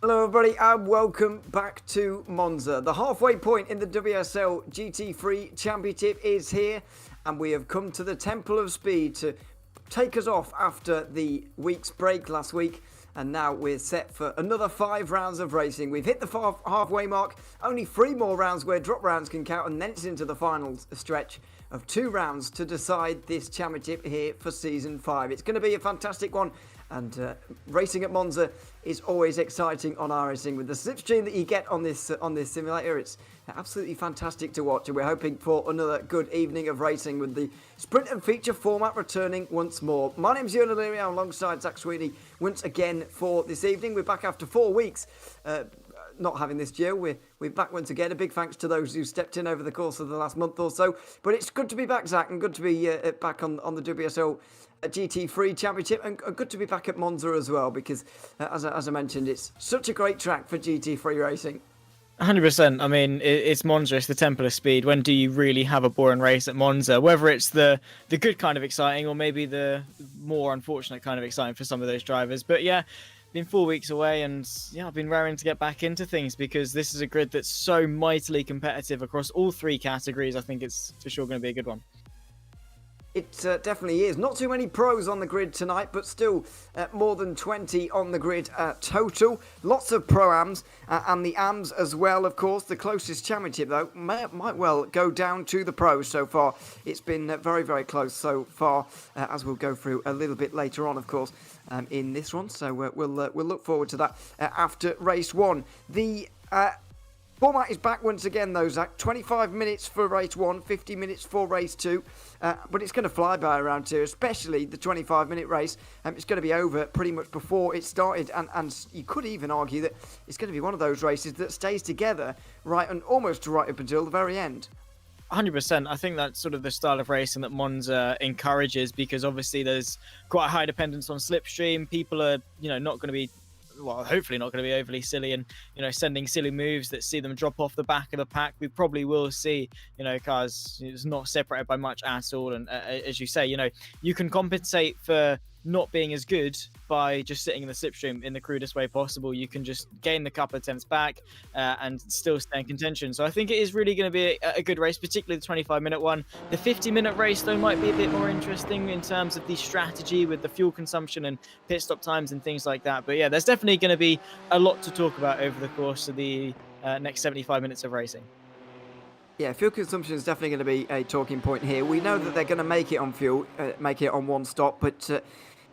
Hello everybody and welcome back to Monza. The halfway point in the WSL GT3 Championship is here and we have come to the Temple of Speed to take us off after the week's break last week, and now we're set for another 5 rounds of racing. We've hit the halfway mark, only 3 more rounds where drop rounds can count, and then it's into the final stretch of 2 rounds to decide this championship here for season 5. It's going to be a fantastic one, and racing at Monza is always exciting on iRacing. With the slipstream that you get on this simulator, it's absolutely fantastic to watch, and we're hoping for another good evening of racing with the sprint and feature format returning once more. My name's Ewan O'Leary, I'm alongside Zach Sweeney once again for this evening. We're back after 4 weeks not having this duo. We're back once again. A big thanks to those who stepped in over the course of the last month or so. But it's good to be back, Zach, and good to be back on the WSL GT3 Championship, and good to be back at Monza as well, because as I mentioned, it's such a great track for GT3 racing. 100%. I mean, it's Monza, it's the Temple of Speed. When do you really have a boring race at Monza? Whether it's the good kind of exciting or maybe the more unfortunate kind of exciting for some of those drivers. But yeah, been 4 weeks away, and yeah, I've been raring to get back into things because this is a grid that's so mightily competitive across all 3 categories. I think it's for sure going to be a good one. It definitely is. Not too many pros on the grid tonight, but still more than 20 on the grid total. Lots of pro-ams and the AMs as well, of course. The closest championship, though, might well go down to the pros so far. It's been very, very close so far, as we'll go through a little bit later on, of course, in this one. So we'll look forward to that after race 1. The format is back once again, though, Zach. 25 minutes for race 1, 50 minutes for race 2. But it's going to fly by around here, especially the 25-minute race. It's going to be over pretty much before it started. And you could even argue that it's going to be one of those races that stays together almost right up until the very end. 100%. I think that's sort of the style of racing that Monza encourages, because obviously there's quite a high dependence on slipstream. People are, not going to be, well, hopefully not going to be overly silly and, sending silly moves that see them drop off the back of the pack. We probably will see, cars not separated by much at all. And as you say, you can compensate for not being as good by just sitting in the slipstream in the crudest way possible. You can just gain the couple of tenths back and still stay in contention. So I think it is really going to be a good race, particularly the 25-minute one. The 50-minute race, though, might be a bit more interesting in terms of the strategy with the fuel consumption and pit stop times and things like that. But yeah, there's definitely going to be a lot to talk about over the course of the next 75 minutes of racing. Yeah, fuel consumption is definitely going to be a talking point here. We know that they're going to make it on fuel, make it on one stop, but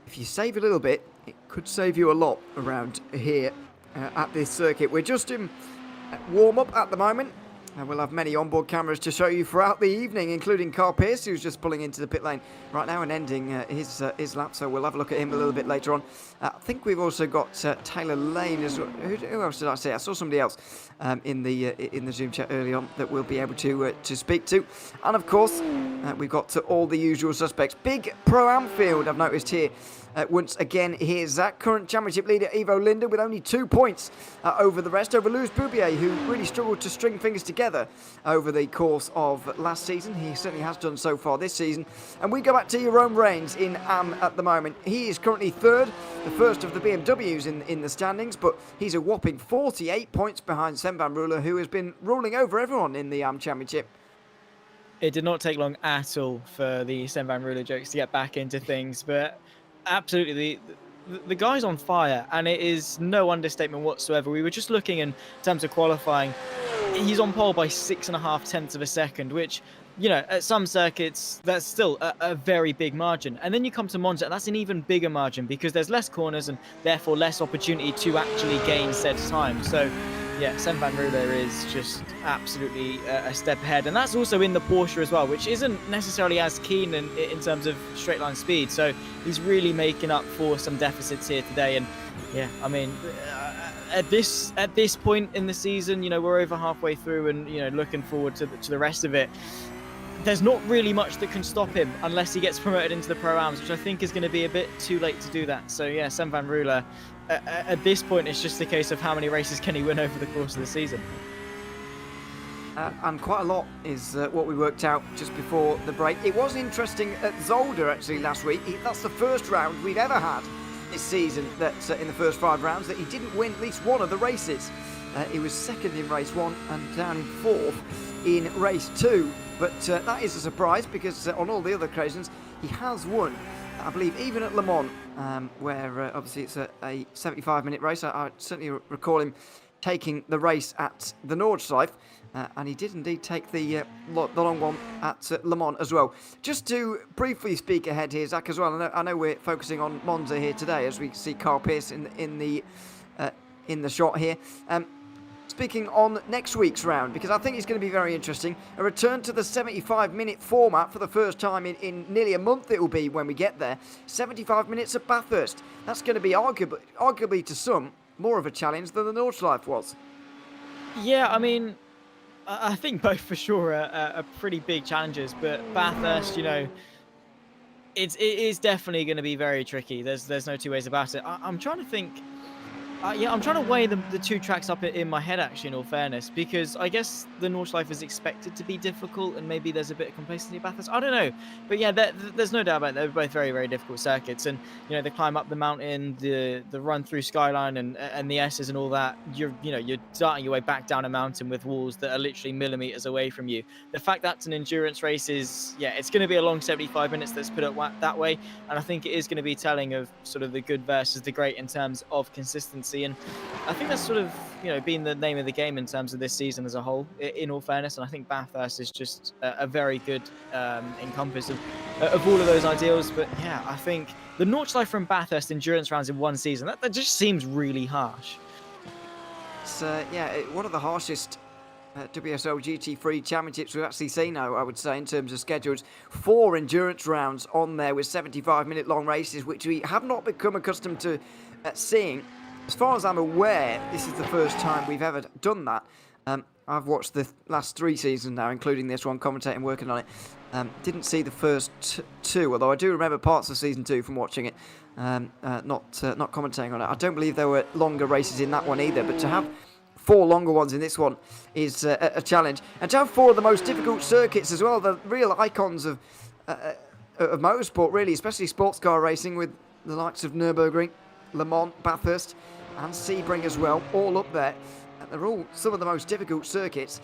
if you save a little bit, it could save you a lot around here at this circuit. We're just in warm-up at the moment, and we'll have many onboard cameras to show you throughout the evening, including Carl Pearce, who's just pulling into the pit lane right now and ending his lap, so we'll have a look at him a little bit later on. I think we've also got Taylor Lane as well. Who else did I say? I saw somebody else in the Zoom chat early on that we'll be able to speak to. And of course, we've got all the usual suspects. Big Pro-Am field, I've noticed here. Once again, here's Zach, current championship leader Ivo Linder with only 2 points over the rest, over Louis Boubier, who really struggled to string things together over the course of last season. He certainly has done so far this season. And we go back to Jerome Reigns in AM at the moment. He is currently 3rd, the first of the BMWs in the standings, but he's a whopping 48 points behind Sven van Rooyen, who has been rolling over everyone in the AM championship. It did not take long at all for the Sven van Rooyen jokes to get back into things, but absolutely, the guy's on fire, and it is no understatement whatsoever. We were just looking in terms of qualifying. He's on pole by 6.5 tenths of a second, which, at some circuits, that's still a very big margin. And then you come to Monza, and that's an even bigger margin because there's less corners and therefore less opportunity to actually gain said time. So yeah, Sven van Rooyen is just absolutely a step ahead. And that's also in the Porsche as well, which isn't necessarily as keen in terms of straight line speed. So he's really making up for some deficits here today. And yeah, I mean, at this point in the season, we're over halfway through and, looking forward to the rest of it. There's not really much that can stop him unless he gets promoted into the Pro-Ams, which I think is going to be a bit too late to do that. So yeah, Sven van Rooyen, at this point, it's just a case of how many races can he win over the course of the season. And quite a lot is what we worked out just before the break. It was interesting at Zolder, actually, last week. That's the first round we've ever had this season that in the first 5 rounds that he didn't win at least one of the races. He was second in race 1 and down in 4th in race 2. But that is a surprise because on all the other occasions he has won. I believe even at Le Mans, where obviously it's a 75-minute race. I certainly recall him taking the race at the Nordschleife, and he did indeed take the long one at Le Mans as well. Just to briefly speak ahead here, Zach, as well. I know we're focusing on Monza here today as we see Carl Pierce in the shot here. Speaking on next week's round, because I think it's going to be very interesting. A return to the 75-minute format for the first time in nearly a month it will be when we get there. 75 minutes at Bathurst. That's going to be arguably to some more of a challenge than the Nordschleife was. Yeah, I mean, I think both for sure are pretty big challenges, but Bathurst, you know, it is definitely going to be very tricky. There's no two ways about it. I'm trying to think. Yeah, I'm trying to weigh the 2 tracks up in my head, actually, in all fairness, because I guess the Nordschleife is expected to be difficult, and maybe there's a bit of complacency at Bathurst. I don't know. But yeah, there's no doubt about it. They're both very, very difficult circuits. And, you know, the climb up the mountain, the run through Skyline and the S's and all that, you're starting your way back down a mountain with walls that are literally millimeters away from you. The fact that's an endurance race is, yeah, it's going to be a long 75 minutes that's put up that way. And I think it is going to be telling of sort of the good versus the great in terms of consistency. And I think that's sort of, you know, been the name of the game in terms of this season as a whole, in all fairness. And I think Bathurst is just a very good encompass of all of those ideals. But yeah, I think the Nordschleife from Bathurst endurance rounds in one season, that just seems really harsh. It's one of the harshest WSL GT3 championships we've actually seen now, I would say, in terms of schedules. 4 endurance rounds on there with 75-minute long races, which we have not become accustomed to seeing. As far as I'm aware, this is the first time we've ever done that. I've watched the last 3 seasons now, including this one, commentating, working on it. Didn't see the first 2, although I do remember parts of season 2 from watching it, not commentating on it. I don't believe there were longer races in that one either, but to have 4 longer ones in this one is a challenge. And to have 4 of the most difficult circuits as well, the real icons of motorsport, really, especially sports car racing, with the likes of Nürburgring, Le Mans, Bathurst and Sebring as well, all up there. They're all some of the most difficult circuits.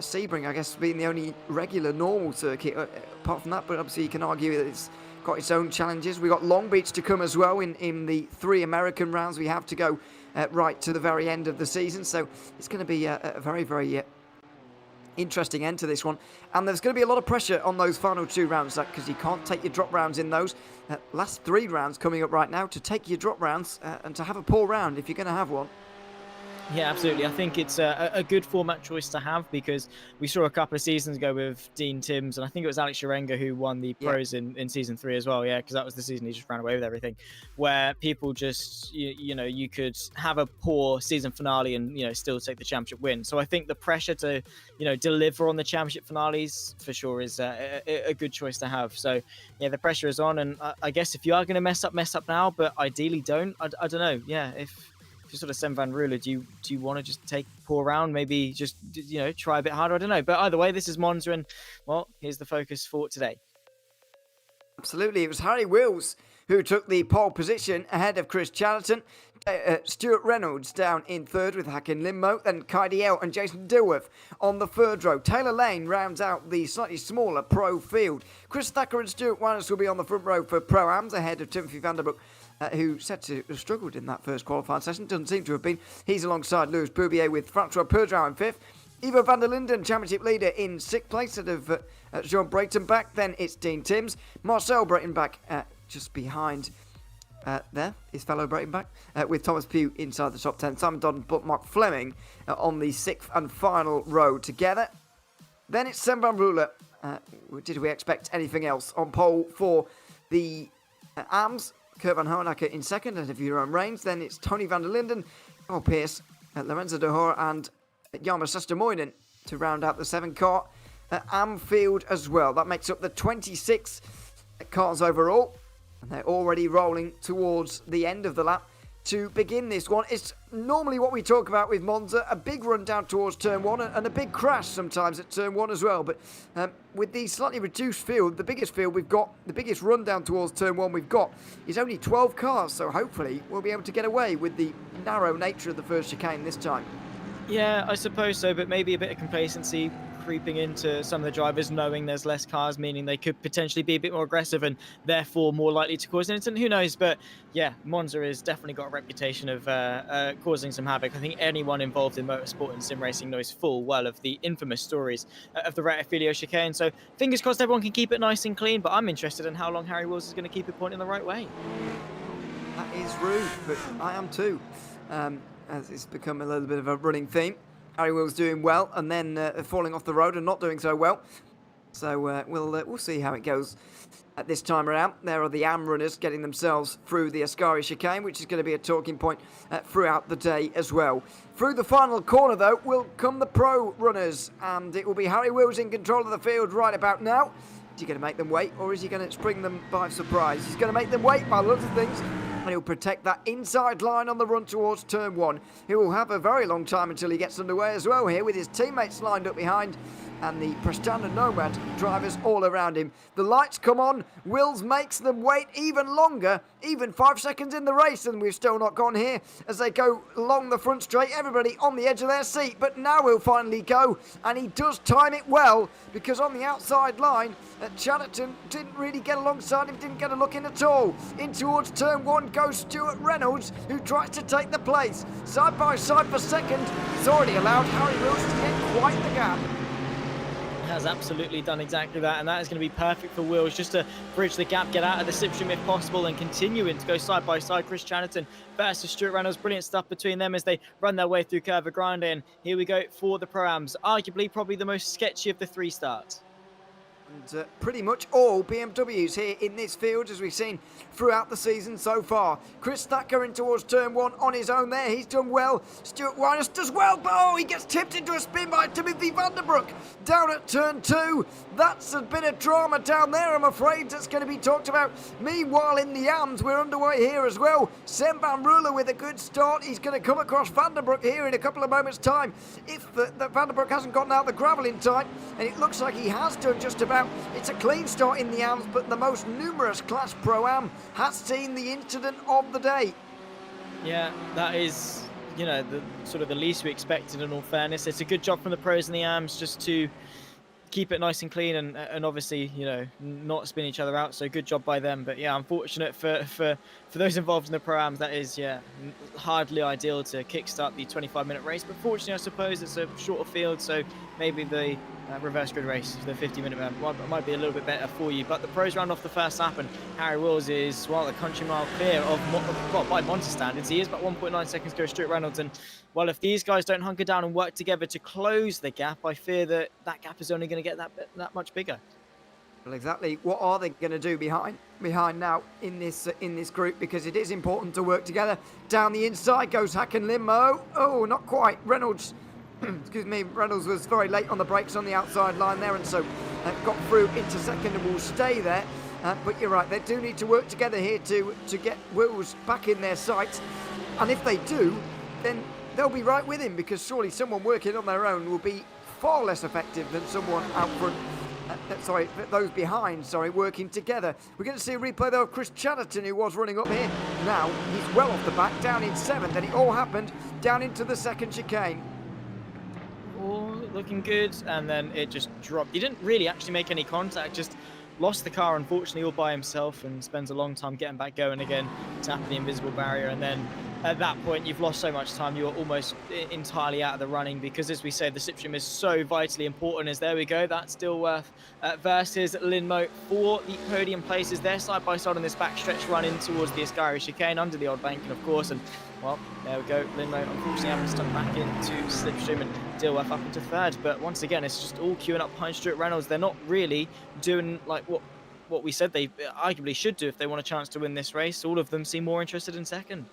Sebring, I guess, being the only regular normal circuit apart from that, but obviously you can argue that it's got its own challenges. We've got Long Beach to come as well in the 3 American rounds we have to go right to the very end of the season, so it's going to be a very, very interesting end to this one. And there's going to be a lot of pressure on those final 2 rounds, because you can't take your drop rounds in those. Last 3 rounds coming up right now, to take your drop rounds and to have a poor round if you're going to have one. Yeah, absolutely. I think it's a good format choice to have, because we saw a couple of seasons ago with Dean Timms, and I think it was Alex Sharenga who won the pros in season 3 as well. Yeah, because that was the season he just ran away with everything, where people just, you could have a poor season finale and, still take the championship win. So I think the pressure to, deliver on the championship finales for sure is a good choice to have. So yeah, the pressure is on, and I guess if you are going to mess up now, but ideally don't. I don't know. Yeah, if you're sort of Sam Van Ruler, do you want to just take a poor round? Maybe just, try a bit harder? I don't know. But either way, this is Monza, and, well, here's the focus for today. Absolutely. It was Harry Wills who took the pole position ahead of Chris Chatterton. Stuart Reynolds down in 3rd with Hakan Lindmo. Then Kai Diel and Jason Dilworth on the 3rd row. Taylor Lane rounds out the slightly smaller pro field. Chris Thacker and Stuart Wanners will be on the front row for Pro-Ams ahead of Timothy Vanderbroek, who said to have struggled in that first qualifying session. Doesn't seem to have been. He's alongside Louis Boubier with Francois Perdrau in 5th. Ivo van der Linden, championship leader, in 6th place ahead of Jean Breitenbach. Then it's Dean Timms. Marcel Breitenbach just behind there, his fellow Breitenbach, with Thomas Pugh inside the top 10. Simon Dodd and Mark Fleming on the 6th and final row together. Then it's Sam Van Ruler. Did we expect anything else? On pole for the AMS, Kurt Van Hoornacker in 2nd ahead of Jeroen Reigns. Then it's Tony van der Linden, Carl Pierce, Lorenzo de Hoor and Jarmo Sastermoinen to round out the 7 car AM field as well. That makes up the 26 cars overall, and they're already rolling towards the end of the lap. to begin this one. It's normally what we talk about with Monza, a big run down towards turn 1 and a big crash sometimes at turn 1 as well. But with the slightly reduced field, the biggest field we've got, the biggest run down towards turn 1 we've got is only 12 cars. So hopefully we'll be able to get away with the narrow nature of the first chicane this time. Yeah, I suppose so, but maybe a bit of complacency creeping into some of the drivers, knowing there's less cars, meaning they could potentially be a bit more aggressive and therefore more likely to cause an incident. Who knows? But yeah, Monza has definitely got a reputation of causing some havoc. I think anyone involved in motorsport and sim racing knows full well of the infamous stories of the Rettifilio chicane. So fingers crossed everyone can keep it nice and clean, but I'm interested in how long Harry Wills is going to keep it pointing the right way. That is rude, but I am too. As it's become a little bit of a running theme. Harry Wills doing well and then falling off the road and not doing so well. So we'll see how it goes at this time around. There are the AM runners getting themselves through the Ascari chicane, which is going to be a talking point throughout the day as well. Through the final corner, though, will come the pro runners, and it will be Harry Wills in control of the field right about now. Is he going to make them wait, or is he going to spring them by surprise? He's going to make them wait by lots of things. And he'll protect that inside line on the run towards turn 1. He will have a very long time until he gets underway as well here, with his teammates lined up behind and the Prestanda Nomad drivers all around him. The lights come on. Wills makes them wait even longer, even 5 seconds in the race, and we've still not gone here as they go along the front straight. Everybody on the edge of their seat, but now he'll finally go, and he does time it well, because on the outside line, Chatterton didn't really get alongside him, didn't get a look in at all. In towards turn 1 goes Stuart Reynolds, who tries to take the place. Side by side for second. It's already allowed Harry Wills to get quite the gap. Has absolutely done exactly that, and that is going to be perfect for Wills, just to bridge the gap, get out of the slipstream if possible, and continuing to go side by side. Chris Chatterton versus Stuart Reynolds, brilliant stuff between them as they run their way through Curva Grande, and here we go for the Pro-Ams, arguably probably the most sketchy of the 3 starts. And pretty much all BMWs here in this field, as we've seen throughout the season so far. Chris Thacker in towards turn 1 on his own there. He's done well. Stuart Winus does well, but oh, he gets tipped into a spin by Timothy Vanderbroek down at turn 2. That's a bit of drama down there, I'm afraid. That's going to be talked about. Meanwhile, in the AMS, we're underway here as well. Sam Van Ruler with a good start. He's going to come across Vanderbroek here in a couple of moments' time. If Vanderbroek hasn't gotten out the gravel in time, and it looks like he has done just about. It's a clean start in the AMS, but the most numerous Class Pro-Am has seen the incident of the day. Yeah, that is, you know, the sort of the least we expected, in all fairness. It's a good job from the pros and the AMs just to keep it nice and clean and obviously, you know, not spin each other out. So good job by them. But yeah, unfortunate for those involved in the Pro-Ams, that is, yeah, hardly ideal to kickstart the 25-minute race. But fortunately, I suppose it's a shorter field, so maybe the reverse grid race, the 50-minute might be a little bit better for you. But the pros round off the first lap, and Harry Wills is, well, a country mile clear of, well, by Monza standards, he is about 1.9 seconds to go Stuart Reynolds. And, well, if these guys don't hunker down and work together to close the gap, I fear that that gap is only going to get that much bigger. Well, exactly. What are they going to do behind now in this group? Because it is important to work together. Down the inside goes Hakan Limo. Oh, not quite. Reynolds, excuse me, Reynolds was very late on the brakes on the outside line there, and so got through into second and will stay there. But you're right, they do need to work together here to get Wills back in their sights. And if they do, then they'll be right with him, because surely someone working on their own will be far less effective than someone out front. Those behind, working together. We're going to see a replay, though, of Chris Chatterton, who was running up here. Now, he's well off the back, down in 7th, and it all happened down into the second chicane. Oh, looking good, and then it just dropped. He didn't really actually make any contact, just lost the car, unfortunately, all by himself, and spends a long time getting back going again, tapping the invisible barrier, and then at that point, you've lost so much time, you're almost entirely out of the running, because, as we say, the slipstream is so vitally important. As there we go, that's Dilworth versus Lindmo for the podium places. They're side by side on this backstretch run in towards the Ascari chicane under the old banking, of course. And, well, there we go. Lindmo, unfortunately, having stuck back into slipstream, and Dilworth up into 3rd. But once again, it's just all queuing up behind Stuart Reynolds. They're not really doing like what we said they arguably should do if they want a chance to win this race. All of them seem more interested in 2nd.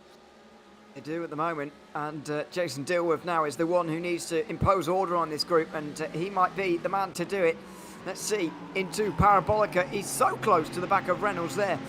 They do at the moment, and Jason Dilworth now is the one who needs to impose order on this group, and he might be the man to do it. Let's see, into Parabolica. He's so close to the back of Reynolds there,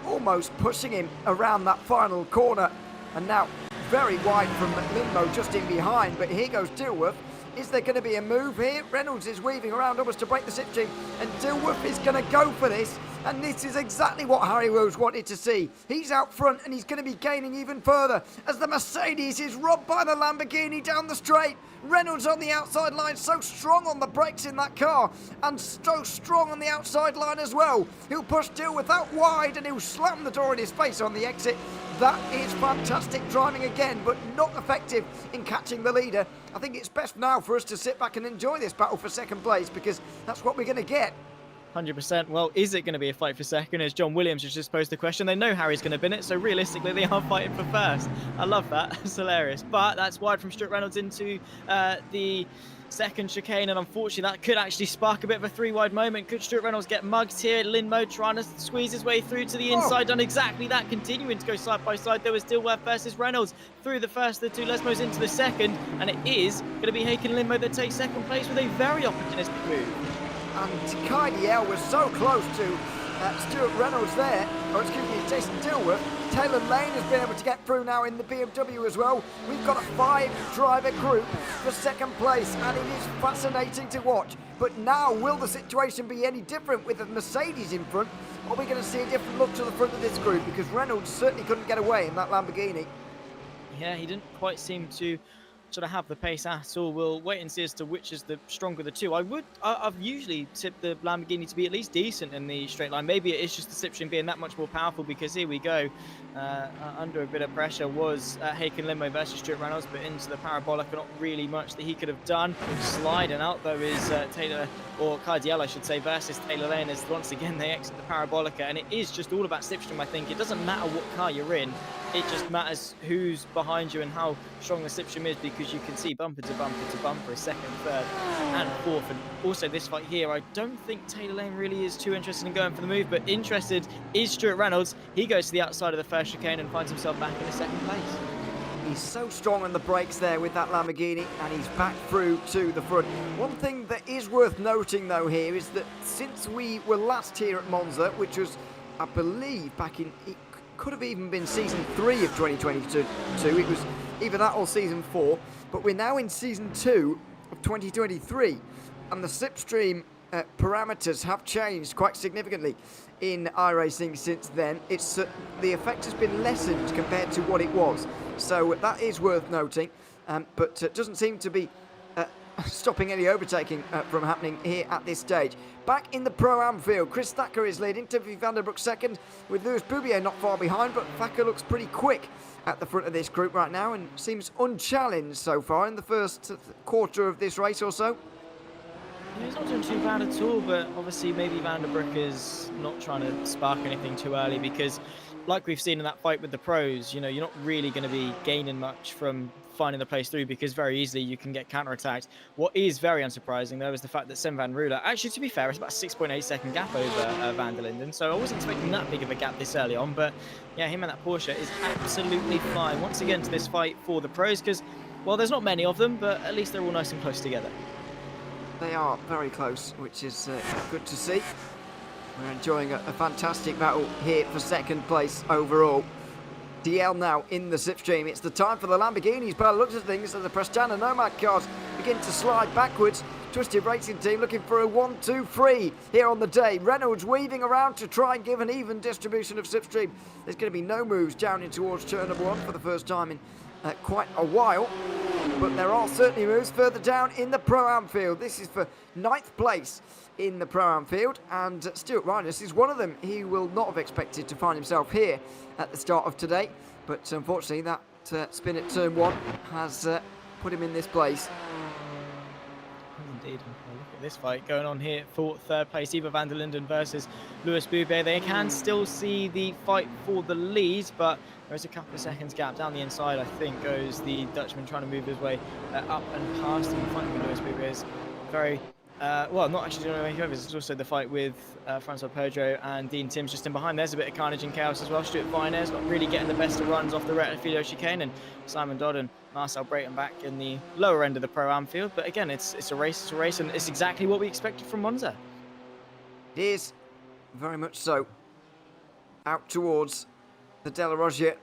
almost pushing him around that final corner. And now very wide from Limbo just in behind, but here goes Dilworth. Is there going to be a move here? Reynolds is weaving around almost to break the slipstream, and Dilworth is going to go for this. And this is exactly what Harry Rose wanted to see. He's out front and he's going to be gaining even further as the Mercedes is robbed by the Lamborghini down the straight. Reynolds on the outside line, so strong on the brakes in that car and so strong on the outside line as well. He'll push Dilworth out wide and he'll slam the door in his face on the exit. That is fantastic driving again, but not effective in catching the leader. I think it's best now for us to sit back and enjoy this battle for second place, because that's what we're going to get. 100%. Well, is it going to be a fight for second? As John Williams has just posed the question, they know Harry's going to win it, so realistically they are fighting for first. I love that. It's hilarious. But that's wide from Stuart Reynolds into the second chicane, and unfortunately that could actually spark a bit of a three-wide moment. Could Stuart Reynolds get mugged here? Lindmo trying to squeeze his way through to the inside, done exactly that, continuing to go side by side. There was Dilworth versus Reynolds through the first of the two Lesmos into the second, and it is going to be Haken Lindmo that takes second place with a very opportunistic move. And Kaidiel was so close to Stuart Reynolds there, or excuse me, Jason Dilworth. Taylor Lane has been able to get through now in the BMW as well. We've got a 5-driver group for second place, and it is fascinating to watch. But now, will the situation be any different with the Mercedes in front? Or are we going to see a different look to the front of this group? Because Reynolds certainly couldn't get away in that Lamborghini. Yeah, he didn't quite seem to sort of have the pace at all. We'll wait and see as to which is the stronger of the two. I've usually tipped the Lamborghini to be at least decent in the straight line. Maybe it is just the slipstream being that much more powerful, because here we go. Under a bit of pressure was Haken Lindmo versus Stuart Reynolds, but into the parabolic, not really much that he could have done. Sliding out though is Taylor, or Cardiel I should say, versus Taylor Lane, as once again they exit the parabolica, and it is just all about slipstream. I think it doesn't matter what car you're in, it just matters who's behind you and how strong the slipstream is, because you can see bumper to bumper to bumper, second, third and fourth. And also this fight here, I don't think Taylor Lane really is too interested in going for the move, but interested is Stuart Reynolds. He goes to the outside of the first chicane and finds himself back in the second place. He's so strong on the brakes there with that Lamborghini, and he's back through to the front. One thing that is worth noting though here is that since we were last here at Monza, which was I believe back in, it could have even been season 3 of 2022, it was either that or season 4, but we're now in season 2 of 2023, and the slipstream parameters have changed quite significantly in iRacing since then. It's the effect has been lessened compared to what it was, so that is worth noting, but it doesn't seem to be stopping any overtaking from happening here at this stage. Back in the Pro-Am field, Chris Thacker is leading, Timothy Vanderbroek second, with Lewis Boubier not far behind, but Thacker looks pretty quick at the front of this group right now and seems unchallenged so far in the first quarter of this race or so. Yeah, he's not doing too bad at all, but obviously maybe Vanderbroek is not trying to spark anything too early, because like we've seen in that fight with the pros, you know, you're not really going to be gaining much from finding the place through, because very easily you can get counter-attacked. What is very unsurprising though is the fact that Sven van Ruler, actually to be fair, it's about a 6.8 second gap over Van der Linden, so I wasn't expecting that big of a gap this early on, but yeah, him and that Porsche is absolutely flying once again to this fight for the pros, because, well, there's not many of them, but at least they're all nice and close together. They are very close, which is good to see. We're enjoying a fantastic battle here for second place overall. DL now in the slipstream. It's the time for the Lamborghinis by the looks of things, as the Prestana Nomad cars begin to slide backwards. Twisted Racing Team looking for a 1-2-3 here on the day. Reynolds weaving around to try and give an even distribution of slipstream. There's going to be no moves down in towards turn number 1 for the first time in quite a while, but there are certainly moves further down in the Pro-Am field. This is for 9th place in the Pro-Am field, and Stuart Reynolds is one of them. He will not have expected to find himself here at the start of today, but unfortunately that spin at turn 1 has put him in this place. Indeed. Look at this fight going on here for third place. Ivo van der Linden versus Lewis Boubier. They can still see the fight for the lead, but there's a couple of seconds gap down the inside. I think goes the Dutchman trying to move his way up and past him. Fighting with Lewis Boubier is very well, not actually doing anything over. There's also the fight with Francois Pedro and Dean Timms just in behind. There's a bit of carnage and chaos as well. Stuart Viner's not really getting the best of runs off the Rettifilo chicane, and Simon Dodd and Marcel Brayton back in the lower end of the Pro-Am field. But again, it's a race, and it's exactly what we expected from Monza. It is, very much so. Out towards the Della Roggia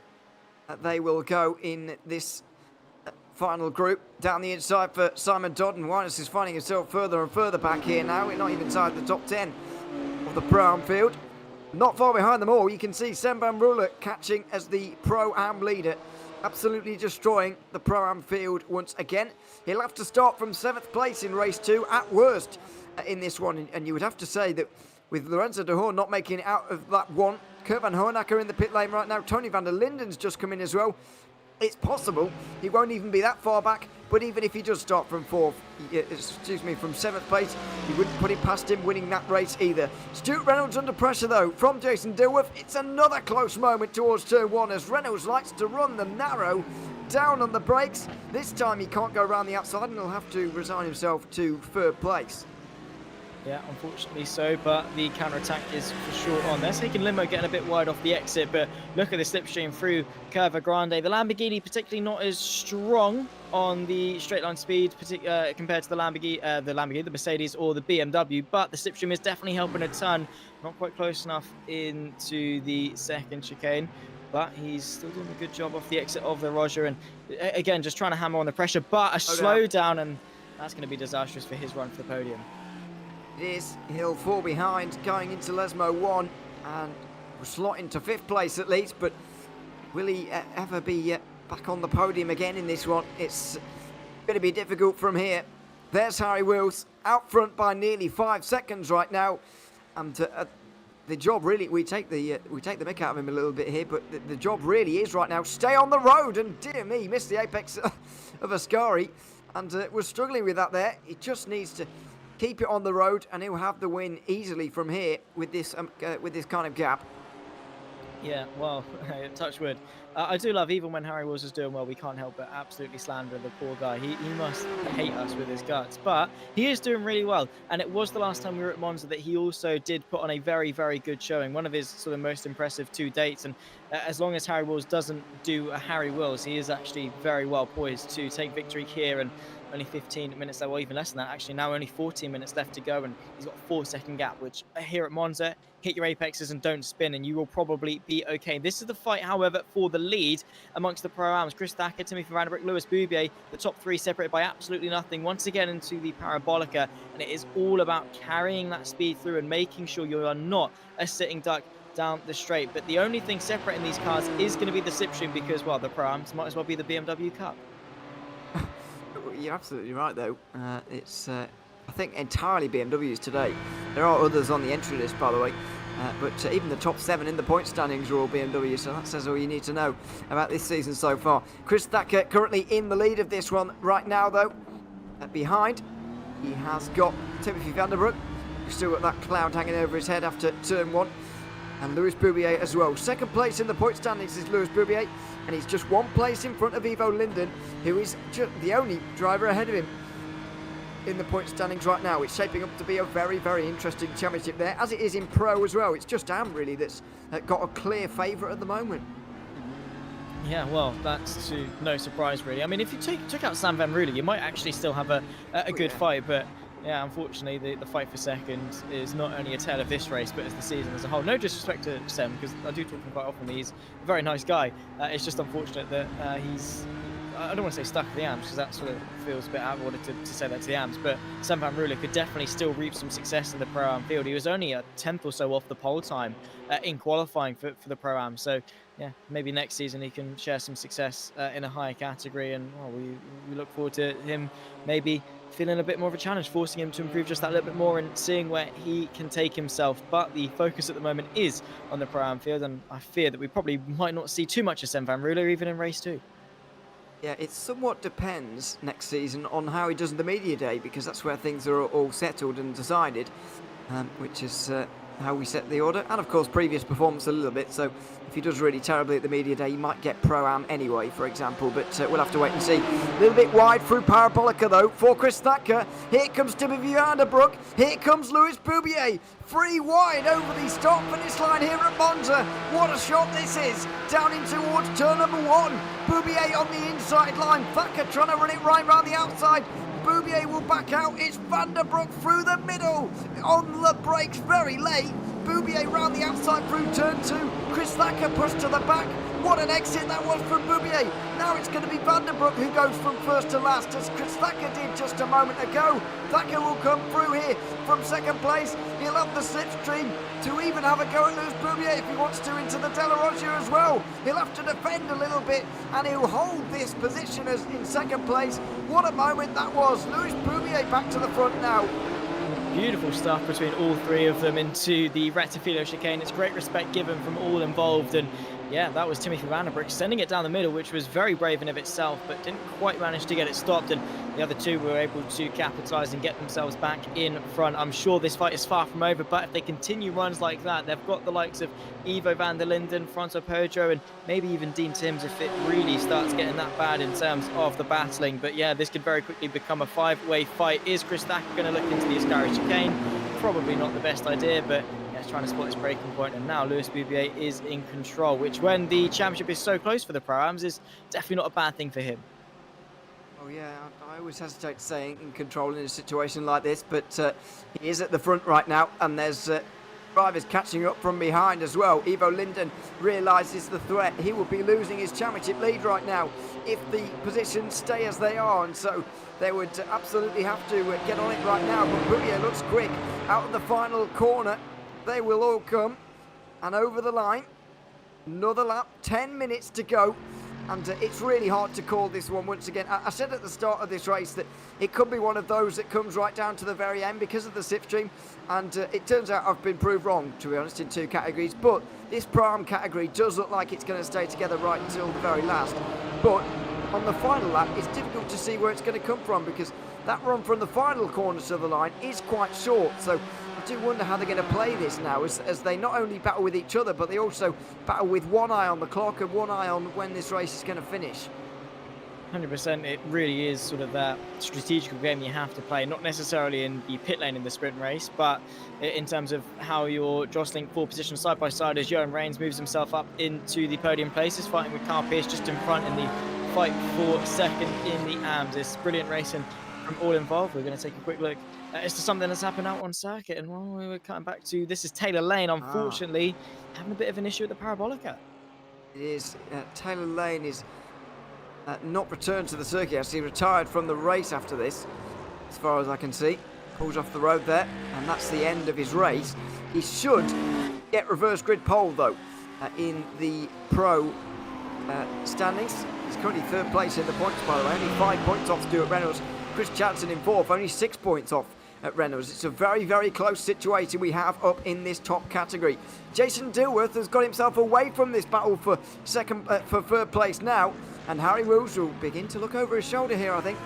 they will go in this final group. Down the inside for Simon Dodd, and Winus is finding himself further and further back here now. We're not even inside the top 10 of the Pro-Am field. Not far behind them all, you can see Semban Ruler catching as the Pro-Am leader, absolutely destroying the Pro-Am field once again. He'll have to start from 7th place in race 2 at worst in this one, and you would have to say that with Lorenzo de Hoorn not making it out of that one, Kurt van Hoornacker in the pit lane right now, Tony van der Linden's just come in as well. It's possible he won't even be that far back, but even if he does start from from 7th place, he wouldn't put it past him winning that race either. Stuart Reynolds under pressure though from Jason Dilworth. It's another close moment towards turn 1 as Reynolds likes to run them narrow, down on the brakes. This time he can't go around the outside and he'll have to resign himself to 3rd place. Yeah, unfortunately so, but the counter-attack is for sure on. They're taking Limo, getting a bit wide off the exit, but look at the slipstream through Curva Grande. The Lamborghini particularly not as strong on the straight line speed compared to the Mercedes or the BMW, but the slipstream is definitely helping a ton. Not quite close enough into the 2nd chicane, but he's still doing a good job off the exit of the Roger, and again, just trying to hammer on the pressure, but a slowdown, and that's going to be disastrous for his run for the podium. It is. He'll fall behind going into Lesmo 1 and will slot into 5th place at least, but will he ever be back on the podium again in this one? It's going to be difficult from here. There's Harry Wills out front by nearly 5 seconds right now, and the job really, we take the mick out of him a little bit here, but the job really is right now stay on the road, and dear me, missed the apex of Ascari, and was struggling with that there. He just needs to keep it on the road, and he'll have the win easily from here with this kind of gap. Yeah, well, touch wood. I do love, even when Harry Wills is doing well, we can't help but absolutely slander the poor guy. He must hate us with his guts, but he is doing really well. And it was the last time we were at Monza that he also did put on a very, very good showing. One of his sort of most impressive to dates. And as long as Harry Wills doesn't do a Harry Wills, he is actually very well poised to take victory here. And only 15 minutes left, well, even less than that actually, now only 14 minutes left to go, and he's got a 4-second gap, which here at Monza, hit your apexes and don't spin and you will probably be okay. This is the fight, however, for the lead amongst the Pro-Ams. Chris Thacker, Timothy Van der Broek, Lewis Boubier, the top 3 separated by absolutely nothing once again into the Parabolica, and it is all about carrying that speed through and making sure you are not a sitting duck down the straight. But the only thing separating these cars is going to be the slipstream, because, well, the Pro-Ams might as well be the BMW Cup. You're absolutely right, though. It's, I think, entirely BMWs today. There are others on the entry list, by the way, but even the top 7 in the point standings are all BMWs, so that says all you need to know about this season so far. Chris Thacker currently in the lead of this one right now, though. Behind, he has got Timothy Van der Broek, who's still got that cloud hanging over his head after turn 1. And Lewis Boubier as well. 2nd place in the point standings is Lewis Boubier, and he's just 1 place in front of Ivo Linden, who is the only driver ahead of him in the point standings right now. It's shaping up to be a very, very interesting championship there, as it is in Pro as well. It's just Am really that's got a clear favourite at the moment. Yeah, well, that's to no surprise really. I mean, if you took out Sam Van Ruler, you might actually still have a good fight, but yeah, unfortunately, the fight for second is not only a tale of this race, but as the season as a whole. No disrespect to Sam, because I do talk to him quite often. He's a very nice guy. It's just unfortunate that he's, I don't want to say stuck at the AMS, because that sort of feels a bit out of order to say that to the AMS, but Sam Van Ruler could definitely still reap some success in the Pro-Am field. He was only a 10th or so off the pole time in qualifying for the Pro-Am. So, yeah, maybe next season he can share some success in a higher category, and well, we look forward to him maybe feeling a bit more of a challenge, forcing him to improve just that little bit more and seeing where he can take himself. But the focus at the moment is on the Pro-Am field, and I fear that we probably might not see too much of Sam Van Ruler even in race 2. Yeah, it somewhat depends next season on how he does in the media day, because that's where things are all settled and decided, which is how we set the order, and of course previous performance a little bit. So if he does really terribly at the media day, he might get Pro-Am anyway, for example, but we'll have to wait and see. A little bit wide through Parabolica though for Chris Thacker. Here comes Timothy Van der Broek, here comes Lewis Boubier, 3 wide over the start finish line here at Monza. What a shot this is, down in towards turn number 1. Boubier on the inside line, Thacker trying to run it right round the outside. Boubier will back out. It's Van der Broek through the middle. On the brakes very late. Boubier round the outside through turn 2. Chris Thacker pushed to the back. What an exit that was from Boubier. Now it's going to be Vandenbroek who goes from first to last, as Chris Thacker did just a moment ago. Thacker will come through here from second place. He'll have the slipstream to even have a go at Lewis Boubier if he wants to into the De La Rocha as well. He'll have to defend a little bit, and he'll hold this position as in second place. What a moment that was. Lewis Boubier back to the front now. Beautiful stuff between all three of them into the Rettifilo chicane. It's great respect given from all involved, and yeah, that was Timothy Vandenbroek sending it down the middle, which was very brave in of itself, but didn't quite manage to get it stopped, and the other two were able to capitalise and get themselves back in front. I'm sure this fight is far from over, but if they continue runs like that, they've got the likes of Ivo van der Linden, Francois Pedro, and maybe even Dean Timms if it really starts getting that bad in terms of the battling. But yeah, this could very quickly become a five-way fight. Is Chris Thacker going to look into the Ascari chicane? Probably not the best idea, but trying to spot his breaking point, and now Lewis Boubier is in control, which when the championship is so close for the Pro-Ams is definitely not a bad thing for him. Oh yeah, I always hesitate saying in control in a situation like this, but he is at the front right now, and there's drivers catching up from behind as well. Ivo Linden realises the threat. He will be losing his championship lead right now if the positions stay as they are, and so they would absolutely have to get on it right now. But Boubier looks quick out of the final corner. They will all come and over the line. Another lap, 10 minutes to go, and it's really hard to call this one once again. I said at the start of this race that it could be one of those that comes right down to the very end because of the slipstream, and it turns out I've been proved wrong, to be honest, in two categories. But this Pro-Am category does look like it's going to stay together right until the very last. But on the final lap, it's difficult to see where it's going to come from, because that run from the final corner to the line is quite short. So I do wonder how they're going to play this now, as they not only battle with each other, but they also battle with one eye on the clock and one eye on when this race is going to finish. 100%, it really is sort of that strategical game you have to play, not necessarily in the pit lane in the sprint race, but in terms of how you're jostling for position side by side as Johan Reigns moves himself up into the podium places, fighting with Carl Pearce just in front in the fight for second in the AMS. It's brilliant racing from all involved. We're going to take a quick look as to something that's happened out on circuit, and we were cutting back to, this is Taylor Lane, unfortunately having a bit of an issue with the parabolica. It is. Taylor Lane is not returned to the circuit, as he retired from the race after this, as far as I can see. Pulls off the road there, and that's the end of his race. He should get reverse grid pole though in the Pro standings. He's currently third place in the points, by the way, only 5 points off Stuart Reynolds. Chris Jansen in fourth, only 6 points off at Reynolds. It's a very, very close situation we have up in this top category. Jason Dilworth has got himself away from this battle for third place now, and Harry Wills will begin to look over his shoulder here, I think.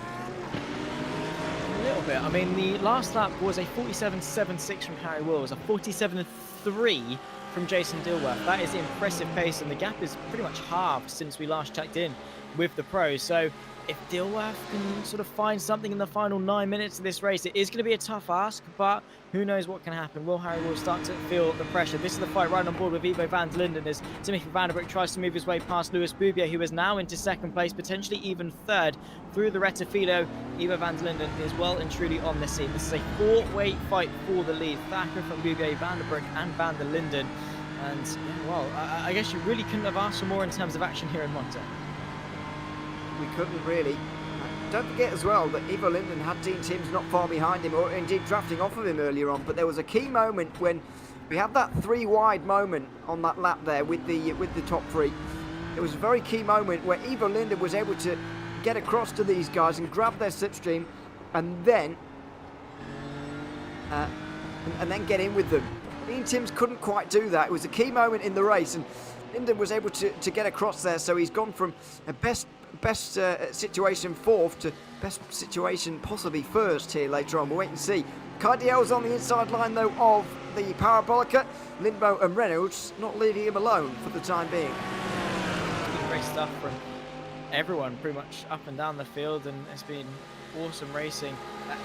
A little bit. I mean, the last lap was a 47.76 from Harry Wills, a 47.3 from Jason Dilworth. That is the impressive pace, and the gap is pretty much halved since we last checked in with the pros. So if Dilworth can sort of find something in the final 9 minutes of this race, it is going to be a tough ask, but who knows what can happen. Will Harry will start to feel the pressure. This is the fight right on board with Ivo van der Linden as Timothy Vandenbroek tries to move his way past Lewis Boubier, who is now into second place, potentially even third through the Rettifilo. Ivo van der Linden is well and truly on the scene. This is a four-way fight for the lead. Thacker from Boubier, Vandenbroek and van der Linden. And, yeah, well, I guess you really couldn't have asked for more in terms of action here in Monza. We couldn't really. Don't forget as well that Ivo Linden had Dean Timms not far behind him, or indeed drafting off of him earlier on, but there was a key moment when we had that three wide moment on that lap there with the top three. It was a very key moment where Ivo Linden was able to get across to these guys and grab their slipstream and then get in with them. Dean Timms couldn't quite do that. It was a key moment in the race, and Linden was able to get across there, so he's gone from a best situation fourth to best situation possibly first here later on. We'll wait and see. Cardiel's on the inside line though of the Parabolica. Lindbo and Reynolds not leaving him alone for the time being. Great stuff from everyone pretty much up and down the field, and it's been awesome racing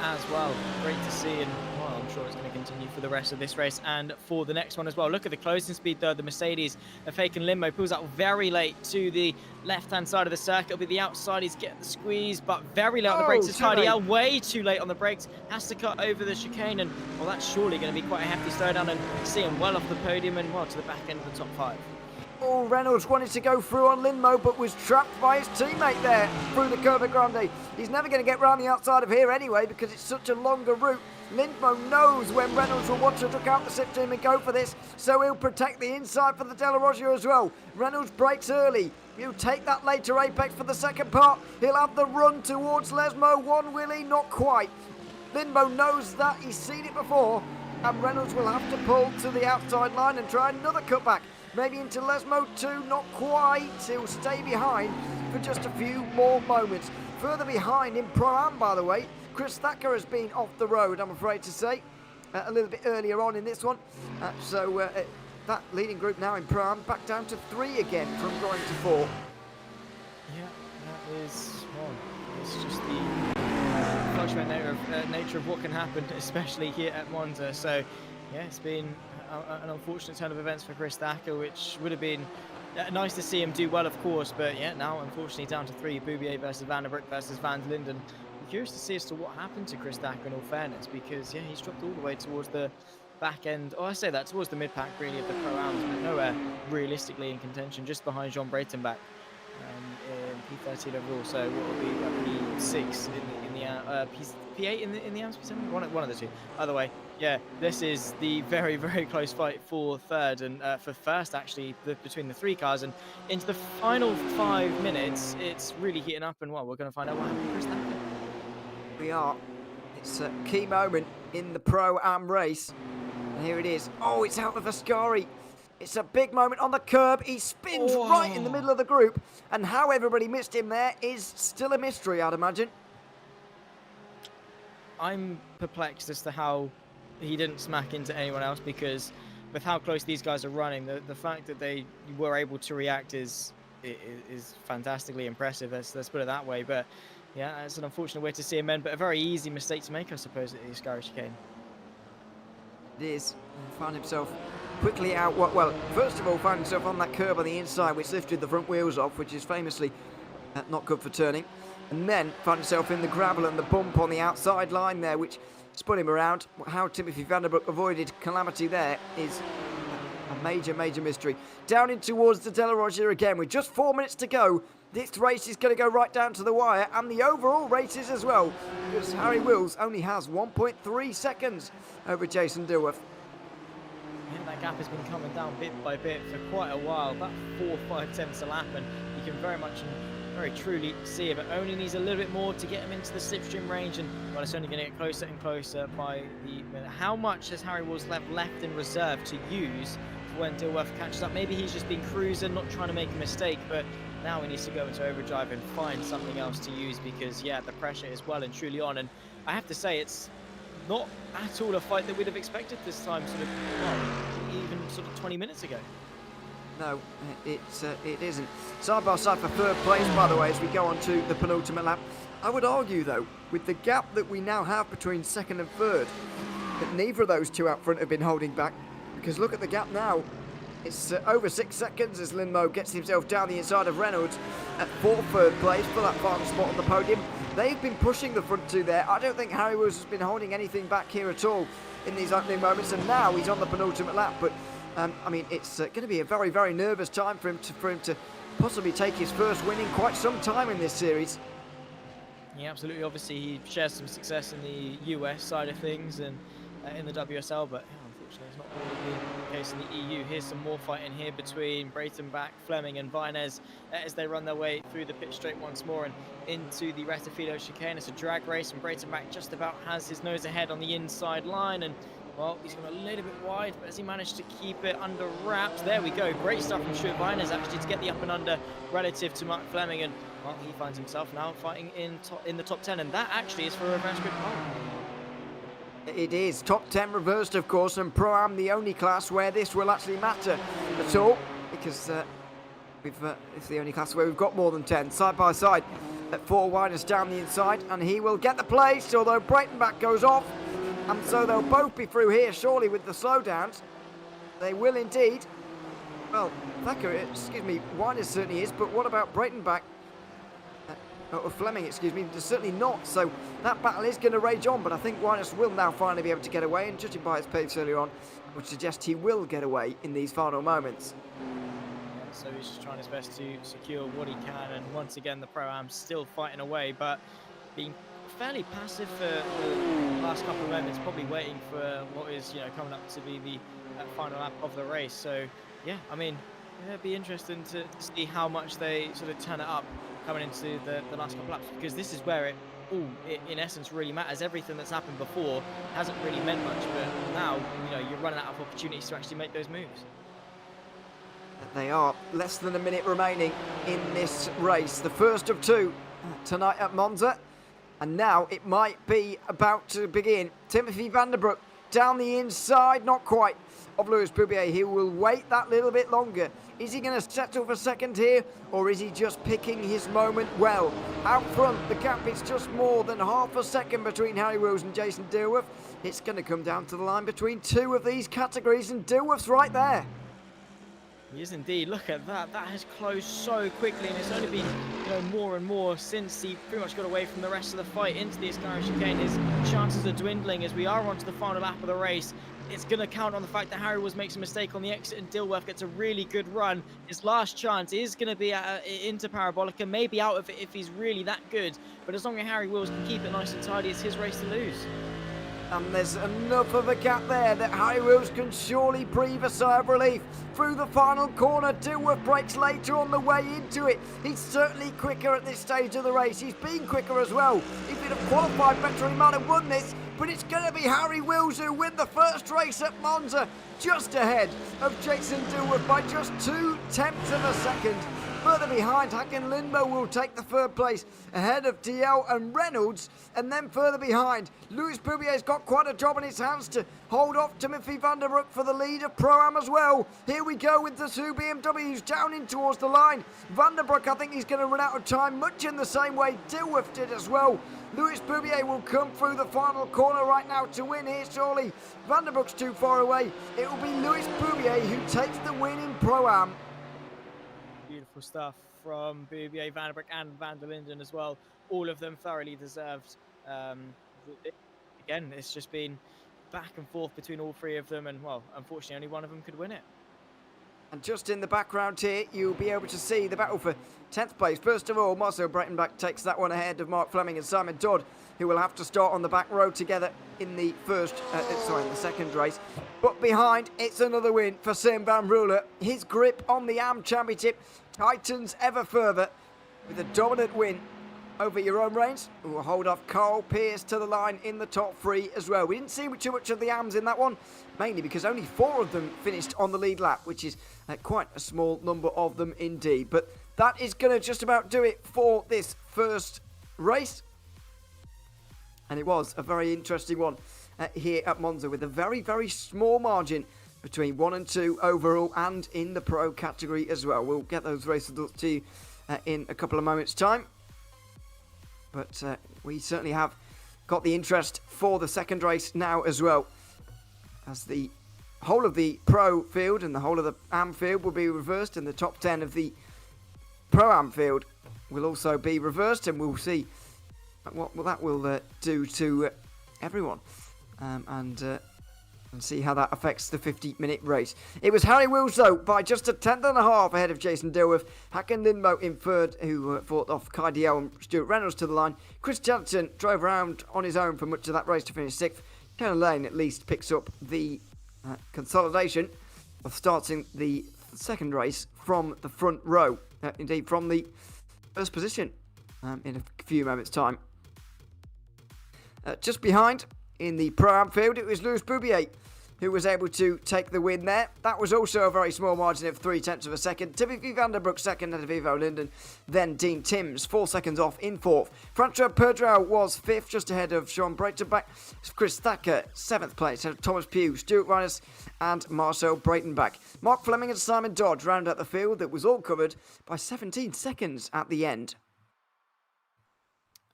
as well. Great to see, and well, I'm sure it's going to continue for the rest of this race and for the next one as well. Look at the closing speed though. The Mercedes of Faken Limbo pulls out very late to the left hand side of the circuit. It'll be the outside, he's getting the squeeze, but very late on the brakes. It's Cardiel, way too late on the brakes, has to cut over the chicane, and well, that's surely going to be quite a hefty slowdown, and see him well off the podium and well to the back end of the top five. Oh, Reynolds wanted to go through on Lindmo, but was trapped by his teammate there through the Curva Grande. He's never going to get round the outside of here anyway because it's such a longer route. Lindmo knows when Reynolds will want to duck out the slipstream and go for this, so he'll protect the inside for the Della Roggia as well. Reynolds breaks early. He'll take that later apex for the second part. He'll have the run towards Lesmo. One, will he? Not quite. Lindmo knows that. He's seen it before. And Reynolds will have to pull to the outside line and try another cutback. Maybe into Lesmo too, not quite. He'll stay behind for just a few more moments. Further behind in Pro-Am, by the way, Chris Thacker has been off the road, I'm afraid to say, a little bit earlier on in this one. So that leading group now in Pro-Am back down to 3 again from going to 4. Yeah, that is, well, it's just the fluctuating nature of what can happen, especially here at Monza. So, yeah, it's been an unfortunate turn of events for Chris Thacker, which would have been nice to see him do well, of course. But yeah, now unfortunately down to 3, Boubier versus Van der Broek versus Van der Linden. I'm curious to see as to what happened to Chris Thacker in all fairness, because yeah, he's dropped all the way towards the back end. Oh, I say that towards the mid pack really of the Pro-Ams, but nowhere realistically in contention, just behind Jean Breitenbach in P13 overall. So what will be P6 in the P8 in the AMS P7? One of the two. Either way, yeah, this is the very, very close fight for third and for first, actually, between the 3 cars. And into the final 5 minutes, it's really heating up. And well, we're going to find out what happened to Chris Thacker. We are. It's a key moment in the Pro-Am race. And here it is. Oh, it's out of Ascari. It's a big moment on the curb. He spins right in the middle of the group. And how everybody missed him there is still a mystery, I'd imagine. I'm perplexed as to how he didn't smack into anyone else, because with how close these guys are running, the fact that they were able to react is fantastically impressive. Let's put it that way. But yeah, it's an unfortunate way to see him end, but a very easy mistake to make, I suppose, at the Ascari chicane. It is. He found himself quickly out. Well, first of all, found himself on that curb on the inside, which lifted the front wheels off, which is famously not good for turning. And then found himself in the gravel and the bump on the outside line there, which spun him around. How Timothy Van der Broek avoided calamity there is a major, major mystery. Down in towards the Della Roggia again with just 4 minutes to go. This race is going to go right down to the wire, and the overall races as well, because Harry Wills only has 1.3 seconds over Jason Dilworth. Yeah, that gap has been coming down bit by bit for quite a while, about 4 or 5 tenths a lap, and you can very much and very truly see it, but only needs a little bit more to get him into the slipstream range, and well, it's only going to get closer and closer by the minute. How much has Harry Wills left in reserve to use for when Dilworth catches up? Maybe he's just been cruising, not trying to make a mistake, but now he needs to go into overdrive and find something else to use, because yeah, the pressure is well and truly on. And I have to say, it's not at all a fight that we'd have expected this time, sort of, well, even sort of 20 minutes ago. No, it isn't. Side by side for third place, by the way, as we go on to the penultimate lap. I would argue, though, with the gap that we now have between second and third, that neither of those two out front have been holding back. Because look at the gap now. It's over 6 seconds as Lindmo gets himself down the inside of Reynolds for third place for that final spot on the podium. They've been pushing the front two there. I don't think Harry Wills has been holding anything back here at all in these opening moments, and now he's on the penultimate lap. But I mean, it's going to be a very, very nervous time for him to possibly take his first win in quite some time in this series. Yeah, absolutely. Obviously, he shares some success in the US side of things and in the WSL, but yeah, unfortunately, it's not really the case in the EU. Here's some more fighting here between Breitenbach, Fleming, and Vinez as they run their way through the pit straight once more and into the Rettifido chicane. It's a drag race, and Breitenbach just about has his nose ahead on the inside line, and well, he's gone a little bit wide, but has he managed to keep it under wraps? There we go. Great stuff from Stuart Vinez actually to get the up and under relative to Mark Fleming, and well, he finds himself now fighting in the top 10, and that actually is for a reverse grid pole. It is top 10 reversed, of course, and Pro-Am the only class where this will actually matter at all, because it's the only class where we've got more than 10 side by side. At 4 Winers down the inside, and he will get the place, although Breitenbach goes off, and so they'll both be through here surely with the slowdowns. They will indeed. Well, Thacker, excuse me, Winers certainly is, but what about Breitenbach? Or Fleming, excuse me, certainly not. So that battle is going to rage on, but I think Winers will now finally be able to get away, and judging by his pace earlier on, would suggest he will get away in these final moments. so he's just trying his best to secure what he can. And once again, the Pro-Am's still fighting away, but being fairly passive for the last couple of moments, probably waiting for what is, coming up to be the final lap of the race. So yeah, I mean, it'd be interesting to see how much they sort of turn it up coming into the last couple laps, because this is where it in essence really matters. Everything that's happened before hasn't really meant much, but now you're running out of opportunities to actually make those moves. They are less than a minute remaining in this race, the first of two tonight at Monza, and now it might be about to begin. Timothy van der Broek down the inside, not quite, of Luis Poubier. He will wait that little bit longer. Is he going to settle for second here, or is he just picking his moment well? Out front, the gap is just more than half a second between Harry Wills and Jason Dilworth. It's going to come down to the line between two of these categories, and Dilworth's right there. He is indeed. Look at that. That has closed so quickly, and it's only been more and more since he pretty much got away from the rest of the fight into the Ascari chicane. His chances are dwindling as we are onto the final lap of the race. It's going to count on the fact that Harry Wills makes a mistake on the exit and Dilworth gets a really good run. His last chance is going to be into Parabolica, maybe out of it if he's really that good. But as long as Harry Wills can keep it nice and tidy, it's his race to lose. And there's enough of a gap there that Harry Wills can surely breathe a sigh of relief. Through the final corner, Dilworth breaks later on the way into it. He's certainly quicker at this stage of the race. He's been quicker as well. If he'd have qualified better, he might have won this. But it's going to be Harry Wills who win the first race at Monza, just ahead of Jason Dilworth by just 0.2 of a second. Further behind, Hakan Lindmo will take the third place, ahead of DL and Reynolds. And then further behind, Luis Poubier's got quite a job on his hands to hold off Timothy van der Broek for the lead of Pro-Am as well. Here we go with the two BMWs down in towards the line. Van der Broek, I think he's going to run out of time, much in the same way Dilworth did as well. Luis Poubier will come through the final corner right now to win here, surely. Van der Broek's too far away. It will be Luis Poubier who takes the win in Pro-Am. Beautiful stuff from Poubier, Van der Broek and Van der Linden as well. All of them thoroughly deserved. Again, it's just been back and forth between all three of them, and well, unfortunately only one of them could win it. And just in the background here, you'll be able to see the battle for 10th place. First of all, Marcel Breitenbach takes that one ahead of Mark Fleming and Simon Dodd, who will have to start on the back row together in the in the second race. But behind, it's another win for Sam van Ruler. His grip on the AM Championship tightens ever further with a dominant win over Jeroen Reins, who will hold off Carl Pearce to the line in the top three as well. We didn't see too much of the AMs in that one, mainly because only 4 of them finished on the lead lap, which is quite a small number of them indeed. But that is going to just about do it for this first race. And it was a very interesting one here at Monza, with a very, very small margin between 1 and 2 overall and in the pro category as well. We'll get those race results to you in a couple of moments' time. But we certainly have got the interest for the second race now as well, as the whole of the pro field and the whole of the AM field will be reversed, and the top 10 of the pro-am field will also be reversed, and we'll see what that will do to everyone, and see how that affects the 50-minute race. It was Harry Wills, though, by just a tenth and a half ahead of Jason Dilworth. Hakan Lindmo in third, who fought off Kai DL and Stuart Reynolds to the line. Chris Johnson drove around on his own for much of that race to finish 6th. Kenan Lane at least picks up the consolidation of starting the second race from the front row. Indeed, from the first position in a few moments' time. Just behind, in the Pro-Am field, it was Luis Poubier who was able to take the win there. That was also a very small margin of 0.3 of a second. Timothy van der Broek second ahead of Ivo Linden. Then Dean Timms 4 seconds off in 4th. Francois Perdreau was 5th, just ahead of Sean Breitenbach. Chris Thacker 7th place ahead of Thomas Pugh, Stuart Reines and Marcel Breitenbach. Mark Fleming and Simon Dodd round out the field that was all covered by 17 seconds at the end.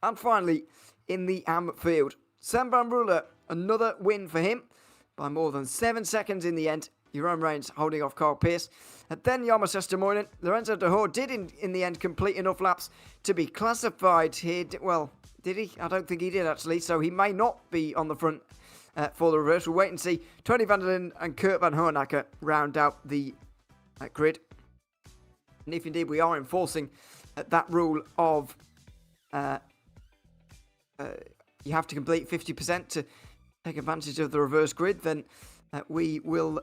And finally, in the AM field, Sam van Ruler, another win for him by more than 7 seconds in the end. Jeroen Reins holding off Carl Pearce. And then Jarmo Sestermoinen. Lorenzo de Hoor did in the end complete enough laps to be classified here. Well, did he? I don't think he did actually. So he may not be on the front for the reverse. We'll wait and see. Tony van der Linden and Kurt van Hoornacker round out the grid. And if indeed we are enforcing that rule of you have to complete 50% to take advantage of the reverse grid, then we will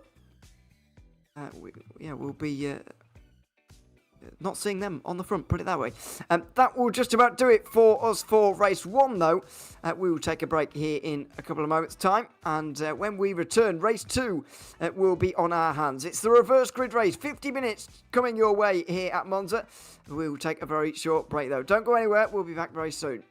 we'll be not seeing them on the front, put it that way. That will just about do it for us for race 1, though. We will take a break here in a couple of moments' time, and when we return, race 2 will be on our hands. It's the reverse grid race, 50 minutes coming your way here at Monza. We will take a very short break, though. Don't go anywhere, we'll be back very soon.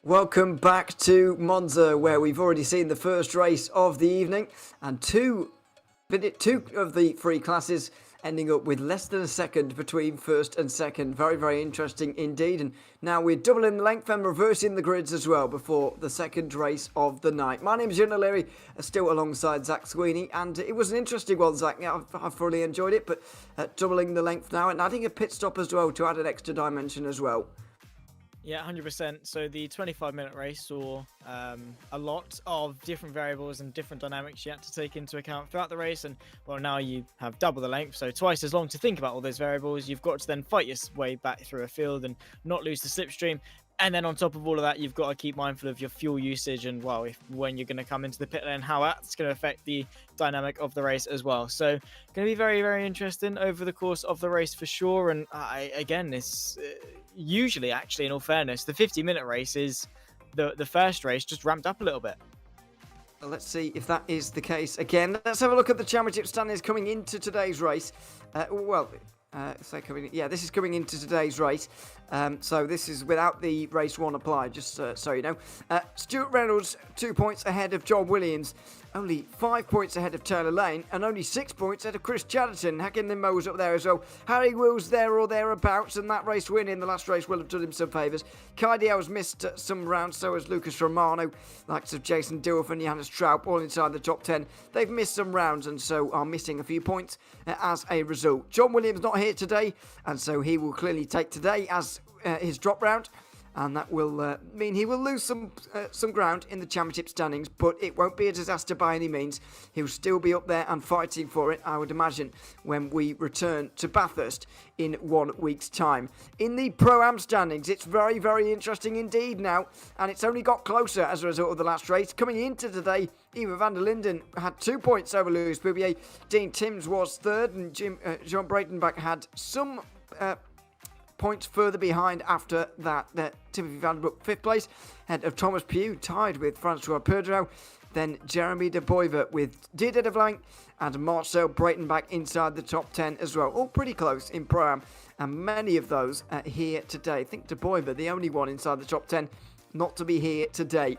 Welcome back to Monza, where we've already seen the first race of the evening, and two of the three classes ending up with less than a second between first and second. Very, very interesting indeed. And now we're doubling the length and reversing the grids as well before the second race of the night. My name is Ian O'Leary, still alongside Zach Sweeney, and it was an interesting one, Zach. I've thoroughly enjoyed it, but doubling the length now and adding a pit stop as well to add an extra dimension as well. Yeah, 100%. So the 25-minute race saw a lot of different variables and different dynamics you had to take into account throughout the race. And, well, now you have double the length, so twice as long to think about all those variables. You've got to then fight your way back through a field and not lose the slipstream. And then on top of all of that, you've got to keep mindful of your fuel usage and, well, when you're going to come into the pit lane, how that's going to affect the dynamic of the race as well. So going to be very, very interesting over the course of the race for sure. And again, it's usually, actually, in all fairness, the 50-minute race is the first race just ramped up a little bit. Well, let's see if that is the case again. Let's have a look at the championship standings coming into today's race. This is coming into today's race. So this is without the race one applied, just so you know. Stuart Reynolds 2 points ahead of John Williams, only 5 points ahead of Taylor Lane, and only 6 points ahead of Chris Chatterton. Hacken Limbo was up there as well. Harry Wills there or thereabouts, and that race win in the last race will have done him some favours. Kai Diaw's missed some rounds, so has Lucas Romano, likes of Jason Dilworth and Johannes Traub, all inside the top 10. They've missed some rounds and so are missing a few points as a result. John Williams not here today, and so he will clearly take today as his drop round, and that will mean he will lose some ground in the championship standings, but it won't be a disaster by any means. He'll still be up there and fighting for it, I would imagine, when we return to Bathurst in 1 week's time. In the Pro-Am standings, it's very, very interesting indeed now, and it's only got closer as a result of the last race. Coming into today, Ivo van der Linden had 2 points over Louis Boubier. Dean Timms was third, and Jean Breitenbach had some points further behind after that. Timothy van der Broek 5th place, ahead of Thomas Pugh, tied with Francois Perdreau. Then Jeremy de Boyver with Didier de Vlaink and Marcel Breitenbach inside the top 10 as well. All pretty close in Pro-Am, and many of those here today. I think de Boyver, the only one inside the top 10, not to be here today.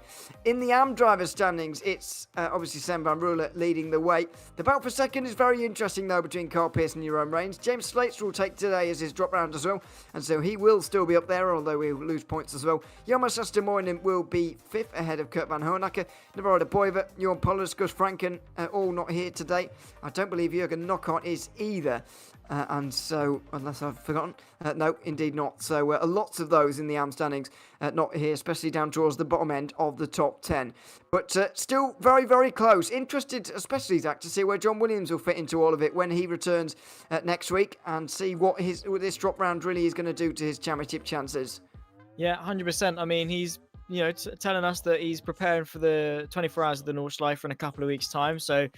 In the AM driver standings, it's obviously Sam Van Ruler leading the way. The battle for second is very interesting, though, between Carl Pearce and Jeroen Reigns. James Slates will take today as his drop round as well, and so he will still be up there, although he'll lose points as well. Jonas Astermoinen will be 5th ahead of Kurt Van Hoornacker. Navarro de Boyver, Johan Pollers, Gus Franken, all not here today. I don't believe Jurgen Knockhart is either. And so, unless I've forgotten, no, indeed not. So, lots of those in the AM standings not here, especially down towards the bottom end of the top 10. But still very, very close. Interested, especially, Zach, to see where John Williams will fit into all of it when he returns next week, and see what this drop round really is going to do to his championship chances. Yeah, 100%. I mean, he's telling us that he's preparing for the 24 Hours of the Nordschleife in a couple of weeks' time. So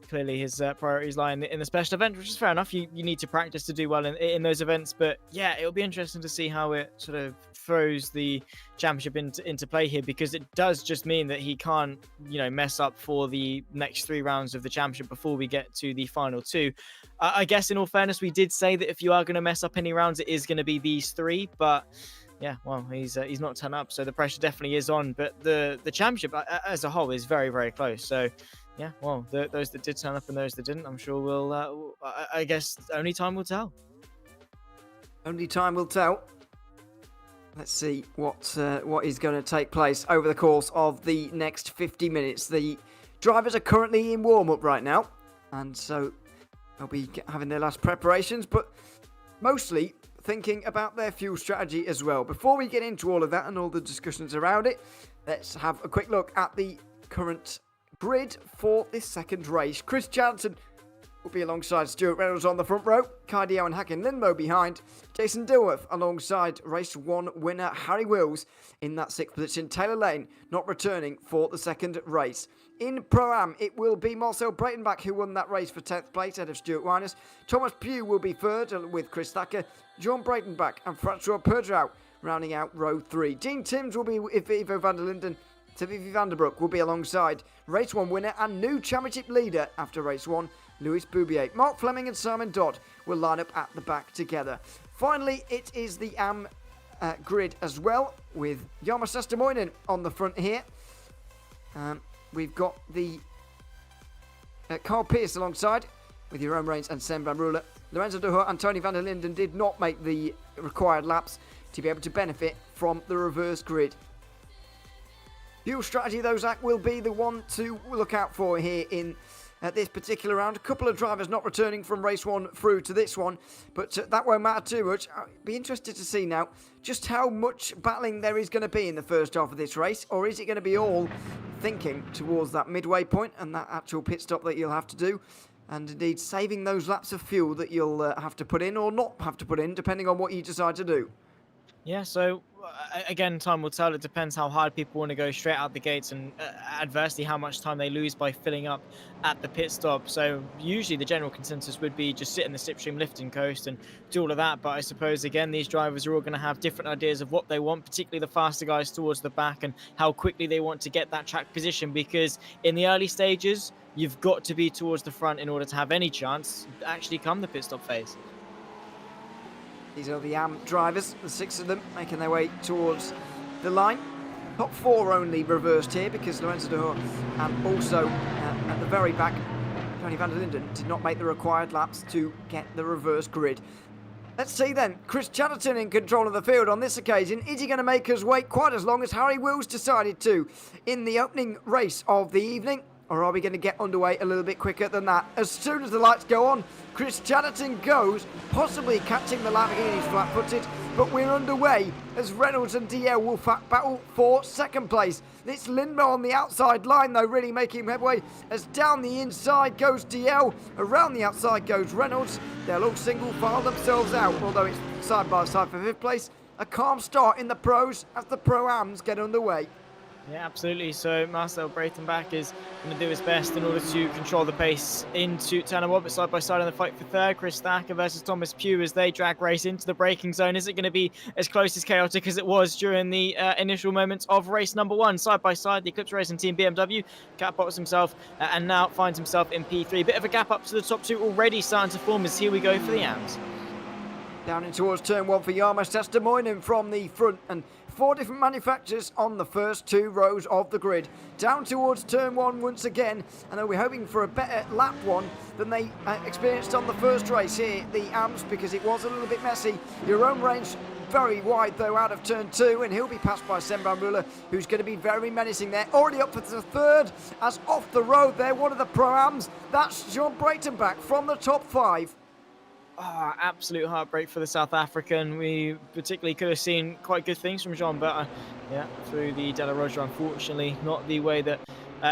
clearly his priorities lie in the special event, which is fair enough. You need to practice to do well in those events. But yeah, it'll be interesting to see how it sort of throws the championship into play here, because it does just mean that he can't, mess up for the next 3 rounds of the championship before we get to the final 2. I guess in all fairness, we did say that if you are going to mess up any rounds, it is going to be these 3, but yeah, well, he's not turned up, so the pressure definitely is on. But the championship as a whole is very, very close. So yeah, well, those that did turn up and those that didn't, I'm sure will. I guess only time will tell. Only time will tell. Let's see what is going to take place over the course of the next 50 minutes. The drivers are currently in warm-up right now, and so they'll be having their last preparations, but mostly thinking about their fuel strategy as well. Before we get into all of that and all the discussions around it, let's have a quick look at the current grid for this second race. Chris Jansen will be alongside Stuart Reynolds on the front row, Kai Diaw and Hacken Lindmo behind, Jason Dilworth alongside race 1 winner Harry Wills in that 6th position, Taylor Lane not returning for the second race. In Pro-Am, it will be Marcel Breitenbach who won that race for 10th place ahead of Stuart Wyners. Thomas Pugh will be 3rd with Chris Thacker, John Breitenbach and Francois Perdreau rounding out row 3. Dean Timms will be with Ivo van der Linden. Timothy van der Broek will be alongside race 1 winner and new championship leader after race 1, Louis Boubier. Mark Fleming and Simon Dodd will line up at the back together. Finally, it is the AM grid as well, with Jarmo Sestemoinen on the front here. We've got the Carl Pearce alongside, with Jeroen Reins and Sven van Rooyen. Lorenzo de Hoort and Tony van der Linden did not make the required laps to be able to benefit from the reverse grid. Fuel strategy, though, Zach, will be the one to look out for here in this particular round. A couple of drivers not returning from race one through to this one, but that won't matter too much. I'll be interested to see now just how much battling there is going to be in the first half of this race, or is it going to be all thinking towards that midway point and that actual pit stop that you'll have to do, and indeed saving those laps of fuel that you'll have to put in or not have to put in, depending on what you decide to do. Yeah, so again, time will tell. It depends how hard people want to go straight out the gates, and adversely how much time they lose by filling up at the pit stop. So usually the general consensus would be just sit in the slipstream, lift and coast and do all of that. But I suppose, again, these drivers are all going to have different ideas of what they want, particularly the faster guys towards the back, and how quickly they want to get that track position, because in the early stages, you've got to be towards the front in order to have any chance to actually come the pit stop phase. These are the AM drivers, the 6 of them, making their way towards the line. Top 4 only reversed here, because Lorenzo de Hoort and also at the very back, Tony van der Linden did not make the required laps to get the reverse grid. Let's see then, Chris Chatterton in control of the field on this occasion. Is he going to make us wait quite as long as Harry Wills decided to in the opening race of the evening? Or are we going to get underway a little bit quicker than that? As soon as the lights go on, Chris Chatterton goes, possibly catching the Lamborghini flat-footed, but we're underway as Reynolds and DL will battle for second place. It's Lindmo on the outside line, though, really making headway, as down the inside goes DL, around the outside goes Reynolds. They'll all single file themselves out, although it's side by side for 5th place. A calm start in the pros as the Pro-Ams get underway. Yeah, absolutely. So Marcel Breitenbach is going to do his best in order to control the pace into turn 1, but side by side in the fight for third. Chris Thacker versus Thomas Pugh as they drag race into the braking zone. Is it going to be as close as chaotic as it was during the initial moments of race number 1? Side by side, the Eclipse Racing Team BMW catapults himself and now finds himself in P3. Bit of a gap up to the top 2 already starting to form as here we go for the AMs. Down in towards turn 1 for Jarmo Sestemoinen from the front, and 4 different manufacturers on the first 2 rows of the grid. Down towards turn 1 once again, and they'll be hoping for a better lap 1 than they experienced on the first race here, the AMS, because it was a little bit messy. Jeroen Reins very wide though out of turn 2, and he'll be passed by Sven van Rooyen, who's going to be very menacing there. Already up for the third, as off the road there, one of the Pro-Ams. That's John Breitenbach from the top 5. Oh, absolute heartbreak for the South African. We particularly could have seen quite good things from Jean, but yeah, through the De La Roja, unfortunately, not the way that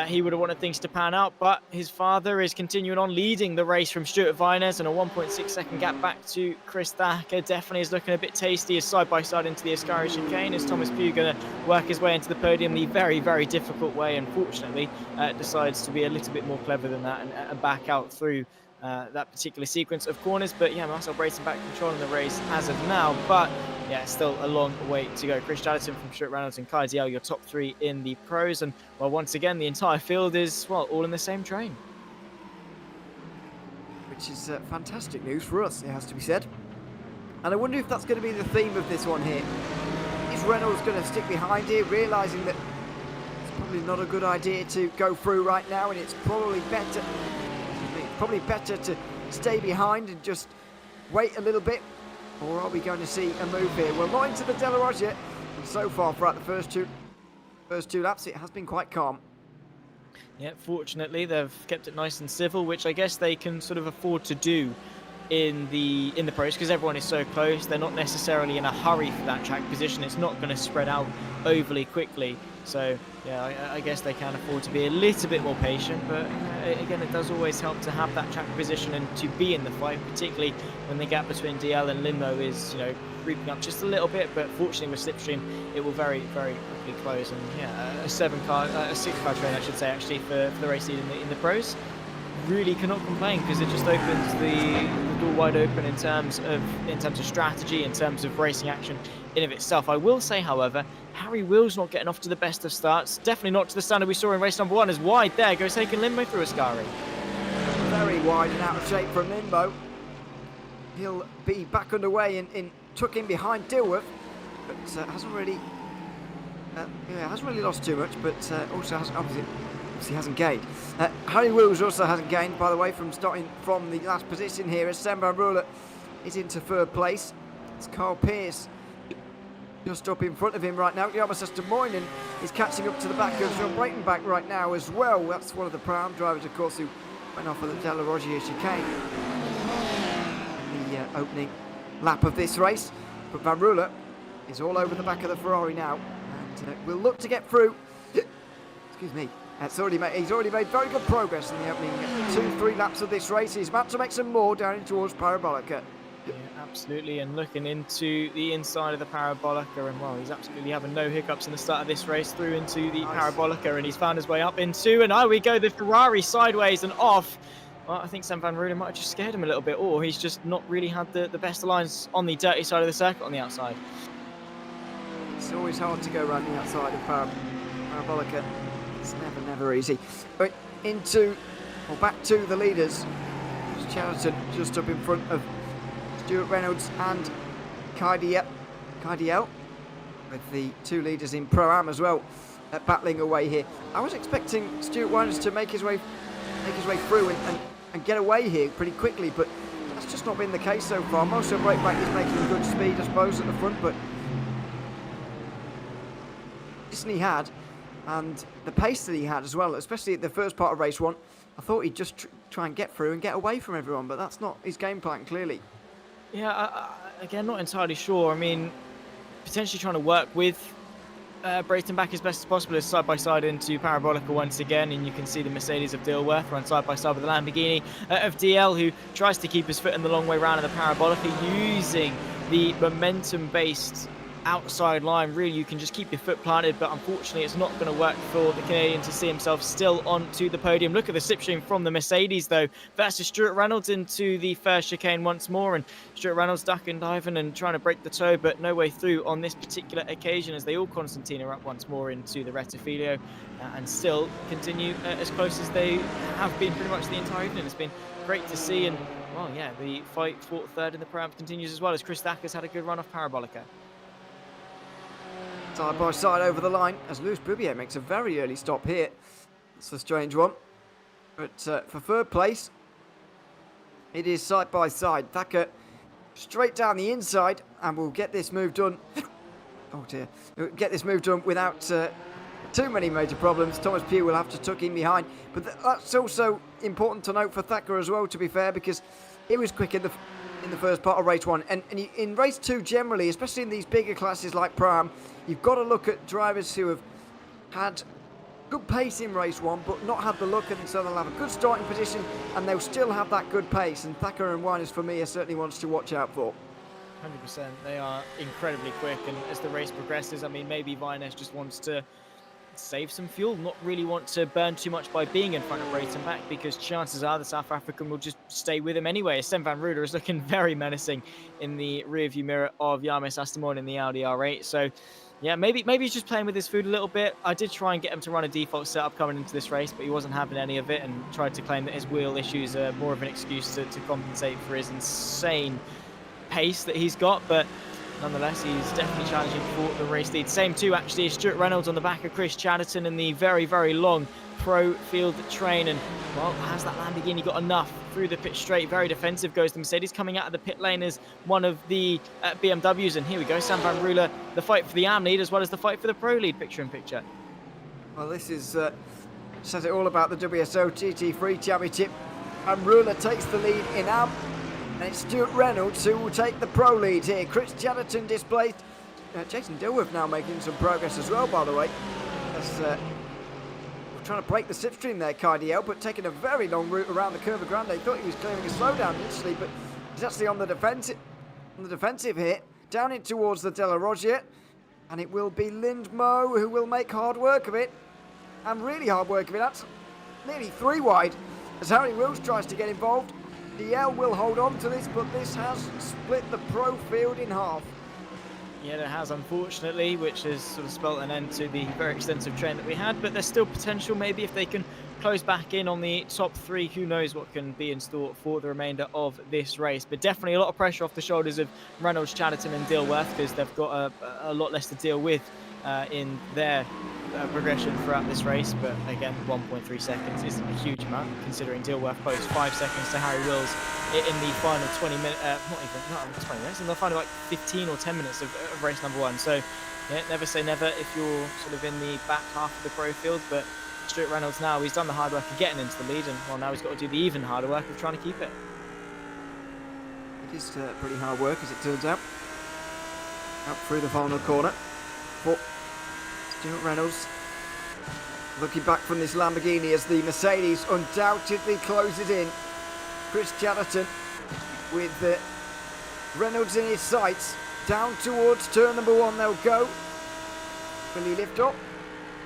he would have wanted things to pan out. But his father is continuing on leading the race from Stuart Vines, and a 1.6 second gap back to Chris Thacker. Definitely is looking a bit tasty as side by side into the Ascari chicane. Is Thomas Pugh going to work his way into the podium the very, very difficult way? Unfortunately, decides to be a little bit more clever than that and back out through that particular sequence of corners. But yeah, Marcel Breitenbach controlling the race as of now, but yeah, still a long way to go. Chris Chatterton from Stuart Reynolds and Kai Diel, your top 3 in the pros, and well, once again the entire field is, well, all in the same train, which is fantastic news for us, it has to be said. And I wonder if that's going to be the theme of this one here. Is Reynolds going to stick behind here, realising that it's probably not a good idea to go through right now, and it's probably better to stay behind and just wait a little bit? Or are we going to see a move here? Well, not into the De La Roja yet, and so far throughout the first two laps it has been quite calm. Yeah, fortunately they've kept it nice and civil, which I guess they can sort of afford to do in the pros, because everyone is so close. They're not necessarily in a hurry for that track position. It's not going to spread out overly quickly, so yeah, I guess they can afford to be a little bit more patient. But again, it does always help to have that track position and to be in the fight, particularly when the gap between DL and Lindmo is, you know, creeping up just a little bit. But fortunately with slipstream it will very, very quickly close, and yeah, a 6-car train, I should say, actually, for the race lead in the pros. Really cannot complain, because it just opens the door wide open in terms of strategy, in terms of racing action in of itself. I will say, however, Harry Wills not getting off to the best of starts. Definitely not to the standard we saw in race number 1, as wide there goes taking Lindmo through Ascari. Very wide and out of shape from Lindmo. He'll be back underway in tuck in behind Dilworth. but hasn't really lost too much, but also obviously hasn't gained. Harry Wills also hasn't gained, by the way, from starting from the last position here, as Sven van Rooyen is into third place. It's Carl Pearce just up in front of him right now. Jarmo de Moinen is catching up to the back of John Breitenbach right now as well. That's one of the Pro-Am drivers, of course, who went off of the De La Roggia chicane in the opening lap of this race. But Van Rooyen is all over the back of the Ferrari now, and will look to get through. Excuse me. He's already made very good progress in the opening 2-3 laps of this race. He's about to make some more down in towards Parabolica. Yeah, absolutely, and looking into the inside of the Parabolica, and well, he's absolutely having no hiccups in the start of this race through into the Parabolica, and he's found his way up into, and we go, the Ferrari sideways and off. Well, I think Sven van Rooyen might have just scared him a little bit, or he's just not really had the best of lines on the dirty side of the circuit on the outside. It's always hard to go around the outside of Parabolica. It's never easy. But back to the leaders. Chatterton just up in front of Stuart Reynolds and Kaidiel, with the two leaders in Pro-Am as well, battling away here. I was expecting Stuart Reynolds to make his way through and get away here pretty quickly, but that's just not been the case so far. Most of Breitenbach is making good speed, I suppose, at the front, but he had, and the pace that he had as well, especially at the first part of race 1, I thought he'd just try and get through and get away from everyone, but that's not his game plan, clearly. Yeah, again, not entirely sure. I mean, potentially trying to work with Breitenbach as best as possible, is side by side into Parabolica once again, and you can see the Mercedes of Dilworth run side by side with the Lamborghini of DL, who tries to keep his foot in the long way round of the Parabolica, using the momentum-based outside line. Really, you can just keep your foot planted, but unfortunately it's not going to work for the Canadian to see himself still onto the podium. Look at the slipstream from the Mercedes though, versus Stuart Reynolds into the first chicane once more, and Stuart Reynolds ducking, diving and trying to break the toe, but no way through on this particular occasion, as they all Constantine are up once more into the Rettifilio and still continue as close as they have been pretty much the entire evening. It's been great to see, and well, yeah, the fight for third in the Pro-Am continues as well, as Chris Thacker's had a good run off Parabolica. Side by side over the line as Louis Boubier makes a very early stop here. It's a strange one. But for third place, it is side by side. Thacker straight down the inside, and we'll get this move done. Oh dear. We'll get this move done without too many major problems. Thomas Pugh will have to tuck in behind. But that's also important to note for Thacker as well, to be fair, because he was quick in the first part of race 1, and in race 2 generally, especially in these bigger classes like Pro-Am, you've got to look at drivers who have had good pace in race 1 but not had the look, and so they'll have a good starting position and they'll still have that good pace, and Thacker and Winers for me are certainly ones to watch out for. 100%, they are incredibly quick, and as the race progresses, I mean, maybe Viness just wants to save some fuel, not really want to burn too much by being in front of Breitenbach, because chances are the South African will just stay with him anyway. Sven van Rooyen is looking very menacing in the rearview mirror of Jarmo de Moinen in the Audi R8. So yeah, maybe he's just playing with his food a little bit. I did try and get him to run a default setup coming into this race, but he wasn't having any of it, and tried to claim that his wheel issues are more of an excuse to compensate for his insane pace that he's got. But nonetheless, he's definitely challenging for the race lead. Same too, actually, is Stuart Reynolds on the back of Chris Chatterton in the very, very long Pro Field train. And, well, has that Lamborghini got enough through the pit straight? Very defensive goes the Mercedes, coming out of the pit lane as one of the BMWs. And here we go, Sven van Rooyen, the fight for the AM lead as well as the fight for the Pro lead, picture in picture. Well, this is says it all about the WSO GT3 Championship. Van Rooyen takes the lead in AM. And it's Stuart Reynolds who will take the Pro lead here. Chris Chatterton displaced. Jason Dilworth now making some progress as well, by the way. That's trying to break the slipstream there, Kaidiel, but taking a very long route around the Curva Grande. Thought he was clearing a slowdown initially, but he's actually on the defensive here. Down in towards the De La Roggia. And it will be Lindmo who will make hard work of it. And really hard work of it. That's nearly 3 wide as Harry Wills tries to get involved. DL will hold on to this, but this has split the Pro field in half. Yeah, it has, unfortunately, which has sort of spelt an end to the very extensive train that we had. But there's still potential, maybe, if they can close back in on the top three. Who knows what can be in store for the remainder of this race? But definitely a lot of pressure off the shoulders of Reynolds, Chatterton, and Dilworth, because they've got a lot less to deal with in their progression throughout this race. But again, 1.3 seconds isn't a huge amount, considering Dilworth closed 5 seconds to Harry Wills in the final 20 minutes, not 20 minutes, in the final like 15 or 10 minutes of race number 1. So yeah, never say never if you're sort of in the back half of the pro field. But Stuart Reynolds now, he's done the hard work of getting into the lead, and well, now he's got to do the even harder work of trying to keep it. It is pretty hard work, as it turns out. Out through the final corner. But Stuart Reynolds looking back from this Lamborghini as the Mercedes undoubtedly closes in. Chris Chatterton with Reynolds in his sights. Down towards turn number 1 they'll go. Will he lift up?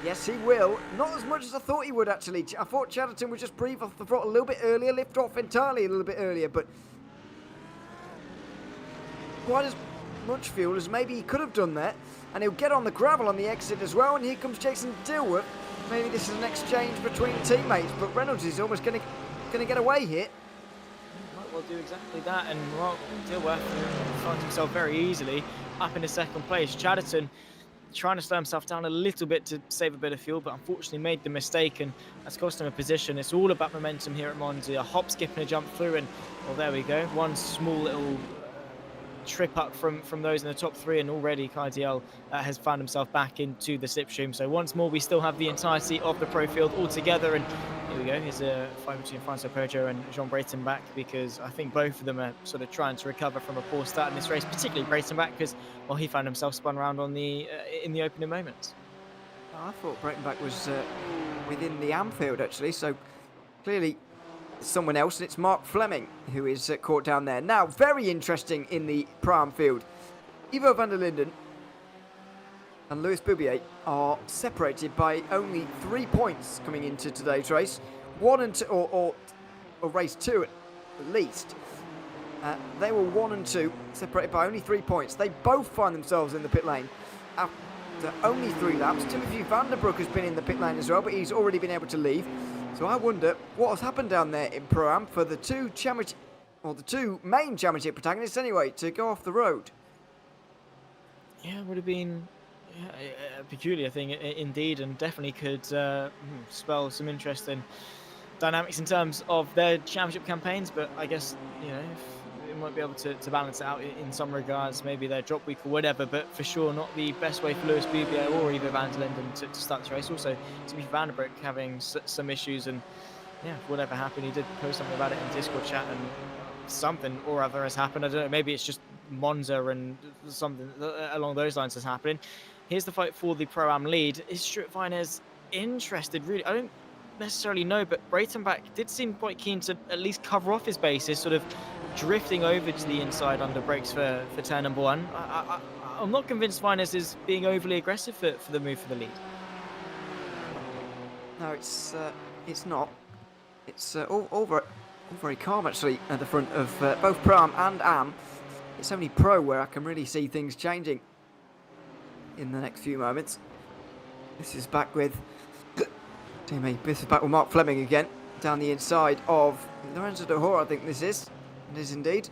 Yes, he will. Not as much as I thought he would, actually. I thought Chatterton would just breathe off the throttle a little bit earlier, lift off entirely a little bit earlier, but quite as much fuel as maybe he could have done there. And he'll get on the gravel on the exit as well, and here comes Jason Dilworth. Maybe this is an exchange between teammates, but Reynolds is almost going to get away here. Might well do exactly that, and well, Dilworth finds himself very easily up in the second place. Chatterton trying to slow himself down a little bit to save a bit of fuel, but unfortunately made the mistake, and that's cost him a position. It's all about momentum here at Monza. A hop, skip, and a jump through, and well, there we go. One small little trip up from those in the top 3, and already Kai DL has found himself back into the slipstream. So once more, we still have the entirety of the pro field all together, and here we go. Here's a fight between Francois Peugeot and Jean Breitenbach, because I think both of them are sort of trying to recover from a poor start in this race, particularly Breitenbach, because well, he found himself spun around on the in the opening moments. I thought Breitenbach was within the Anfield, actually, so clearly someone else, and it's Mark Fleming who is caught down there. Now, very interesting in the Pro-Am field. Ivo van der Linden and Louis Boubier are separated by only 3 points coming into today's race. 1 and 2, or race 2 at least. They were 1 and 2, separated by only 3 points. They both find themselves in the pit lane after only 3 laps. Timothy van der Broek has been in the pit lane as well, but he's already been able to leave. So I wonder what has happened down there in Pro-Am for the two main championship protagonists anyway, to go off the road. Yeah, it would have been a peculiar thing indeed, and definitely could spell some interesting dynamics in terms of their championship campaigns. But I guess, you know, it might be able to balance it out in some regards, maybe their drop week or whatever, but for sure not the best way for Louis Boubier or Ivo van der Linden to start this race. Also, Timothy van der Broek having some issues, and yeah, whatever happened, he did post something about it in Discord chat, and something or other has happened. I don't know, maybe it's just Monza and something along those lines is happening. Here's the fight for the Pro-Am lead. Is Stuart Vinez interested, really? I don't necessarily know, but Breitenbach did seem quite keen to at least cover off his bases, sort of drifting over to the inside under brakes for turn number 1. I'm not convinced Vinez is being overly aggressive for the move for the lead. No, it's not. It's all very calm, actually, at the front of both Pro-Am and Am. It's only Pro where I can really see things changing in the next few moments. This is back with Mark Fleming again, down the inside of Lorenzo de Hoore, I think this is. It is indeed.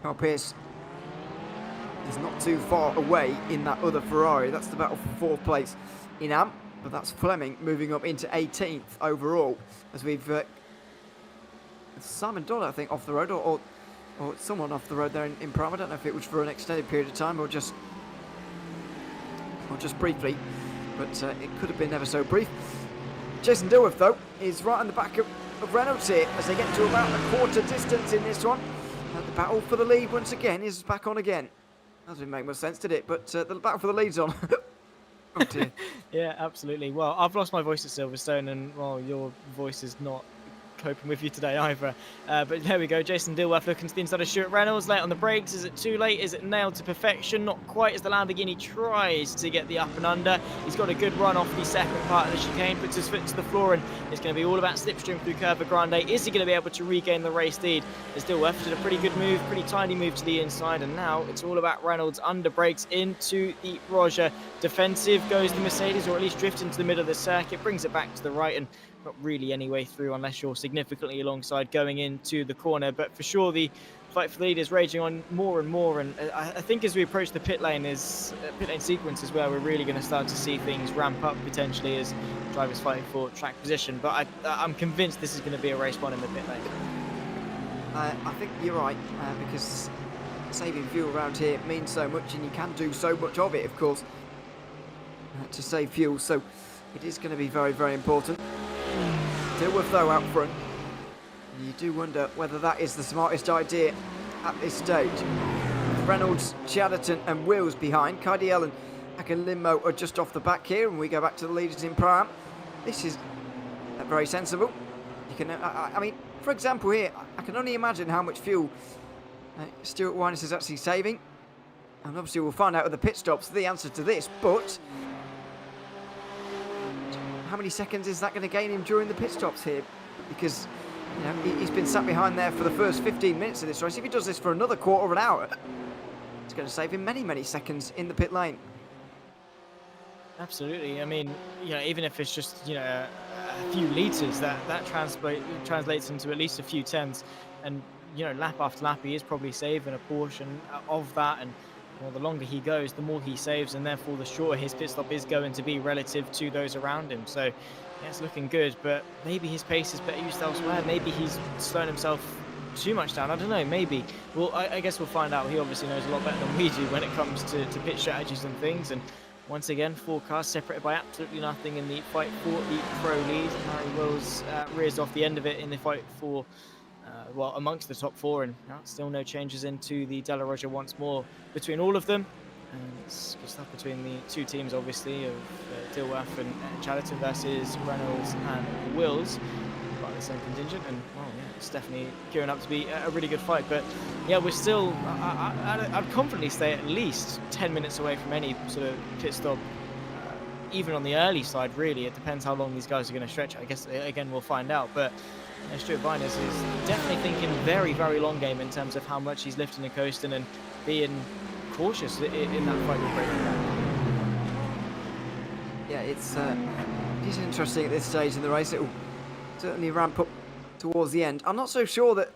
Carl Pierce is not too far away in that other Ferrari. That's the battle for 4th place in Am, but that's Fleming moving up into 18th overall, as we've Simon Dollar, I think, off the road, or someone off the road there in Pro-Am. I don't know if it was for an extended period of time or just briefly, but it could have been ever so brief. Jason Dilworth, though, is right on the back of Reynolds here as they get to about a quarter distance in this one. And the battle for the lead once again is back on again. That didn't make much sense, did it? But the battle for the lead's on. Oh dear. Yeah, absolutely. Well, I've lost my voice at Silverstone, and well, your voice is not coping with you today either. But there we go. Jason Dilworth looking to the inside of Stuart Reynolds. Late on the brakes. Is it too late? Is it nailed to perfection? Not quite, as the Lamborghini tries to get the up and under. He's got a good run off the second part of the chicane, puts his foot to the floor, and it's going to be all about slipstream through Curva Grande. Is he going to be able to regain the race lead? As Dilworth did a pretty good move, pretty tiny move to the inside, and now it's all about Reynolds under brakes into the Roger. Defensive goes the Mercedes, or at least drift into the middle of the circuit, brings it back to the right, and not really any way through unless you're significantly alongside going into the corner. But for sure, the fight for the lead is raging on more and more, and I think as we approach the pit lane sequence is where we're really going to start to see things ramp up potentially as drivers fighting for track position. But I'm convinced this is going to be a race one in the pit lane. I think you're right, because saving fuel around here means so much, and you can do so much of it, of course, to save fuel. So it is going to be very, very important. Dilworth though out front. You do wonder whether that is the smartest idea at this stage. Reynolds, Chatterton and Wills behind. Cardiel and Akalimmo are just off the back here, and we go back to the leaders in Prime. This is very sensible. You can, I mean, for example here, I can only imagine how much fuel Stuart Winers is actually saving. And obviously we'll find out at the pit stops the answer to this, but how many seconds is that going to gain him during the pit stops here? Because, you know, he's been sat behind there for the first 15 minutes of this race. If he does this for another quarter of an hour, it's going to save him many, many seconds in the pit lane. Absolutely. I mean, you know, even if it's just, you know, a few litres, that translates into at least a few tenths. And, you know, lap after lap, he is probably saving a portion of that. And well, the longer he goes, the more he saves, and therefore the shorter his pit stop is going to be relative to those around him. So yeah, it's looking good, but maybe his pace is better used elsewhere. Maybe he's slowing himself too much down. I don't know, maybe. Well, I guess we'll find out. He obviously knows a lot better than we do when it comes to pit strategies and things. And once again, 4 cars separated by absolutely nothing in the fight for the pro lead. Harry Wills rears off the end of it in the fight for well, amongst the top 4, and still no changes into the Della Roger once more between all of them. And it's good stuff between the two teams, obviously, of Dilworth and Chatterton versus Reynolds and Wills, part of the same contingent. And well, yeah, it's definitely gearing up to be a really good fight. But yeah, we're still, I'd confidently say at least 10 minutes away from any sort of pit stop, even on the early side, really. It depends how long these guys are going to stretch. I guess, again, we'll find out. But Stuart Viners is definitely thinking very, very long game in terms of how much he's lifting and coasting and being cautious in that fight with braking down. Yeah, it's interesting at this stage in the race. It will certainly ramp up towards the end. I'm not so sure that,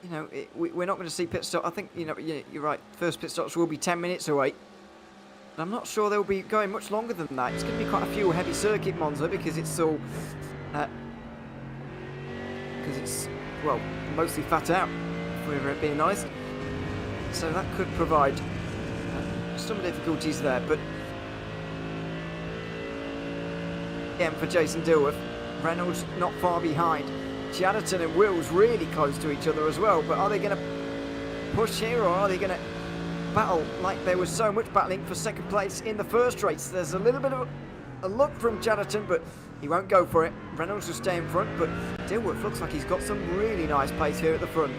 you know, we're not going to see pit stop. I think, you know, you're right. First pit stops will be 10 minutes away. But I'm not sure they'll be going much longer than that. It's going to be quite a fuel-heavy circuit, Monza, because it's all... because it's, well, mostly fat out, if we're being honest. So that could provide some difficulties there, but again, for Jason Dilworth, Reynolds not far behind. Chatterton and Wills really close to each other as well, but are they going to push here, or are they going to battle like there was so much battling for second place in the first race? There's a little bit of a look from Chatterton, but he won't go for it. Reynolds will stay in front, but Dilworth looks like he's got some really nice pace here at the front.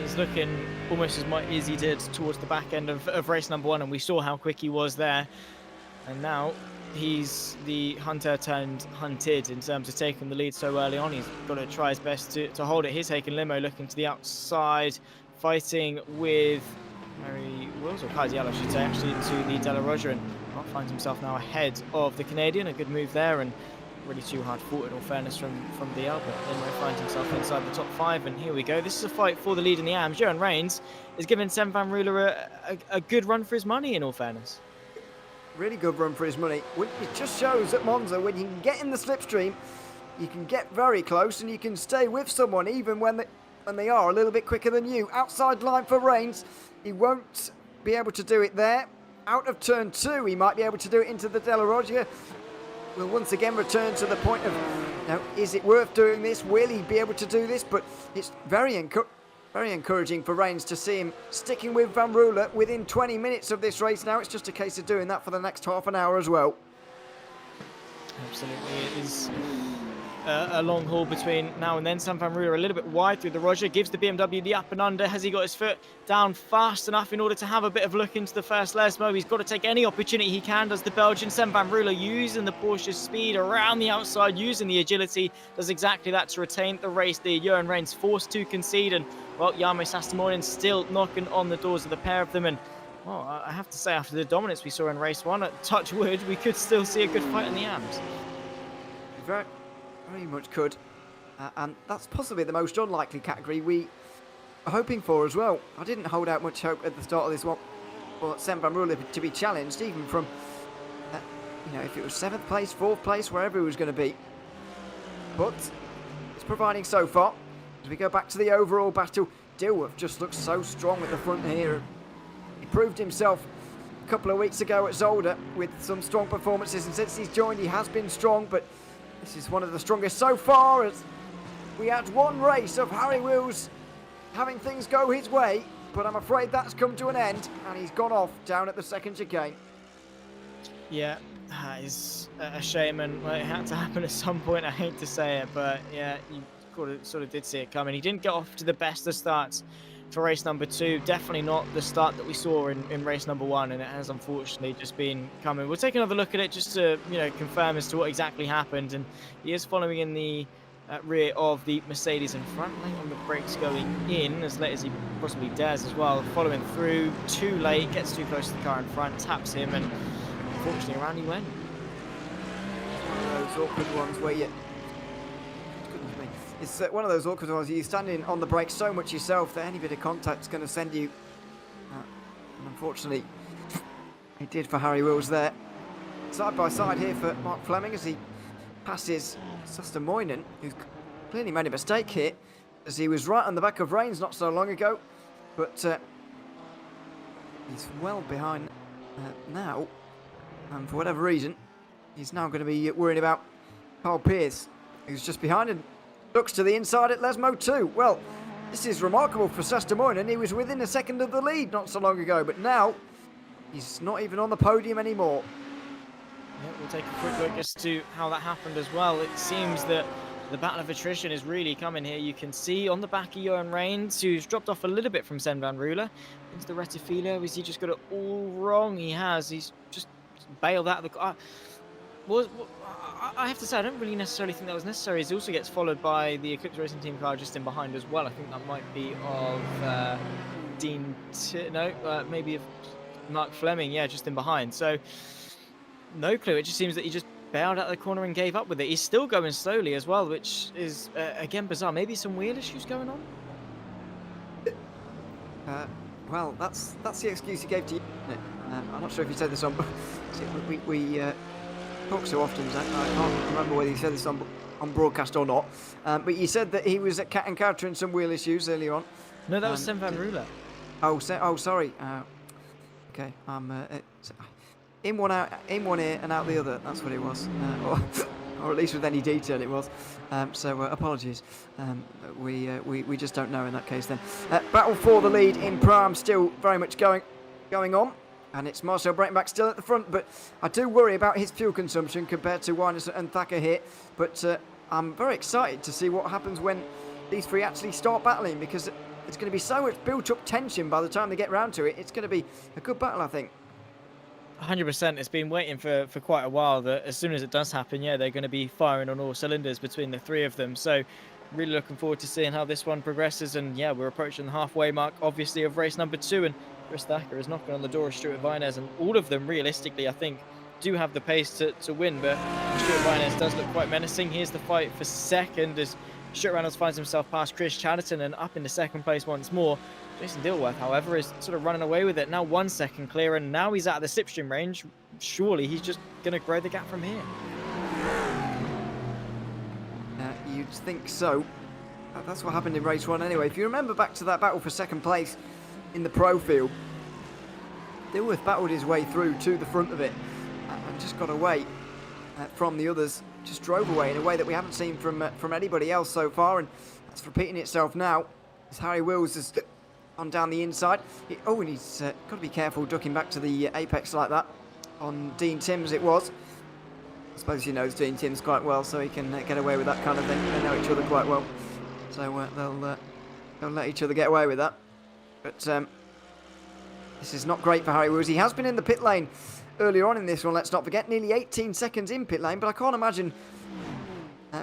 He's looking almost as much as he did towards the back end of race number 1, and we saw how quick he was there. And now he's the hunter turned hunted in terms of taking the lead so early on. He's got to try his best to hold it. He's taking limo, looking to the outside, fighting with Mary Wills, or Cardiel, I should say, actually, to the Della Roger, and finds himself now ahead of the Canadian. A good move there, and really too hard fought in all fairness from DL, but Limo finds himself inside the top 5, and here we go. This is a fight for the lead in the AMs. Jeroen Reins is giving Sam van Ruler a good run for his money, in all fairness. Really good run for his money. It just shows at Monza, when you can get in the slipstream, you can get very close, and you can stay with someone even when they are a little bit quicker than you. Outside line for Reins. He won't be able to do it there. Out of turn 2, he might be able to do it into the Della Roger. We'll once again return to the point of, you know, is it worth doing this? Will he be able to do this? But it's very encouraging for Reins to see him sticking with Van Ruler within 20 minutes of this race now. It's just a case of doing that for the next half an hour as well. Absolutely. It is a long haul between now and then. Sam Van Ruler a little bit wide through the Roger, gives the BMW the up and under. Has he got his foot down fast enough in order to have a bit of look into the first Lesmo? He's got to take any opportunity he can, does the Belgian. Sam Van Ruler using the Porsche's speed around the outside, using the agility, does exactly that to retain the race. The Johan Reigns forced to concede, and well, Jarmo Sastimoinen still knocking on the doors of the pair of them. And well, I have to say, after the dominance we saw in race 1, at touch wood, we could still see a good fight in the AMs. Very much could. And that's possibly the most unlikely category we are hoping for as well. I didn't hold out much hope at the start of this one for Sam Van Ruler to be challenged, even from, you know, if it was 7th place, 4th place, wherever he was going to be. But it's providing so far. As we go back to the overall battle, Dilworth just looks so strong at the front here. He proved himself a couple of weeks ago at Zolder with some strong performances, and since he's joined he has been strong, but this is one of the strongest so far, as we had one race of Harry Wills having things go his way, but I'm afraid that's come to an end, and he's gone off down at the second chicane. Yeah, that is a shame, and it had to happen at some point. I hate to say it, but yeah, you sort of did see it coming. He didn't get off to the best of starts for race number 2. Definitely not the start that we saw in race number 1, and it has unfortunately just been coming. We'll take another look at it just to, you know, confirm as to what exactly happened. And he is following in the rear of the Mercedes in front, laying on the brakes going in as late as he possibly dares as well. Following through too late, gets too close to the car in front, taps him, and unfortunately around he went. One of those awkward ones where you... It's one of those awkward ones. You're standing on the brakes so much yourself that any bit of contact is going to send you. And unfortunately, it did for Harry Wills there. Side by side here for Mark Fleming as he passes Sastimoinen, who's clearly made a mistake here, as he was right on the back of Reigns not so long ago. But he's well behind now. And for whatever reason, he's now going to be worrying about Carl Pierce, who's just behind him. Looks to the inside at Lesmo too. Well, this is remarkable for Sastimoinen. He was within a second of the lead not so long ago, but now he's not even on the podium anymore. Yeah, we'll take a quick look as to how that happened as well. It seems that the battle of attrition is really coming here. You can see on the back of Johan Reigns, who's dropped off a little bit from Sven Van Ruler. Into the Rettifilo. Has he just got it all wrong? He has. He's just bailed out of the car. I have to say, I don't really necessarily think that was necessary. He also gets followed by the Eclipse Racing Team car just in behind as well. I think that might be of maybe of Mark Fleming. Yeah, just in behind. So no clue. It just seems that he just bailed out of the corner and gave up with it. He's still going slowly as well, which is again bizarre. Maybe some wheel issues going on. Well, that's the excuse he gave to you. I'm not sure if he said this on. We talk so often that I can't remember whether he said this on broadcast or not. But you said that he was encountering some wheel issues earlier on. No, that was Sven Van Ruler. Oh, sorry. Okay, in one ear and out the other. That's what it was, or at least with any detail it was. So apologies. We just don't know in that case then. Battle for the lead in Prime still very much going on. And it's Marcel Breitenbach still at the front, but I do worry about his fuel consumption compared to Winers and Thacker here. But I'm very excited to see what happens when these three actually start battling, because it's going to be so much built-up tension by the time they get round to it. It's going to be a good battle, I think. 100%. It's been waiting for quite a while that as soon as it does happen, yeah, they're going to be firing on all cylinders between the three of them. So really looking forward to seeing how this one progresses. And yeah, we're approaching the halfway mark, obviously, of race number 2. And Chris Thacker is knocking on the door of Stuart Vinez, and all of them, realistically, I think, do have the pace to win. But Stuart Vinez does look quite menacing. Here's the fight for second as Stuart Reynolds finds himself past Chris Chatterton and up into second place once more. Jason Dilworth, however, is sort of running away with it. Now 1 second clear, and now he's out of the slipstream range. Surely he's just going to grow the gap from here. You'd think so. That's what happened in race 1 anyway. If you remember back to that battle for second place in the pro field, Dilworth battled his way through to the front of it and just got away from the others. Just drove away in a way that we haven't seen from anybody else so far, and that's repeating itself now as Harry Wills has on down the inside. And he's got to be careful ducking back to the apex like that on Dean Timms it was. I suppose he knows Dean Timms quite well, so he can get away with that kind of thing. They know each other quite well, so they'll let each other get away with that. But this is not great for Harry Woods. He has been in the pit lane earlier on in this one, let's not forget, nearly 18 seconds in pit lane, but I can't imagine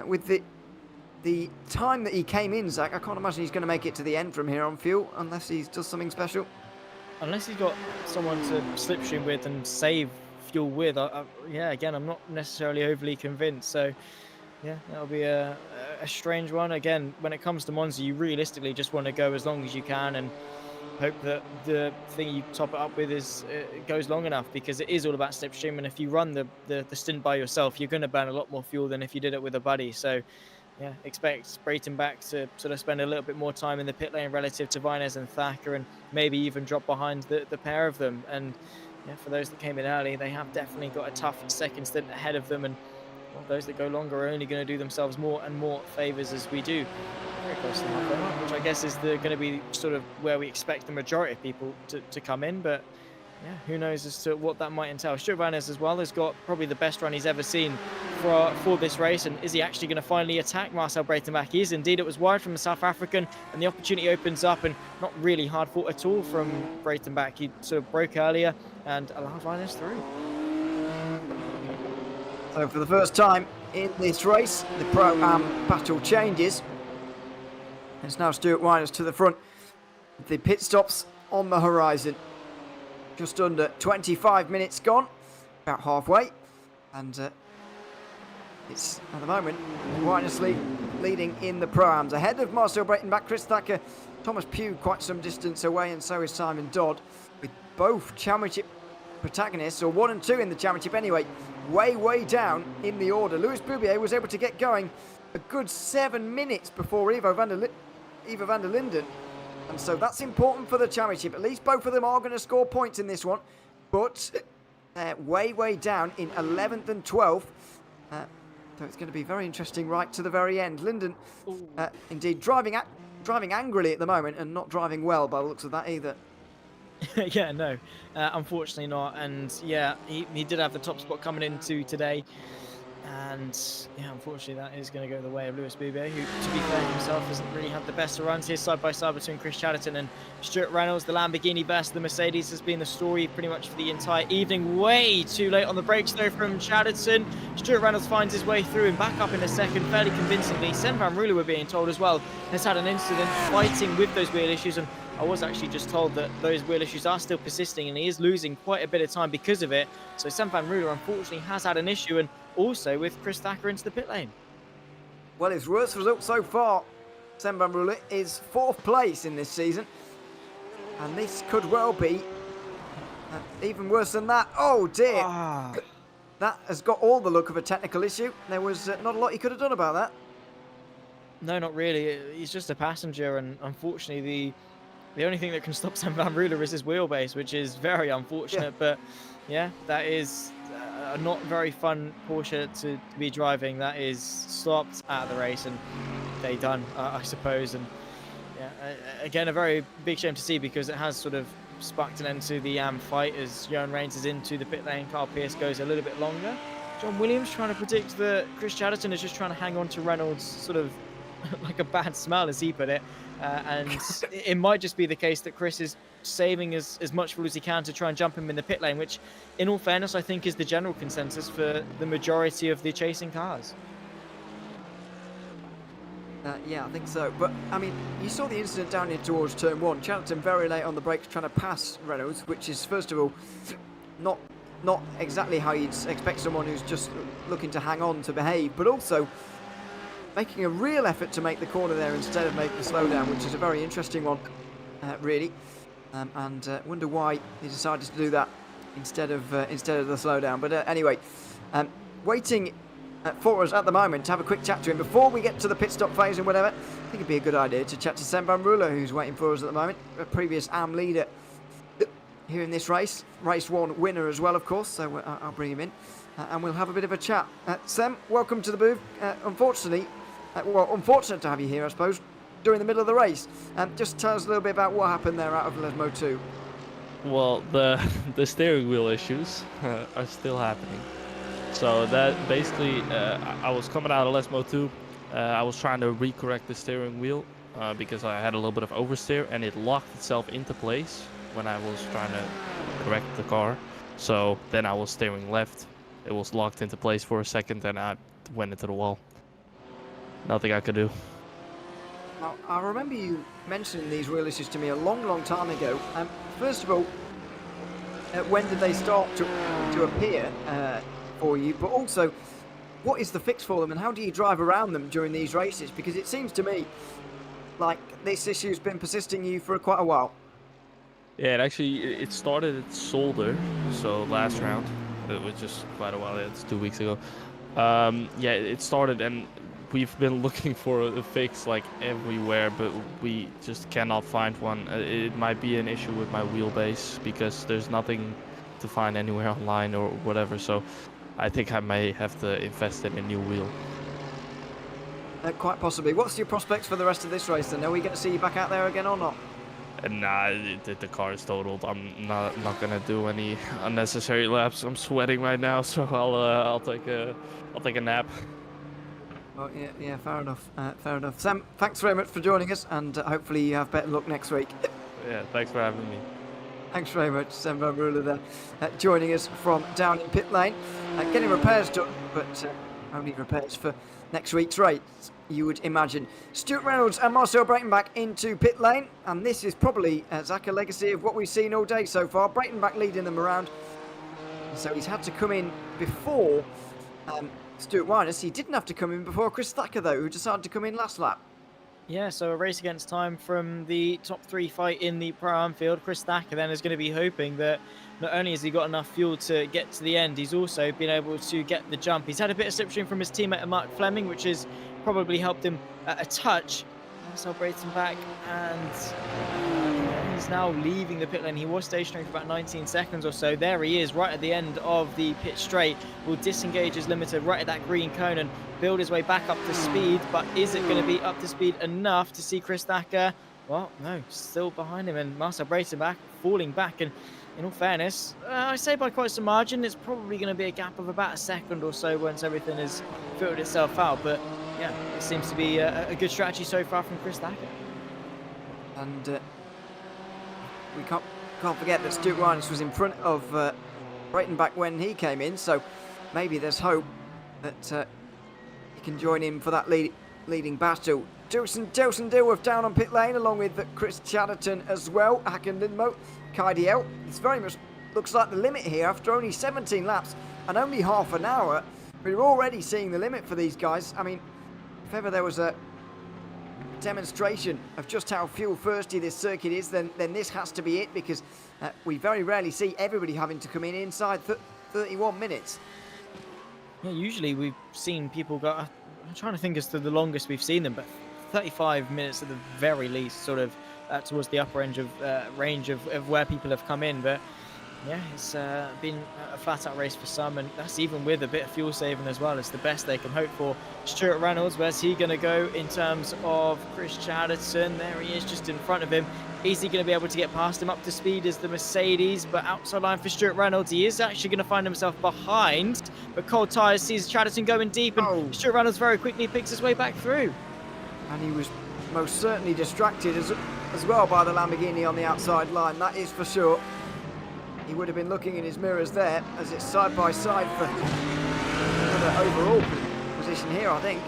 with the time that he came in, Zach, I can't imagine he's going to make it to the end from here on fuel, unless he does something special. Unless he's got someone to slipstream with and save fuel with, yeah, again, I'm not necessarily overly convinced. So, yeah, that'll be a strange one. Again, when it comes to Monza, you realistically just want to go as long as you can and hope that the thing you top it up with is goes long enough, because it is all about slipstream. And if you run the stint by yourself, you're going to burn a lot more fuel than if you did it with a buddy. So, yeah, expect Breitenbach to sort of spend a little bit more time in the pit lane relative to Vines and Thacker, and maybe even drop behind the pair of them. And yeah, for those that came in early, they have definitely got a tough second stint ahead of them, and well, those that go longer are only going to do themselves more and more favours as we do very close to the halfway mark, which I guess is going to be sort of where we expect the majority of people to come in. But yeah, who knows as to what that might entail. Stuart Vannes as well has got probably the best run he's ever seen for this race, and is he actually going to finally attack Marcel Breitenbach? He is indeed. It was wide from the South African, and the opportunity opens up, and not really hard fought at all from Breitenbach. He sort of broke earlier and allowed Vannes through. So for the first time in this race, the Pro-Am battle changes. It's now Stuart Winers to the front. The pit stops on the horizon. Just under 25 minutes gone, about halfway, and it's at the moment Winers leading in the Pro-Ams. Ahead of Marcel Breitenbach, Chris Thacker, Thomas Pugh quite some distance away, and so is Simon Dodd, with both championship protagonists, or 1 and 2 in the championship anyway, way down in the order. Louis Boubier was able to get going a good 7 minutes before Ivo van der Linden. And so that's important for the championship. At least both of them are going to score points in this one. But they're way down in 11th and 12th. So it's going to be very interesting right to the very end. Linden, indeed, driving angrily at the moment, and not driving well by the looks of that either. Yeah, no, unfortunately not. And yeah, he did have the top spot coming into today. And yeah, unfortunately, that is going to go the way of Louis Boubier, who, to be fair himself, hasn't really had the best of runs here side by side between Chris Chatterton and Stuart Reynolds. The Lamborghini versus the Mercedes has been the story pretty much for the entire evening. Way too late on the brakes, though, from Chatterton. Stuart Reynolds finds his way through and back up in a second fairly convincingly. Sven van Rooyen, we're being told as well, has had an incident fighting with those wheel issues, and I was actually just told that those wheel issues are still persisting, and he is losing quite a bit of time because of it. So Sven van Rooyen, unfortunately, has had an issue, and also with Chris Thacker into the pit lane. Well, his worst result so far, Sven van Rooyen, is 4th place in this season. And this could well be even worse than that. Oh, dear. That has got all the look of a technical issue. There was not a lot he could have done about that. No, not really. He's just a passenger, and unfortunately, the only thing that can stop Sven van Rooyen is his wheelbase, which is very unfortunate. Yeah. But yeah, that is a not very fun Porsche to be driving. That is stopped at the race, and they done, I suppose. And yeah, again, a very big shame to see, because it has sort of sparked an end to the fight as Johan Reigns is into the pit lane. Carl Pierce goes a little bit longer. John Williams trying to predict that Chris Chatterton is just trying to hang on to Reynolds, sort of like a bad smell, as he put it. And it might just be the case that Chris is saving as much fuel as he can to try and jump him in the pit lane, which, in all fairness, I think is the general consensus for the majority of the chasing cars. Yeah, I think so. But, I mean, you saw the incident down here towards turn 1. Chatterton very late on the brakes trying to pass Reynolds, which is, first of all, not exactly how you'd expect someone who's just looking to hang on to behave, but also making a real effort to make the corner there instead of making the slowdown, which is a very interesting one, really. And wonder why he decided to do that instead of the slowdown. But anyway, waiting for us at the moment to have a quick chat to him before we get to the pit stop phase and whatever. I think it'd be a good idea to chat to Sven van Rooyen, who's waiting for us at the moment, a previous AM leader here in this race, race 1 winner as well, of course. So I'll bring him in, and we'll have a bit of a chat. Sem, welcome to the booth. Unfortunate to have you here, I suppose, during the middle of the race. Just tell us a little bit about what happened there out of Lesmo 2. Well, the steering wheel issues are still happening. So that basically, I was coming out of Les Mo 2. I was trying to recorrect the steering wheel because I had a little bit of oversteer, and it locked itself into place when I was trying to correct the car. So then I was steering left. It was locked into place for a second, and I went into the wall. Nothing I could do. Now, I remember you mentioning these wheel issues to me a long time ago. First of all, when did they start to appear for you? But also, what is the fix for them, and how do you drive around them during these races? Because it seems to me like this issue's been persisting you for quite a while. Yeah, it started at solder, so last round, it was just quite a while. It's 2 weeks ago. Yeah, it started, and we've been looking for a fix like everywhere, but we just cannot find one. It might be an issue with my wheelbase because there's nothing to find anywhere online or whatever. So I think I may have to invest in a new wheel. Quite possibly. What's your prospects for the rest of this race then? Are we going to see you back out there again or not? Nah, the car is totaled. I'm not gonna do any unnecessary laps. I'm sweating right now, so I'll take a nap. Well, yeah, fair enough. Fair enough. Sam, thanks very much for joining us, and hopefully you have better luck next week. Yeah, thanks for having me. Thanks very much, Sam Van Ruler there, joining us from down in pit lane. Getting repairs done, but only repairs for next week's race, you would imagine. Stuart Reynolds and Marcel Breitenbach into pit lane, and this is probably, Zach, a legacy of what we've seen all day so far. Breitenbach leading them around, so he's had to come in before Stuart Winers. He didn't have to come in before Chris Thacker, though, who decided to come in last lap. Yeah, so a race against time from the top 3 fight in the Pro-Am field. Chris Thacker then is going to be hoping that not only has he got enough fuel to get to the end, he's also been able to get the jump. He's had a bit of slipstream from his teammate Mark Fleming, which has probably helped him a touch. Celebrates him back, and he's now leaving the pit lane. He was stationary for about 19 seconds or so. There he is, right at the end of the pit straight. Will disengage his limiter right at that green cone and build his way back up to speed. But is it going to be up to speed enough to see Chris Thacker? Well, no, still behind him, and Marcel Breitenbach falling back. And in all fairness, I say by quite some margin, it's probably going to be a gap of about a second or so once everything has filtered itself out. But yeah, it seems to be a good strategy so far from Chris Thacker. And we can't forget that Stuart Winers was in front of Breitenbach when he came in, so maybe there's hope that he can join him for that leading battle. Jelson Dilworth down on pit lane, along with Chris Chatterton as well. Hakan Lindmo, Kai Diel. This very much looks like the limit here after only 17 laps and only half an hour. We're already seeing the limit for these guys. I mean, if ever there was a demonstration of just how fuel thirsty this circuit is, then this has to be it, because we very rarely see everybody having to come in inside 31 minutes. Yeah, usually we've seen people go, I'm trying to think as to the longest we've seen them, but 35 minutes at the very least, sort of towards the upper range of where people have come in. But yeah, it's been a flat-out race for some, and that's even with a bit of fuel saving as well. It's the best they can hope for. Stuart Reynolds, where's he going to go in terms of Chris Chatterton? There he is, just in front of him. Is he going to be able to get past him? Up to speed is the Mercedes, but outside line for Stuart Reynolds. He is actually going to find himself behind, but cold tyres sees Chatterton going deep, and Stuart Reynolds very quickly picks his way back through. And he was most certainly distracted as well by the Lamborghini on the outside line, that is for sure. He would have been looking in his mirrors there, as it's side by side for another overall position here, I think.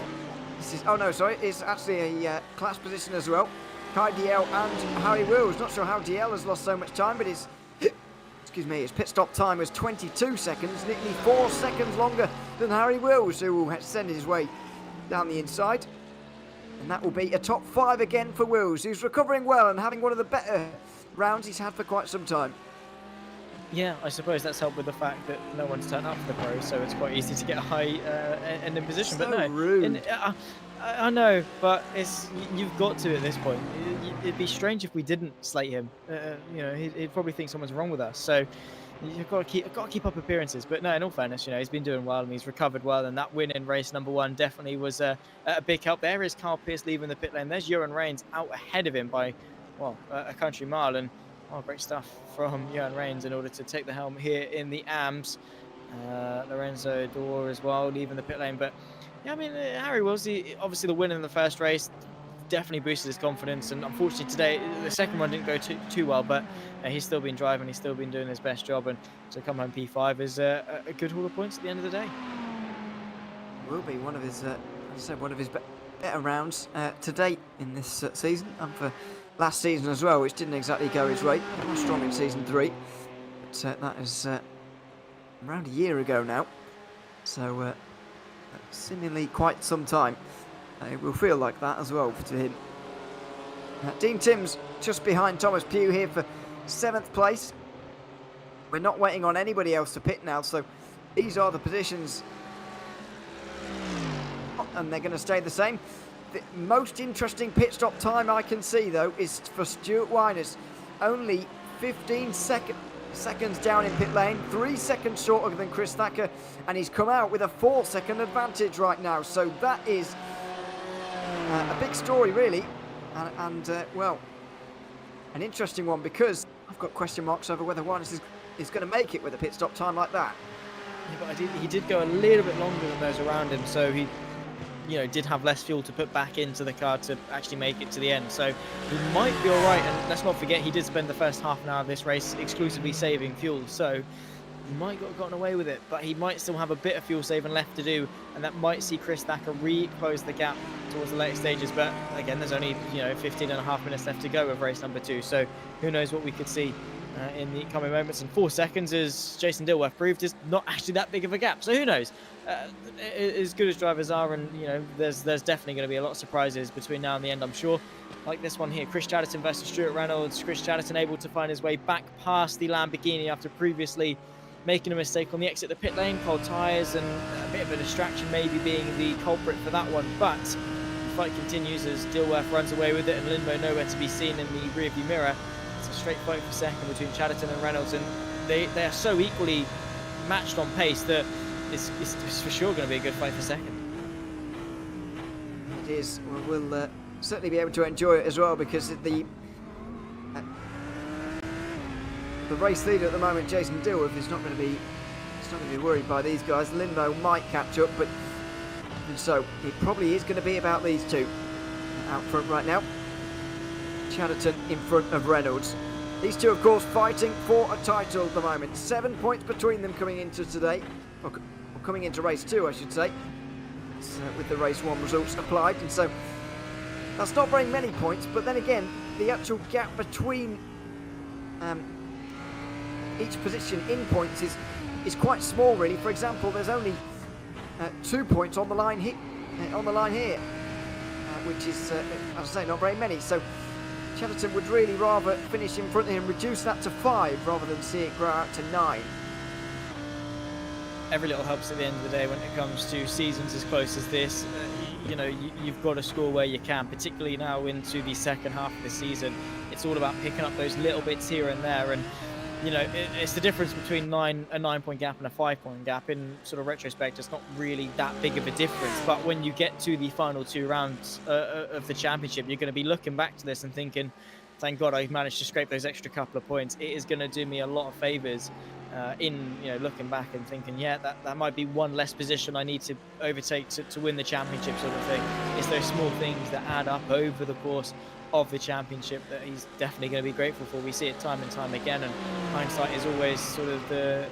This is, oh no, sorry, it's actually a class position as well. Kai Diel and Harry Wills. Not sure how Diel has lost so much time, but his pit stop time was 22 seconds, nearly 4 seconds longer than Harry Wills, who will send his way down the inside. And that will be a top 5 again for Wills, who's recovering well and having one of the better rounds he's had for quite some time. Yeah, I suppose that's helped with the fact that no one's turned up for the Pro, so it's quite easy to get a high end in position. So but no, rude. I know, but you've got to at this point. It'd be strange if we didn't slate him. You know, he'd probably think someone's wrong with us. So you've got to keep up appearances. But no, in all fairness, you know, he's been doing well and he's recovered well. And that win in race number 1 definitely was a big help. There is Carl Pearce leaving the pit lane. There's Johan Reigns out ahead of him by, well, a country mile. And oh, great stuff from Johan Reigns in order to take the helm here in the AMS. Lorenzo Dor as well, leaving the pit lane. But yeah, I mean, Harry Wilson, obviously the win in the first race definitely boosted his confidence. And unfortunately today, the second one didn't go too well, but he's still been driving, he's still been doing his best job. And to come home P5 is a good haul of points at the end of the day. Will be one of his, as I said, one of his better rounds to date in this season, and for last season as well, which didn't exactly go his way. He was strong in season 3, but that is around a year ago now, so seemingly quite some time. It will feel like that as well to him. Dean Timms just behind Thomas Pugh here for 7th place. We're not waiting on anybody else to pit now, so these are the positions, and they're going to stay the same. The most interesting pit stop time I can see, though, is for Stuart Wyners. Only 15 seconds down in pit lane, 3 seconds shorter than Chris Thacker, and he's come out with a 4-second advantage right now. So that is a big story, really, and well, an interesting one, because I've got question marks over whether Wyners is going to make it with a pit stop time like that. Yeah, but he did go a little bit longer than those around him, so he did have less fuel to put back into the car to actually make it to the end. So he might be all right. And let's not forget, he did spend the first half an hour of this race exclusively saving fuel. So he might have gotten away with it, but he might still have a bit of fuel saving left to do. And that might see Chris Thacker close the gap towards the later stages. But again, there's only 15.5 minutes left to go of race number 2. So who knows what we could see in the coming moments. And 4 seconds, as Jason Dilworth proved, is not actually that big of a gap. So who knows? As good as drivers are, and there's definitely going to be a lot of surprises between now and the end, I'm sure. Like this one here, Chris Chatterton versus Stuart Reynolds. Chris Chatterton able to find his way back past the Lamborghini after previously making a mistake on the exit of the pit lane, cold tyres, and a bit of a distraction maybe being the culprit for that one. But the fight continues as Dilworth runs away with it, and Lindmo nowhere to be seen in the rearview mirror. It's a straight fight for second between Chatterton and Reynolds, and they are so equally matched on pace that it's for sure going to be a good fight for second. It is. We'll certainly be able to enjoy it as well, because the race leader at the moment, Jason Dilworth, is not going to be worried by these guys. Lindmo might catch up, but so it probably is going to be about these two out front right now. Chatterton in front of Reynolds. These two, of course, fighting for a title at the moment. 7 points between them coming into today, or coming into race 2, I should say, with the race 1 results applied. And so that's not very many points, but then again, the actual gap between each position in points is quite small, really. For example, there's only 2 points on the line here, which is, as I say, not very many. So Chatterton would really rather finish in front of him, reduce that to 5 rather than see it grow out to 9. Every little helps at the end of the day when it comes to seasons as close as this. You've got to score where you can, particularly now into the second half of the season. It's all about picking up those little bits here and there, and it's the difference between a 9-point gap and a 5-point gap. In sort of retrospect, it's not really that big of a difference, but when you get to the final 2 rounds of the championship, you're going to be looking back to this and thinking, thank God I managed to scrape those extra couple of points. It is going to do me a lot of favours in looking back and thinking, yeah, that might be one less position I need to overtake to win the championship, sort of thing. It's those small things that add up over the course of the championship that he's definitely going to be grateful for. We see it time and time again, and hindsight is always sort of the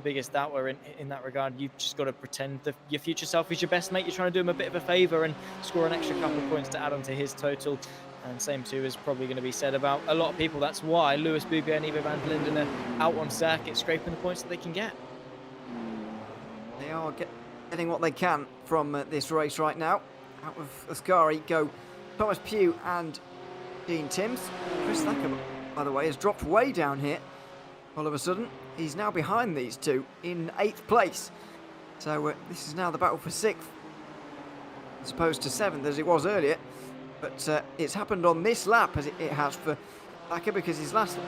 biggest doubter in that regard. You've just got to pretend that your future self is your best mate. You're trying to do him a bit of a favour and score an extra couple of points to add on to his total. And same too is probably going to be said about a lot of people. That's why Lewis Boubier and Ivo van der Linden are out on circuit, scraping the points that they can get. They are getting what they can from this race right now. Out of Ascari go Thomas Pugh and Dean Timms. Chris Thacker, by the way, has dropped way down here. All of a sudden, he's now behind these two in 8th place. So this is now the battle for 6th, as opposed to 7th as it was earlier. But it's happened on this lap, as it has for Thacker, because his last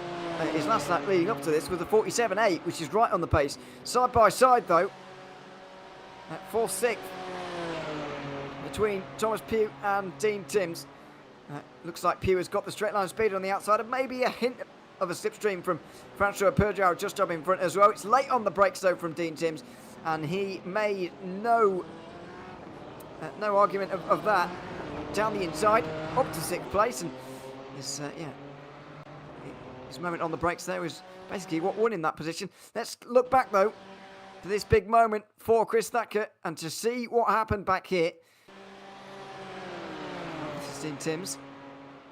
lap leading up to this was a 47.8, which is right on the pace. Side by side, though, at 4th, 6th, between Thomas Pugh and Dean Timms. Looks like Pugh has got the straight line speed on the outside, and maybe a hint of a slipstream from Francois Perjao just up in front as well. It's late on the brakes though from Dean Timms, and he made no argument of that. Down the inside, up to 6th place, and his moment on the brakes there was basically what won in that position. Let's look back though to this big moment for Chris Thacker and to see what happened back here. This is Dean Timms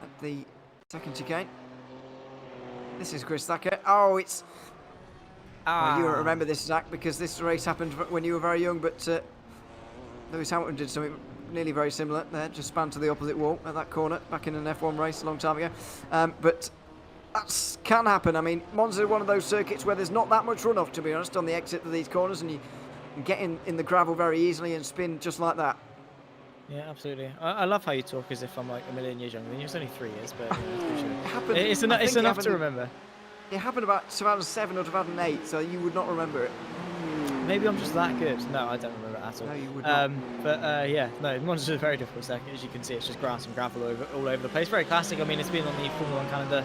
at the second chicane. This is Chris Thacker. Oh, it's... Well, you don't remember this, Zach, because this race happened when you were very young, but Lewis Hamilton did something nearly very similar there, just spun to the opposite wall at that corner back in an F1 race a long time ago. But that can happen. I mean, Monza is one of those circuits where there's not that much runoff, to be honest, on the exit of these corners, and you can get in the gravel very easily and spin just like that. Yeah, absolutely. I love how you talk as if I'm like a million years younger than you. It's only 3 years, but It happened, it's enough to remember. It happened about 2007 or 2008, so you would not remember it. Maybe I'm just that good. No, I don't remember it at all. No, you would not. Yeah, no, Monza's a very difficult circuit. As you can see, it's just grass and gravel all over the place. Very classic. I mean, it's been on the Formula 1 calendar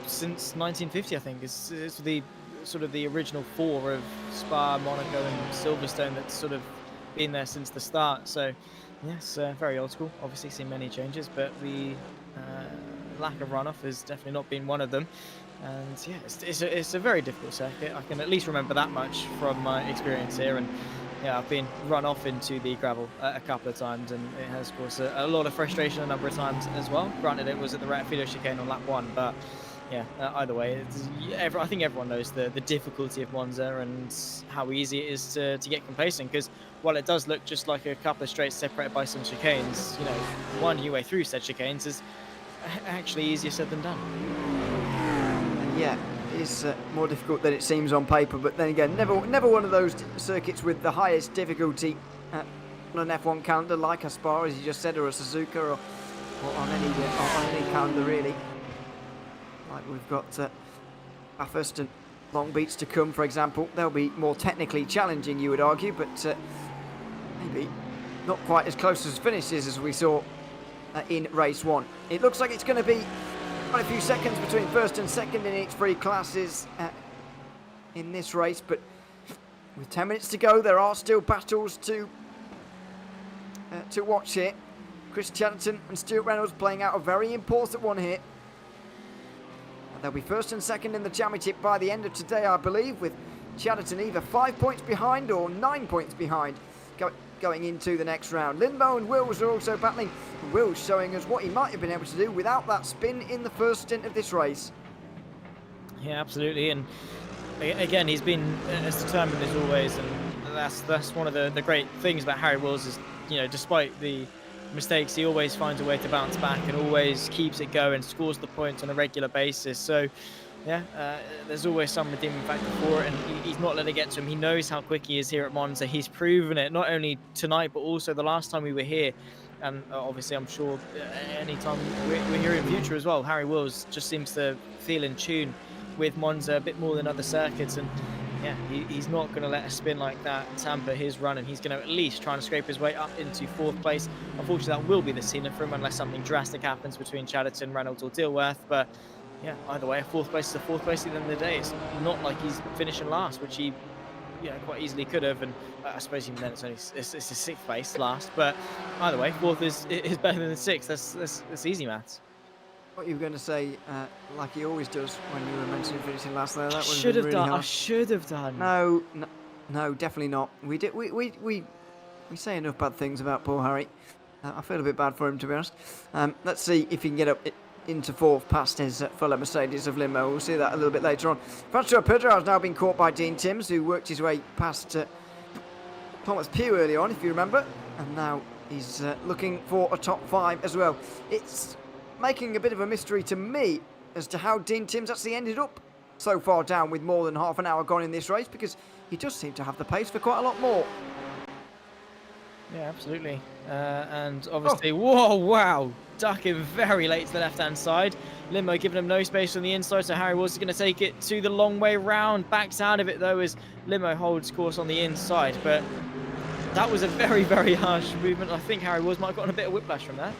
since 1950, I think. It's the sort of the original 4 of Spa, Monaco, and Silverstone that's sort of been there since the start. So, yes, very old school. Obviously, seen many changes, but the lack of runoff has definitely not been one of them. And yeah, it's a very difficult circuit. I can at least remember that much from my experience here. And yeah, I've been run off into the gravel a couple of times, and it has caused a lot of frustration a number of times as well. Granted, it was at the Retfido chicane on lap 1, but yeah, either way, I think everyone knows the difficulty of Monza and how easy it is to get complacent. Because while it does look just like a couple of straights separated by some chicanes, you know, winding your way through said chicanes is actually easier said than done. Yeah, it is more difficult than it seems on paper, but then again, never one of those circuits with the highest difficulty on an F1 calendar, like a Spa, as you just said, or a Suzuka, or on any calendar really. Like we've got Bathurst and Long Beach to come, for example. They'll be more technically challenging, you would argue, but maybe not quite as close as finishes as we saw in race 1. It looks like it's going to be quite a few seconds between first and second in each 3 classes in this race, but with 10 minutes to go, there are still battles to watch here. Chris Chatterton and Stuart Reynolds playing out a very important one here. They'll be first and second in the championship by the end of today, I believe, with Chatterton either 5 points behind or 9 points behind going into the next round. Lindmo and Wills are also battling. Wills showing us what he might have been able to do without that spin in the first stint of this race. Yeah, absolutely. And again, he's been as determined as always, and that's one of the great things about Harry Wills is, you know, despite the mistakes, he always finds a way to bounce back and always keeps it going, scores the points on a regular basis. So yeah, there's always some redeeming factor for it, and he's not letting it get to him. He knows how quick he is here at Monza. He's proven it not only tonight but also the last time we were here, and obviously I'm sure any time we're here in future as well. Harry Wills just seems to feel in tune with Monza a bit more than other circuits, and yeah, he's not going to let a spin like that tamper his run, and he's going to at least try and scrape his way up into 4th place. Unfortunately, that will be the ceiling for him unless something drastic happens between Chatterton, Reynolds or Dilworth. But yeah, either way, a 4th place is a 4th place at the end of the day. It's not like he's finishing last, which he quite easily could have, and I suppose even then it's a 6th place last. But either way, 4th is better than 6th. That's easy maths. What you were going to say, like he always does when you were mentioning finishing last there. That should have really done. hard. I should have done. No, definitely not. We say enough bad things about poor Harry. I feel a bit bad for him, to be honest. Let's see if he can get up into 4th past his fellow Mercedes of Limo. We'll see that a little bit later on. Francois Perjao has now been caught by Dean Timms, who worked his way past Thomas Pugh early on, if you remember, and now he's looking for a top 5 as well. It's making a bit of a mystery to me as to how Dean Timms actually ended up so far down with more than half an hour gone in this race, because he does seem to have the pace for quite a lot more. Yeah, absolutely. And obviously, whoa, wow, ducking very late to the left-hand side. Limo giving him no space on the inside, so Harry Wills is going to take it to the long way round. Backs out of it, though, as Limo holds course on the inside. But that was a very, very harsh movement. I think Harry Wills might have gotten a bit of whiplash from that.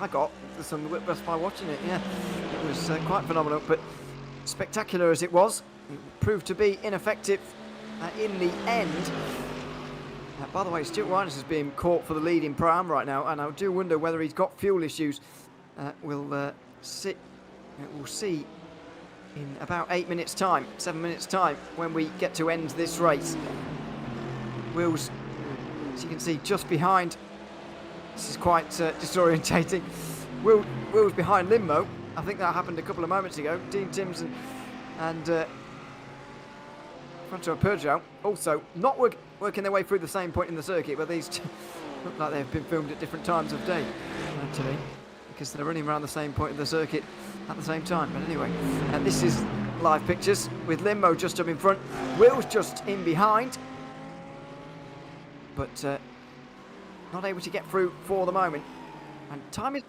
I got some whiplash by watching it, yeah. It was quite phenomenal, but spectacular as it was, it proved to be ineffective in the end. By the way, Stuart Wyners is being caught for the lead in Pro-Am right now, and I do wonder whether he's got fuel issues. We'll see in about 8 minutes time, 7 minutes time, when we get to end this race. Will's, as you can see, just behind. This is quite disorientating. Will's behind Limmo. I think that happened a couple of moments ago. Dean Timms and Francois Peugeot also not working their way through the same point in the circuit, but these two look like they've been filmed at different times of day today, because they're running around the same point in the circuit at the same time. But anyway, this is live pictures with Limmo just up in front, Will's just in behind, but not able to get through for the moment. And time is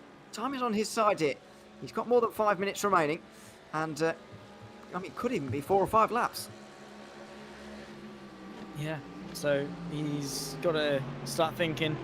on his side here. He's got more than 5 minutes remaining, and I mean, it could even be 4 or 5 laps. Yeah, so he's got to start thinking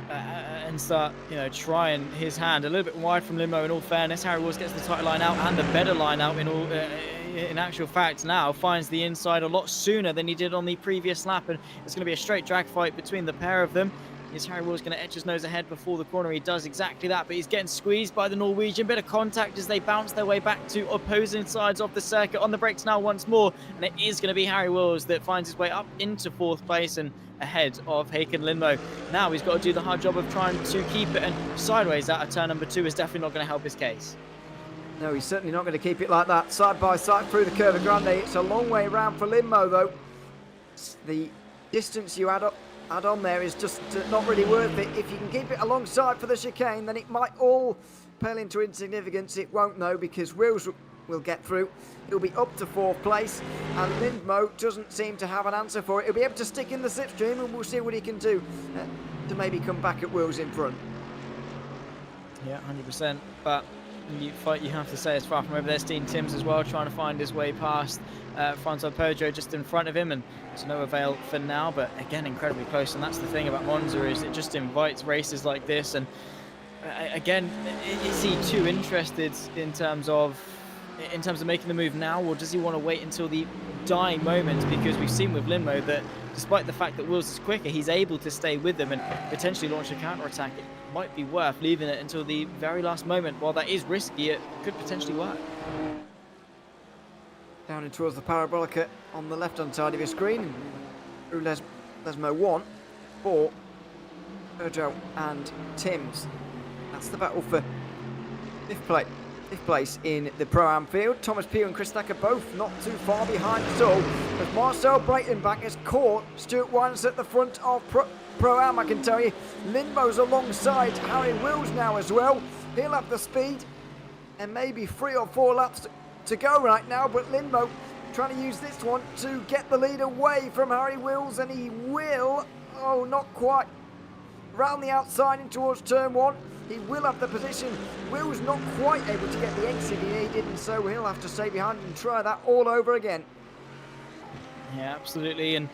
and start, trying his hand a little bit wide from Limmo. In all fairness, Harry Wills gets the tight line out and the better line out. In actual fact, now finds the inside a lot sooner than he did on the previous lap, and it's going to be a straight drag fight between the pair of them. Is Harry Wills going to etch his nose ahead before the corner? He does exactly that, but he's getting squeezed by the Norwegian. Bit of contact as they bounce their way back to opposing sides of the circuit. On the brakes now once more, and it is going to be Harry Wills that finds his way up into 4th place and ahead of Hakan Lindmo. Now he's got to do the hard job of trying to keep it, and sideways out of turn number 2 is definitely not going to help his case. No, he's certainly not going to keep it like that. Side by side through the Curva Grande. It's a long way around for Lindmo, though. The distance you add on there is just not really worth it. If you can keep it alongside for the chicane, then it might all pale into insignificance. It won't, though, because Wills will get through. He'll be up to 4th place, and Lindmo doesn't seem to have an answer for it. He'll be able to stick in the slipstream, and we'll see what he can do to maybe come back at Wills in front. Yeah, 100%. But you have to say, it's far from over. There's Dean Timms as well, trying to find his way past Francois Peugeot just in front of him, and to no avail for now. But again, incredibly close, and that's the thing about Monza, is it just invites races like this. And again, is he too interested in terms of making the move now, or does he want to wait until the dying moment? Because we've seen with Lindmo that despite the fact that Wills is quicker, he's able to stay with them and potentially launch a counter-attack. It might be worth leaving it until the very last moment. While that is risky, it could potentially work. Down in towards the Parabolica on the left-hand side of your screen. Through Lesmo 1, 4, Peugeot and Timms. That's the battle for 5th place in the Pro-Am field. Thomas Pugh and Chris Thacker both not too far behind at all, as Marcel Breitenbach has caught Stuart Wyners at the front of Pro-Am, I can tell you. Lindmo's alongside Harry Wills now as well. He'll have the speed, and maybe 3 or 4 laps to go right now, but Lindmo trying to use this one to get the lead away from Harry Wills, and he will, oh, not quite, round the outside in towards turn 1. He will have the position. Will's not quite able to get the exit he needed, and so he'll have to stay behind and try that all over again. Yeah, absolutely, and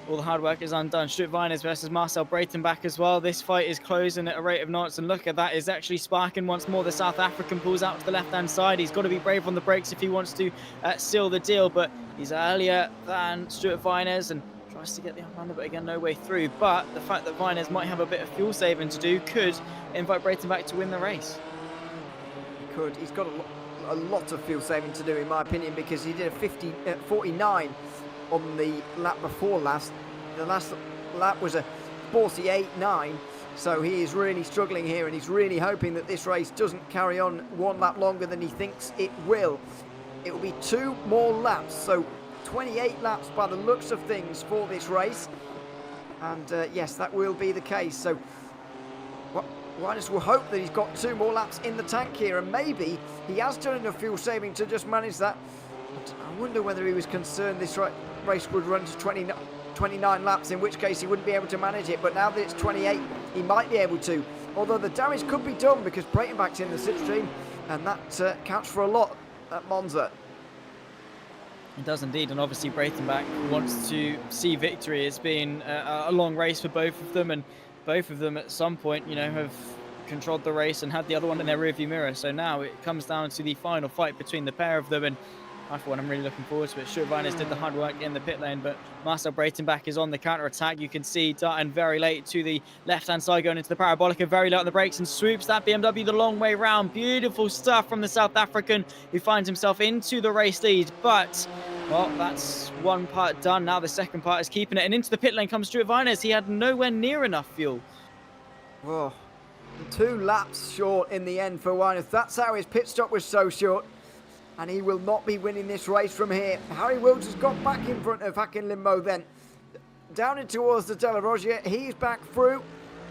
all the hard work is undone. Stuart Wyners versus Marcel Breitenbach as well. This fight is closing at a rate of knots, and look at that, is actually sparking once more. The South African pulls out to the left-hand side. He's got to be brave on the brakes if he wants to seal the deal, but he's earlier than Stuart Wyners and tries to get the up under, but again, no way through. But the fact that Wyners might have a bit of fuel saving to do could invite Breitenbach to win the race. He could. He's got a lot of fuel saving to do, in my opinion, because he did a 49 on the lap before last. The last lap was a 48.9, so he is really struggling here, and he's really hoping that this race doesn't carry on 1 lap longer than he thinks it will. It will be 2 more laps, so 28 laps by the looks of things for this race, and yes, that will be the case. So Wyners will hope that he's got 2 more laps in the tank here, and maybe he has done enough fuel saving to just manage that. But I wonder whether he was concerned this race would run to 29 laps, in which case he wouldn't be able to manage it. But now that it's 28, he might be able to, although the damage could be done because Breitenbach's in the slipstream, and that counts for a lot at Monza. It does indeed, and obviously Breitenbach wants to see victory. It's been a long race for both of them, and both of them at some point, have controlled the race and had the other one in their rearview mirror. So now it comes down to the final fight between the pair of them, and I, for one, I'm really looking forward to it. Stuart Viners did the hard work in the pit lane, but Marcel Breitenbach is on the counter-attack. You can see Dutton very late to the left-hand side going into the Parabolica, very late on the brakes and swoops that BMW the long way round. Beautiful stuff from the South African, who finds himself into the race lead. But, well, that's one part done. Now the second part is keeping it. And into the pit lane comes Stuart Viners. He had nowhere near enough fuel. Oh, 2 laps short in the end for Winers. That's how his pit stop was so short. And he will not be winning this race from here. Harry Wills has got back in front of Hakan Limbo then. Down in towards the Della Roggia. He's back through.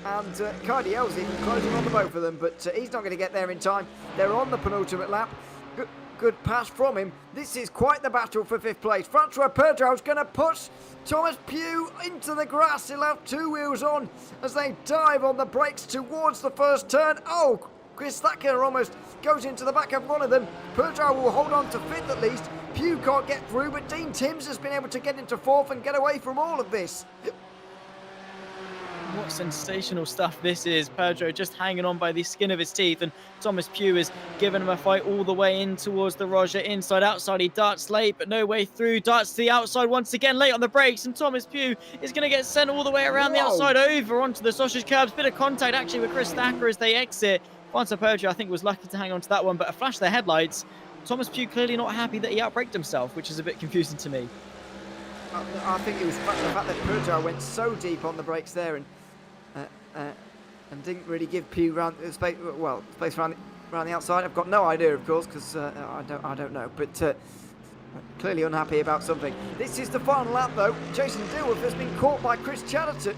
And Cardiel's even closing on the both of them. But he's not going to get there in time. They're on the penultimate lap. Good pass from him. This is quite the battle for 5th place. Francois Perdrau's going to push Thomas Pugh into the grass. He'll have 2 wheels on as they dive on the brakes towards the first turn. Oh, Chris Thacker almost goes into the back of one of them. Perdrau will hold on to 5th at least. Pugh can't get through, but Dean Timms has been able to get into 4th and get away from all of this. What sensational stuff this is. Perdrau just hanging on by the skin of his teeth, and Thomas Pugh is giving him a fight all the way in towards the Roggia. Inside, outside, he darts late, but no way through. Darts to the outside once again, late on the brakes, and Thomas Pugh is going to get sent all the way around the outside over onto the sausage curbs. Bit of contact actually with Chris Thacker as they exit. Francois Perdrau, I think, was lucky to hang on to that one, but a flash of their headlights. Thomas Pugh clearly not happy that he outbraked himself, which is a bit confusing to me. I think it was the fact that Perdrau went so deep on the brakes there and didn't really give Pugh space around the outside. I've got no idea, of course, because I don't know. But clearly unhappy about something. This is the final lap, though. Jason Dilworth has been caught by Chris Chatterton.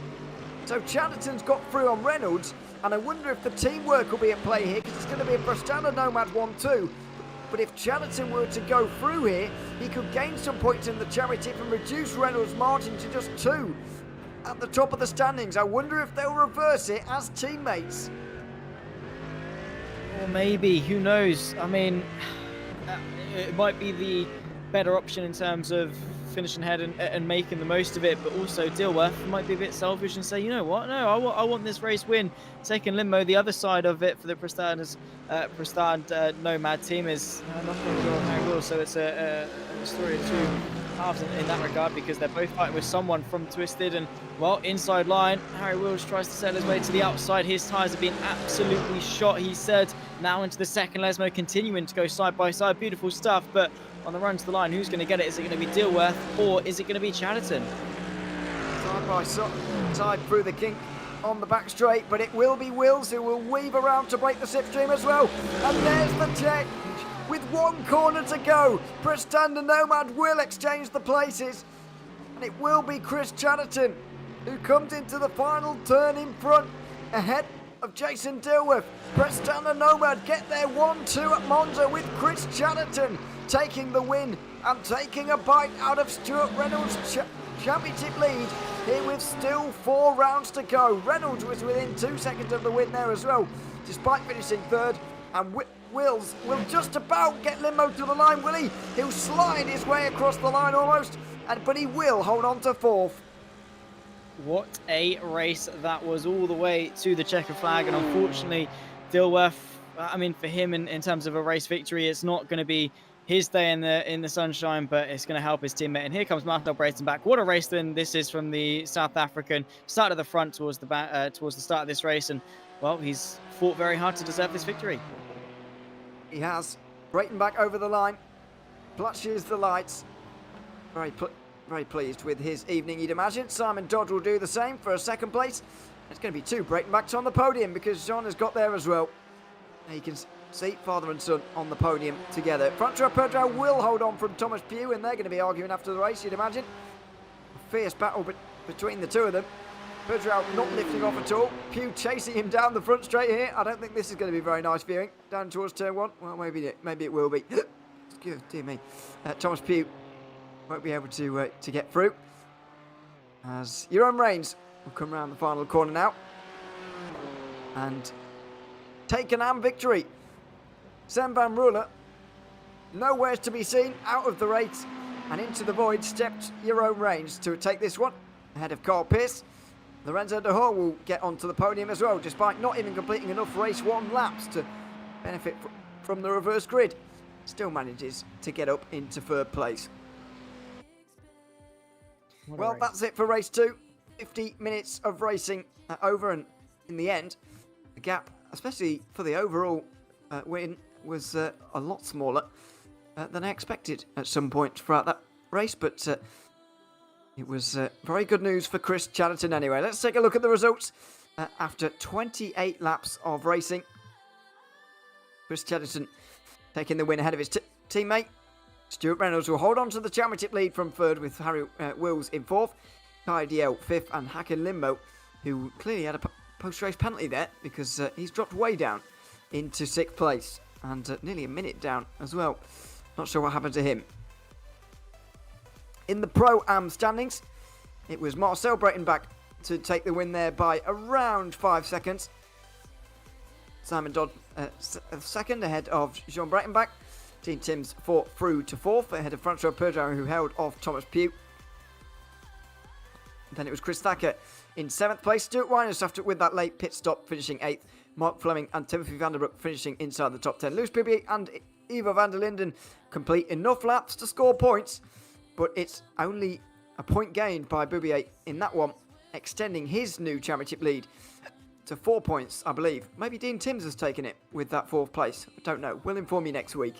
So Chatterton's got through on Reynolds. And I wonder if the teamwork will be at play here, because it's going to be a Prestana Nomad 1-2. But if Chatterton were to go through here, he could gain some points in the championship and reduce Reynolds' margin to just 2 at the top of the standings. I wonder if they'll reverse it as teammates. Or maybe, who knows? I mean, it might be the better option in terms of finishing ahead and making the most of it, but also Dilworth might be a bit selfish and say, you know what, no, I want this race win. Taking Limbo the other side of it for the Prestad Nomad team is not going to go on Harry Wills, so it's a story of 2 halves in that regard, because they're both fighting with someone from Twisted. And, well, inside line, Harry Wills tries to sell his way to the outside. His tyres have been absolutely shot, he said. Now into the second Lesmo, continuing to go side by side. Beautiful stuff, but on the run to the line, who's going to get it? Is it going to be Dilworth, or is it going to be Chatterton? Side by side through the kink on the back straight, but it will be Wills who will weave around to break the slipstream as well. And there's the check. With 1 corner to go, Prestanda Nomad will exchange the places. And it will be Chris Chatterton who comes into the final turn in front, ahead of Jason Dilworth. Prestanda Nomad get their 1-2 at Monza, with Chris Chatterton taking the win and taking a bite out of Stuart Reynolds' championship lead here with still 4 rounds to go. Reynolds was within 2 seconds of the win there as well, despite finishing 3rd, and Wills will just about get Limbo to the line, will he? He'll slide his way across the line almost, but he will hold on to 4th. What a race that was, all the way to the checker flag, and unfortunately Dilworth, I mean, for him in terms of a race victory, it's not going to be his day in the sunshine, but it's going to help his teammate. And here comes Marcel Breitenbach. What a race then this is from the South African. Start at the front towards the start of this race, and, well, he's fought very hard to deserve this victory. He has. Breitenbach over the line, flashes the lights. Very pleased with his evening, you'd imagine. Simon Dodd will do the same for a 2nd place. It's going to be 2 Breitenbachs on the podium, because Jean has got there as well. And you can see father and son on the podium together. Francois Perdrau will hold on from Thomas Pugh, and they're going to be arguing after the race, you'd imagine. A fierce battle between the 2 of them. Perdrau not lifting off at all. Pugh chasing him down the front straight here. I don't think this is going to be very nice viewing. Down towards turn 1. Well, maybe it will be. Excuse me. Thomas Pugh won't be able to get through, as Jeroen Reigns will come around the final corner now and take an AM victory. Sam Van Ruler nowhere to be seen, out of the race, and into the void stepped Jeroen Reigns to take this one ahead of Carl Pearce. Lorenzo de Hoor will get onto the podium as well, despite not even completing enough race 1 laps to benefit from the reverse grid. Still manages to get up into 3rd place. Well, that's it for race 2. 50 minutes of racing over, and in the end, the gap, especially for the overall win, was a lot smaller than I expected at some point throughout that race, but it was very good news for Chris Chatterton anyway. Let's take a look at the results after 28 laps of racing. Chris Chatterton taking the win ahead of his teammate. Stuart Reynolds will hold on to the championship lead from 3rd, with Harry Wills in 4th, Kai Diel 5th, and Hakan Limbo, who clearly had a post-race penalty there because he's dropped way down into 6th place and nearly a minute down as well. Not sure what happened to him. In the Pro-Am standings, it was Marcel Breitenbach to take the win there by around 5 seconds. Simon Dodd second ahead of Jean Breitenbach. Team Tim's fought through to 4th ahead of Francois Perdue, who held off Thomas Pugh. Then it was Chris Thacker in 7th place. Stuart Winers after with that late pit stop finishing 8th. Mark Fleming and Timothy Vanderbroek finishing inside the top 10. Lewis Bibier and Ivo van der Linden complete enough laps to score points, but it's only a point gained by Bibier in that one, extending his new championship lead to 4 points, I believe. Maybe Dean Timms has taken it with that 4th place. I don't know. We'll inform you next week.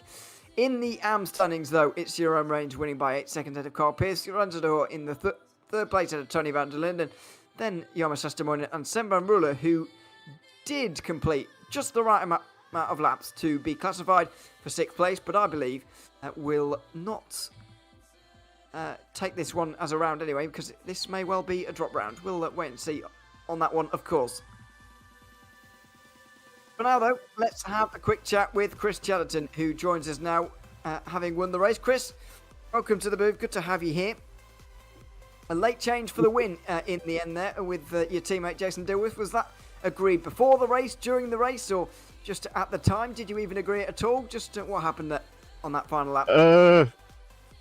In the AM standings, though, it's Jerome Range winning by 8 seconds ahead of Carl Pearce. Lorenzo de Hoor in the 3rd place ahead of Tony van der Linden. Then Jarmo Sastamone and Sven van Ruler, who did complete just the right amount of laps to be classified for 6th place, but I believe will not take this one as a round anyway, because this may well be a drop round. We'll wait and see on that one, of course. For now, though, let's have a quick chat with Chris Chatterton, who joins us now, having won the race. Chris, welcome to the booth. Good to have you here. A late change for the win in the end there with your teammate Jason Dilworth. Was that agreed before the race, during the race, or just at the time? Did you even agree at all? Just what happened on that final lap?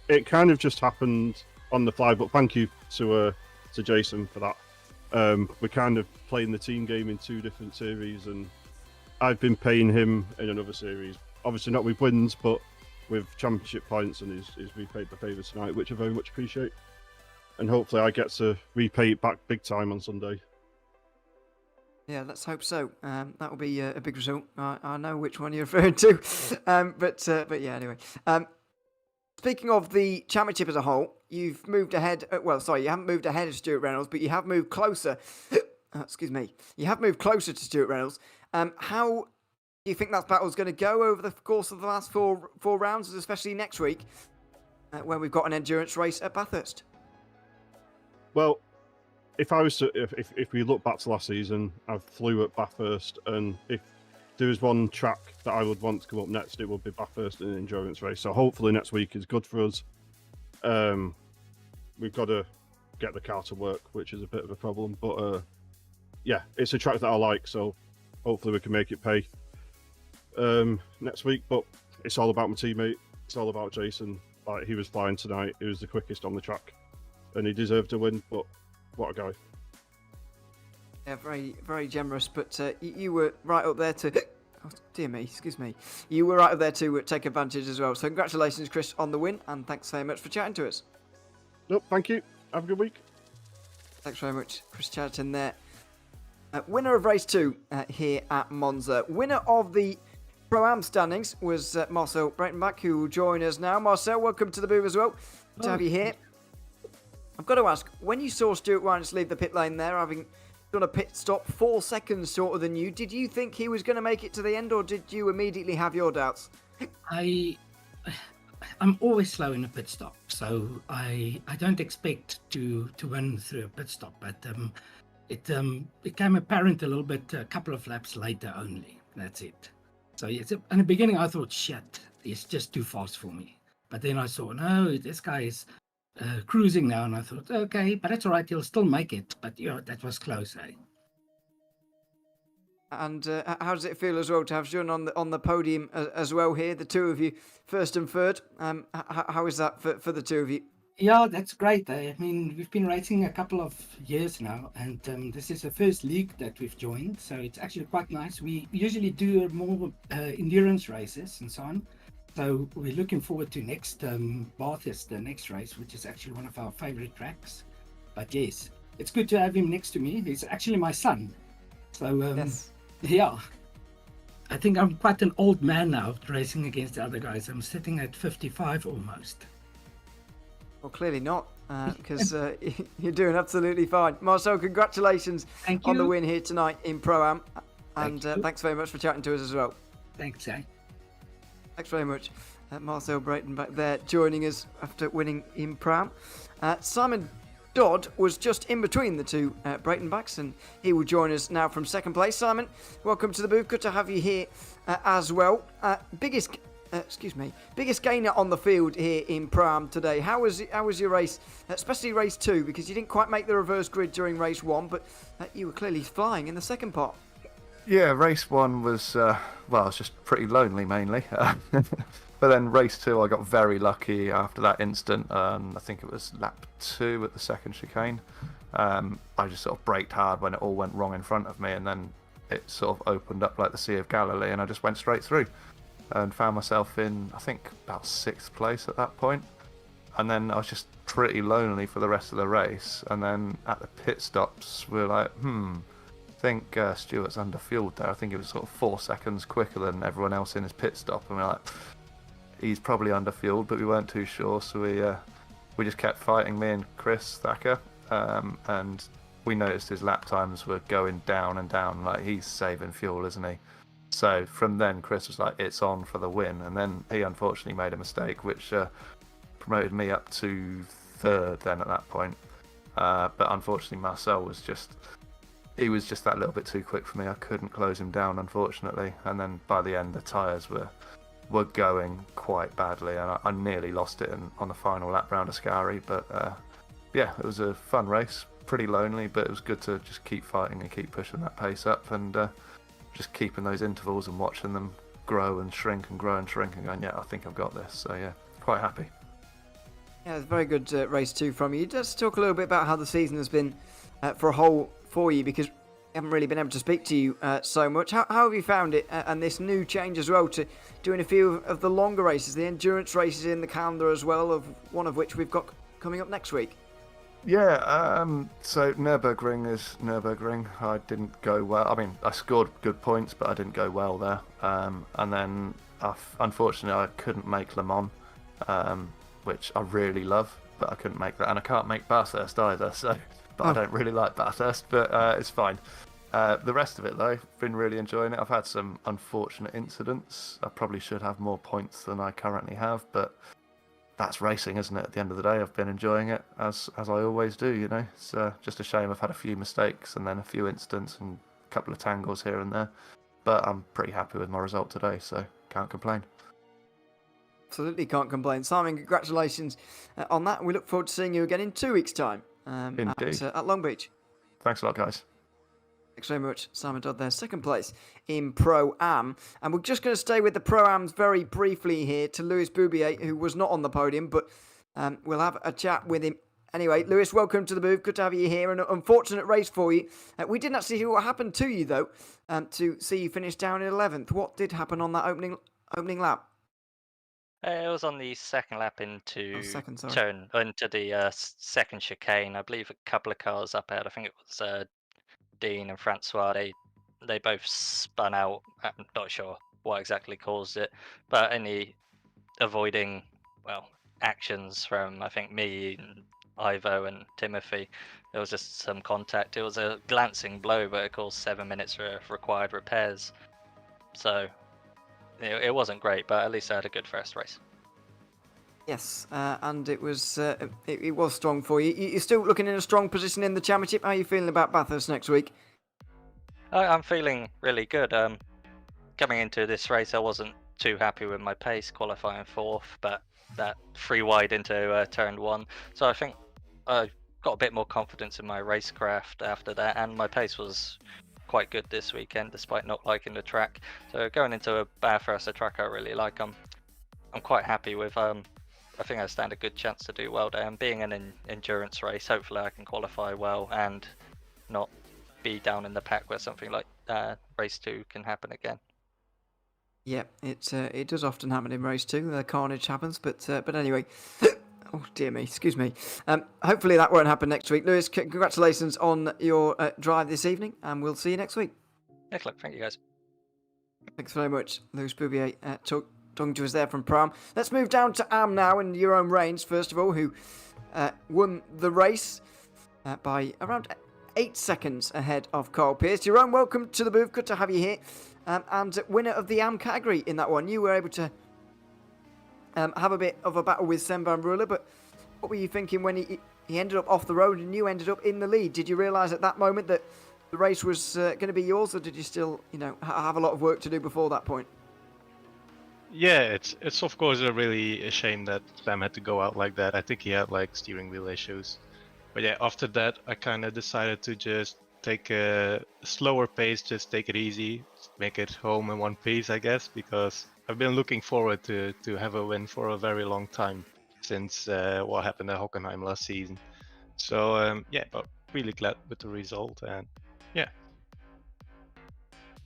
It kind of just happened on the fly, but thank you to Jason for that. We're kind of playing the team game in 2 different series, and I've been paying him in another series. Obviously not with wins, but with championship points, and he's repaid the favour tonight, which I very much appreciate. And hopefully I get to repay it back big time on Sunday. Yeah, let's hope so. That will be a big result. I know which one you're referring to. But yeah, anyway. Speaking of the championship as a whole, you've moved ahead. You haven't moved ahead of Stuart Reynolds, but you have moved closer. Excuse me. You have moved closer to Stuart Reynolds. How do you think that battle's going to go over the course of the last four rounds, especially next week, when we've got an endurance race at Bathurst? Well, if we look back to last season, I flew at Bathurst, and if there was one track that I would want to come up next, it would be Bathurst in an endurance race. So hopefully next week is good for us. We've got to get the car to work, which is a bit of a problem. But yeah, it's a track that I like, so hopefully we can make it pay next week. But it's all about my teammate. It's all about Jason. Like, he was flying tonight. He was the quickest on the track, and he deserved to win. But what a guy! Yeah, very, very generous. But you were right up there to. Oh, dear me, excuse me. You were right up there to take advantage as well. So congratulations, Chris, on the win, and thanks very much for chatting to us. Nope, thank you. Have a good week. Thanks very much, Chris Chatterton there. Winner of race 2 here at Monza. Winner of the Pro-Am standings was Marcel Breitenbach, who will join us now. Marcel, welcome to the booth as well. Good to have you here. I've got to ask, when you saw Stuart Winers leave the pit lane there, having done a pit stop 4 seconds shorter than you, did you think he was going to make it to the end, or did you immediately have your doubts? I'm always slow in a pit stop, so I don't expect to win through a pit stop, but it became apparent a little bit a couple of laps later only. That's it. So in the beginning I thought, shit, he's just too fast for me. But then I saw, no, this guy is cruising now, and I thought, okay, but that's all right, he'll still make it. But that was close, eh? And how does it feel as well to have Jean on the podium as well here, the two of you, first and third? How is that for the two of you? Yeah, that's great. I mean, we've been racing a couple of years now, and this is the first league that we've joined, so it's actually quite nice. We usually do more endurance races and so on. So we're looking forward to next Bathurst, the next race, which is actually one of our favorite tracks. But yes, it's good to have him next to me. He's actually my son. So Yes. yeah, I think I'm quite an old man now racing against the other guys. I'm sitting at 55 almost. Well, clearly not, because you're doing absolutely fine. Marcel, congratulations Thank on the you. win here tonight in Pro-Am. And Thank you. thanks very much for chatting to us as well. Thanks, eh? Thanks very much. Marcel Brayton back there joining us after winning in Pro-Am. Simon Dodd was just in between the two Brayton backs, and he will join us now from second place. Simon, welcome to the booth. Good to have you here as well. Biggest gainer on the field here in Pro-Am today. How was your race, especially race 2, because you didn't quite make the reverse grid during race 1, but you were clearly flying in the second part. Yeah, race 1 was, it was just pretty lonely mainly. But then race 2, I got very lucky after that incident. I think it was lap 2 at the second chicane. I just sort of braked hard when it all went wrong in front of me, and then it sort of opened up like the Sea of Galilee, and I just went straight through and found myself in, I think, about 6th place at that point. And then I was just pretty lonely for the rest of the race. And then at the pit stops, we were like, I think Stewart's underfueled there. I think it was sort of 4 seconds quicker than everyone else in his pit stop. And we were like, he's probably underfueled, but we weren't too sure. So we just kept fighting, me and Chris Thacker. And we noticed his lap times were going down and down. Like, he's saving fuel, isn't he? So from then, Chris was like, it's on for the win. And then he unfortunately made a mistake, which promoted me up to 3rd then at that point. But unfortunately, Marcel was just that little bit too quick for me. I couldn't close him down, unfortunately. And then by the end, the tyres were going quite badly. And I nearly lost it on the final lap round of Scary. But yeah, it was a fun race. Pretty lonely, but it was good to just keep fighting and keep pushing that pace up. And just keeping those intervals and watching them grow and shrink and grow and shrink and going, yeah, I think I've got this. So yeah, quite happy. Yeah, it's a very good race 2 from you. Just talk a little bit about how the season has been for you, because we haven't really been able to speak to you so much. How have you found it, and this new change as well to doing a few of the longer races, the endurance races in the calendar as well, of one of which we've got coming up next week? Yeah, so Nürburgring is Nürburgring. I didn't go well. I mean, I scored good points, but I didn't go well there. And then, unfortunately, I couldn't make Le Mans, which I really love, but I couldn't make that. And I can't make Bathurst either, so... But I don't really like Bathurst, but it's fine. The rest of it, though, been really enjoying it. I've had some unfortunate incidents. I probably should have more points than I currently have, but... that's racing, isn't it? At the end of the day, I've been enjoying it as I always do. You know, it's just a shame I've had a few mistakes and then a few incidents and a couple of tangles here and there. But I'm pretty happy with my result today, so can't complain. Absolutely can't complain. Simon, congratulations on that. We look forward to seeing you again in 2 weeks' time at Long Beach. Thanks a lot, guys. Thanks very much, Simon Dodd there, second place in Pro-Am. And we're just going to stay with the Pro-Ams very briefly here to Lewis Boubier, who was not on the podium, but we'll have a chat with him. Anyway, Lewis, welcome to the booth. Good to have you here. An unfortunate race for you. We didn't actually hear what happened to you, though, to see you finish down in 11th. What did happen on that opening lap? It was on the second lap into Sorry. turn into the second chicane. I believe a couple of cars up ahead. I think it was Dean and Francois. They both spun out. I'm not sure what exactly caused it, but any avoiding actions from I think me and Ivo and Timothy, there was just some contact. It was a glancing blow, but it caused 7 minutes of required repairs. So it wasn't great, but at least I had a good first race. Yes, and it was strong for you. You're still looking in a strong position in the championship. How are you feeling about Bathurst next week? I'm feeling really good. Coming into this race, I wasn't too happy with my pace, qualifying 4th, but that free wide into turn 1. So I think I got a bit more confidence in my racecraft after that, and my pace was quite good this weekend, despite not liking the track. So going into a Bathurst, a track I really like, I'm quite happy with. I think I stand a good chance to do well there. And being an endurance race, hopefully I can qualify well and not be down in the pack where something like race 2 can happen again. Yeah, it does often happen in race 2. Carnage happens, but anyway. Oh dear me, excuse me. Hopefully that won't happen next week. Lewis, congratulations on your drive this evening, and we'll see you next week. Excellent, thank you guys. Thanks very much, Lewis Bouvier, talking to us there from Pram. Let's move down to Am now, and Jeroen Reigns, first of all, who won the race by around 8 seconds ahead of Carl Pierce. Jeroen, welcome to the booth. Good to have you here. And winner of the Am category in that one. You were able to have a bit of a battle with Sven van Ruler, but what were you thinking when he ended up off the road and you ended up in the lead? Did you realise at that moment that the race was going to be yours, or did you still, have a lot of work to do before that point? Yeah, it's of course really a shame that Sam had to go out like that. I think he had like steering wheel issues. But yeah, after that I kind of decided to just take a slower pace, just take it easy, make it home in one piece, I guess, because I've been looking forward to have a win for a very long time since what happened at Hockenheim last season. So yeah, but really glad with the result, and yeah.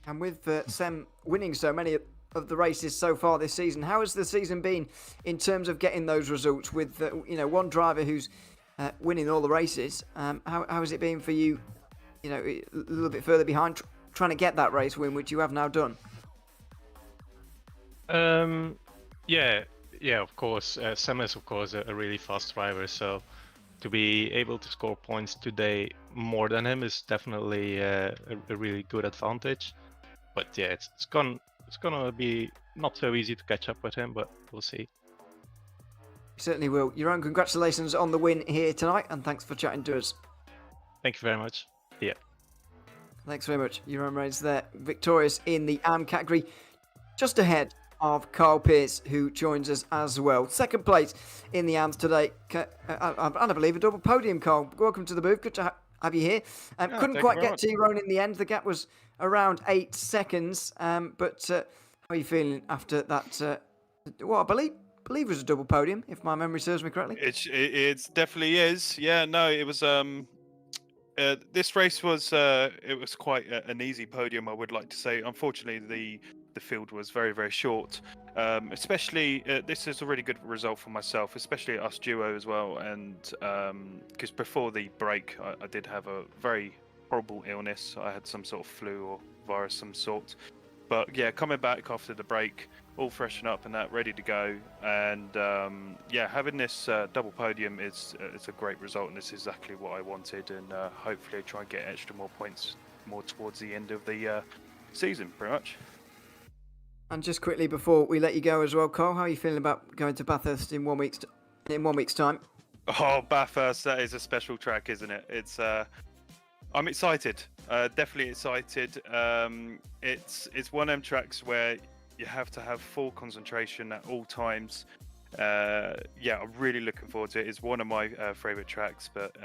And with Sem winning so many of the races so far this season, how has the season been in terms of getting those results with one driver who's winning all the races? How has it been for you? A little bit further behind, trying to get that race win, which you have now done. Yeah, of course. Sam is of course a really fast driver, so to be able to score points today more than him is definitely a really good advantage. But yeah, it's gonna be not so easy to catch up with him, but we'll see. Certainly will. Jeroen, congratulations on the win here tonight, and thanks for chatting to us. Thank you very much. Yeah. Thanks very much. Jeroen Reigns there, victorious in the AM category, just ahead of Carl Pierce, who joins us as well. Second place in the AMs today, and I believe a double podium, Carl. Welcome to the booth. Good to have you here. Couldn't quite get to Jeroen in the end. The gap was around 8 seconds. But how are you feeling after that? I believe it was a double podium, if my memory serves me correctly. It definitely is. Yeah, no, it was. This race was it was quite an easy podium, I would like to say. Unfortunately, the field was very, very short. Especially, this is a really good result for myself, especially at us duo as well. And because before the break, I did have a very horrible illness. I had some sort of flu or virus, some sort. But yeah, coming back after the break, all freshen up and that, ready to go. And yeah, having this double podium it's a great result, and it's exactly what I wanted. And hopefully, try and get extra more points more towards the end of the season, pretty much. And just quickly before we let you go as well, Carl, how are you feeling about going to Bathurst in 1 week's time? Oh, Bathurst, that is a special track, isn't it? It's I'm excited, definitely excited. It's one of them tracks where you have to have full concentration at all times. Yeah, I'm really looking forward to it. It's one of my favourite tracks, but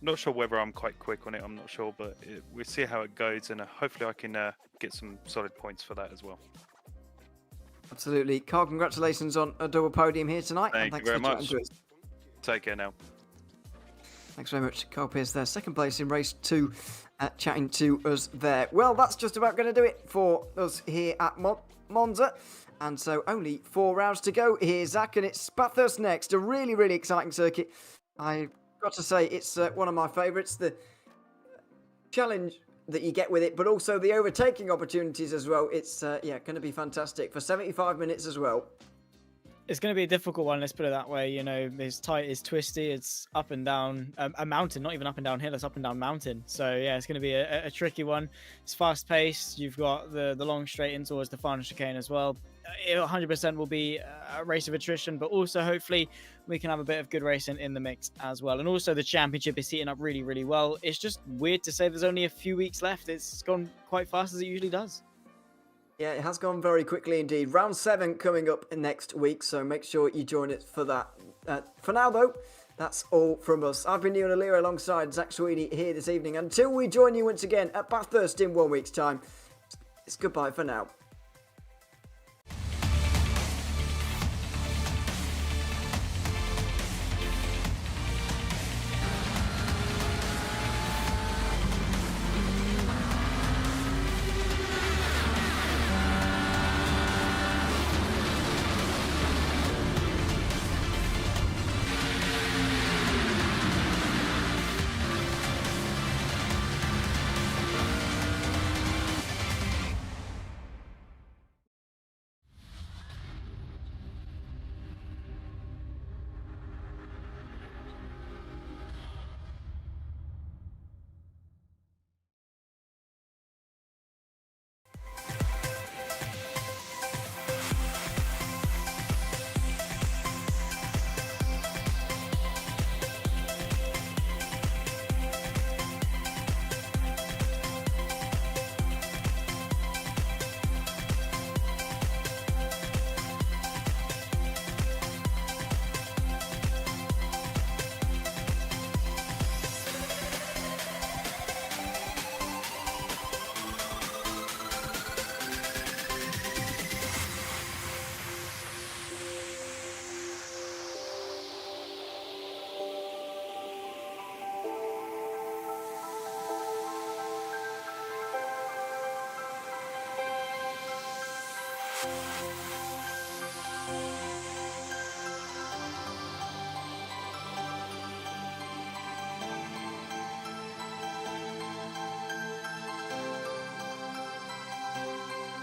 not sure whether I'm quite quick on it. I'm not sure, but we'll see how it goes, and hopefully I can get some solid points for that as well. Absolutely. Carl, congratulations on a double podium here tonight. Thank you very much. Take care now. Thanks very much, Carl Pierce there. Second place in race 2, chatting to us there. Well, that's just about going to do it for us here at Monza. And so only 4 rounds to go here, Zach, and it's Bathurst next. A really, really exciting circuit. I've got to say, it's one of my favourites. The challenge that you get with it, but also the overtaking opportunities as well. It's going to be fantastic for 75 minutes as well. It's going to be a difficult one, let's put it that way. It's tight, it's twisty, it's up and down a mountain, not even up and down hill, it's up and down mountain. So yeah, it's going to be a tricky one. It's fast paced. You've got the long straight in towards the final chicane as well. It 100% will be a race of attrition, but also hopefully we can have a bit of good racing in the mix as well. And also the championship is heating up really, really well. It's just weird to say there's only a few weeks left. It's gone quite fast as it usually does. Yeah, it has gone very quickly indeed. Round 7 coming up next week, so make sure you join us for that. For now, though, that's all from us. I've been Neil Alira alongside Zach Sweeney here this evening. Until we join you once again at Bathurst in 1 week's time, it's goodbye for now.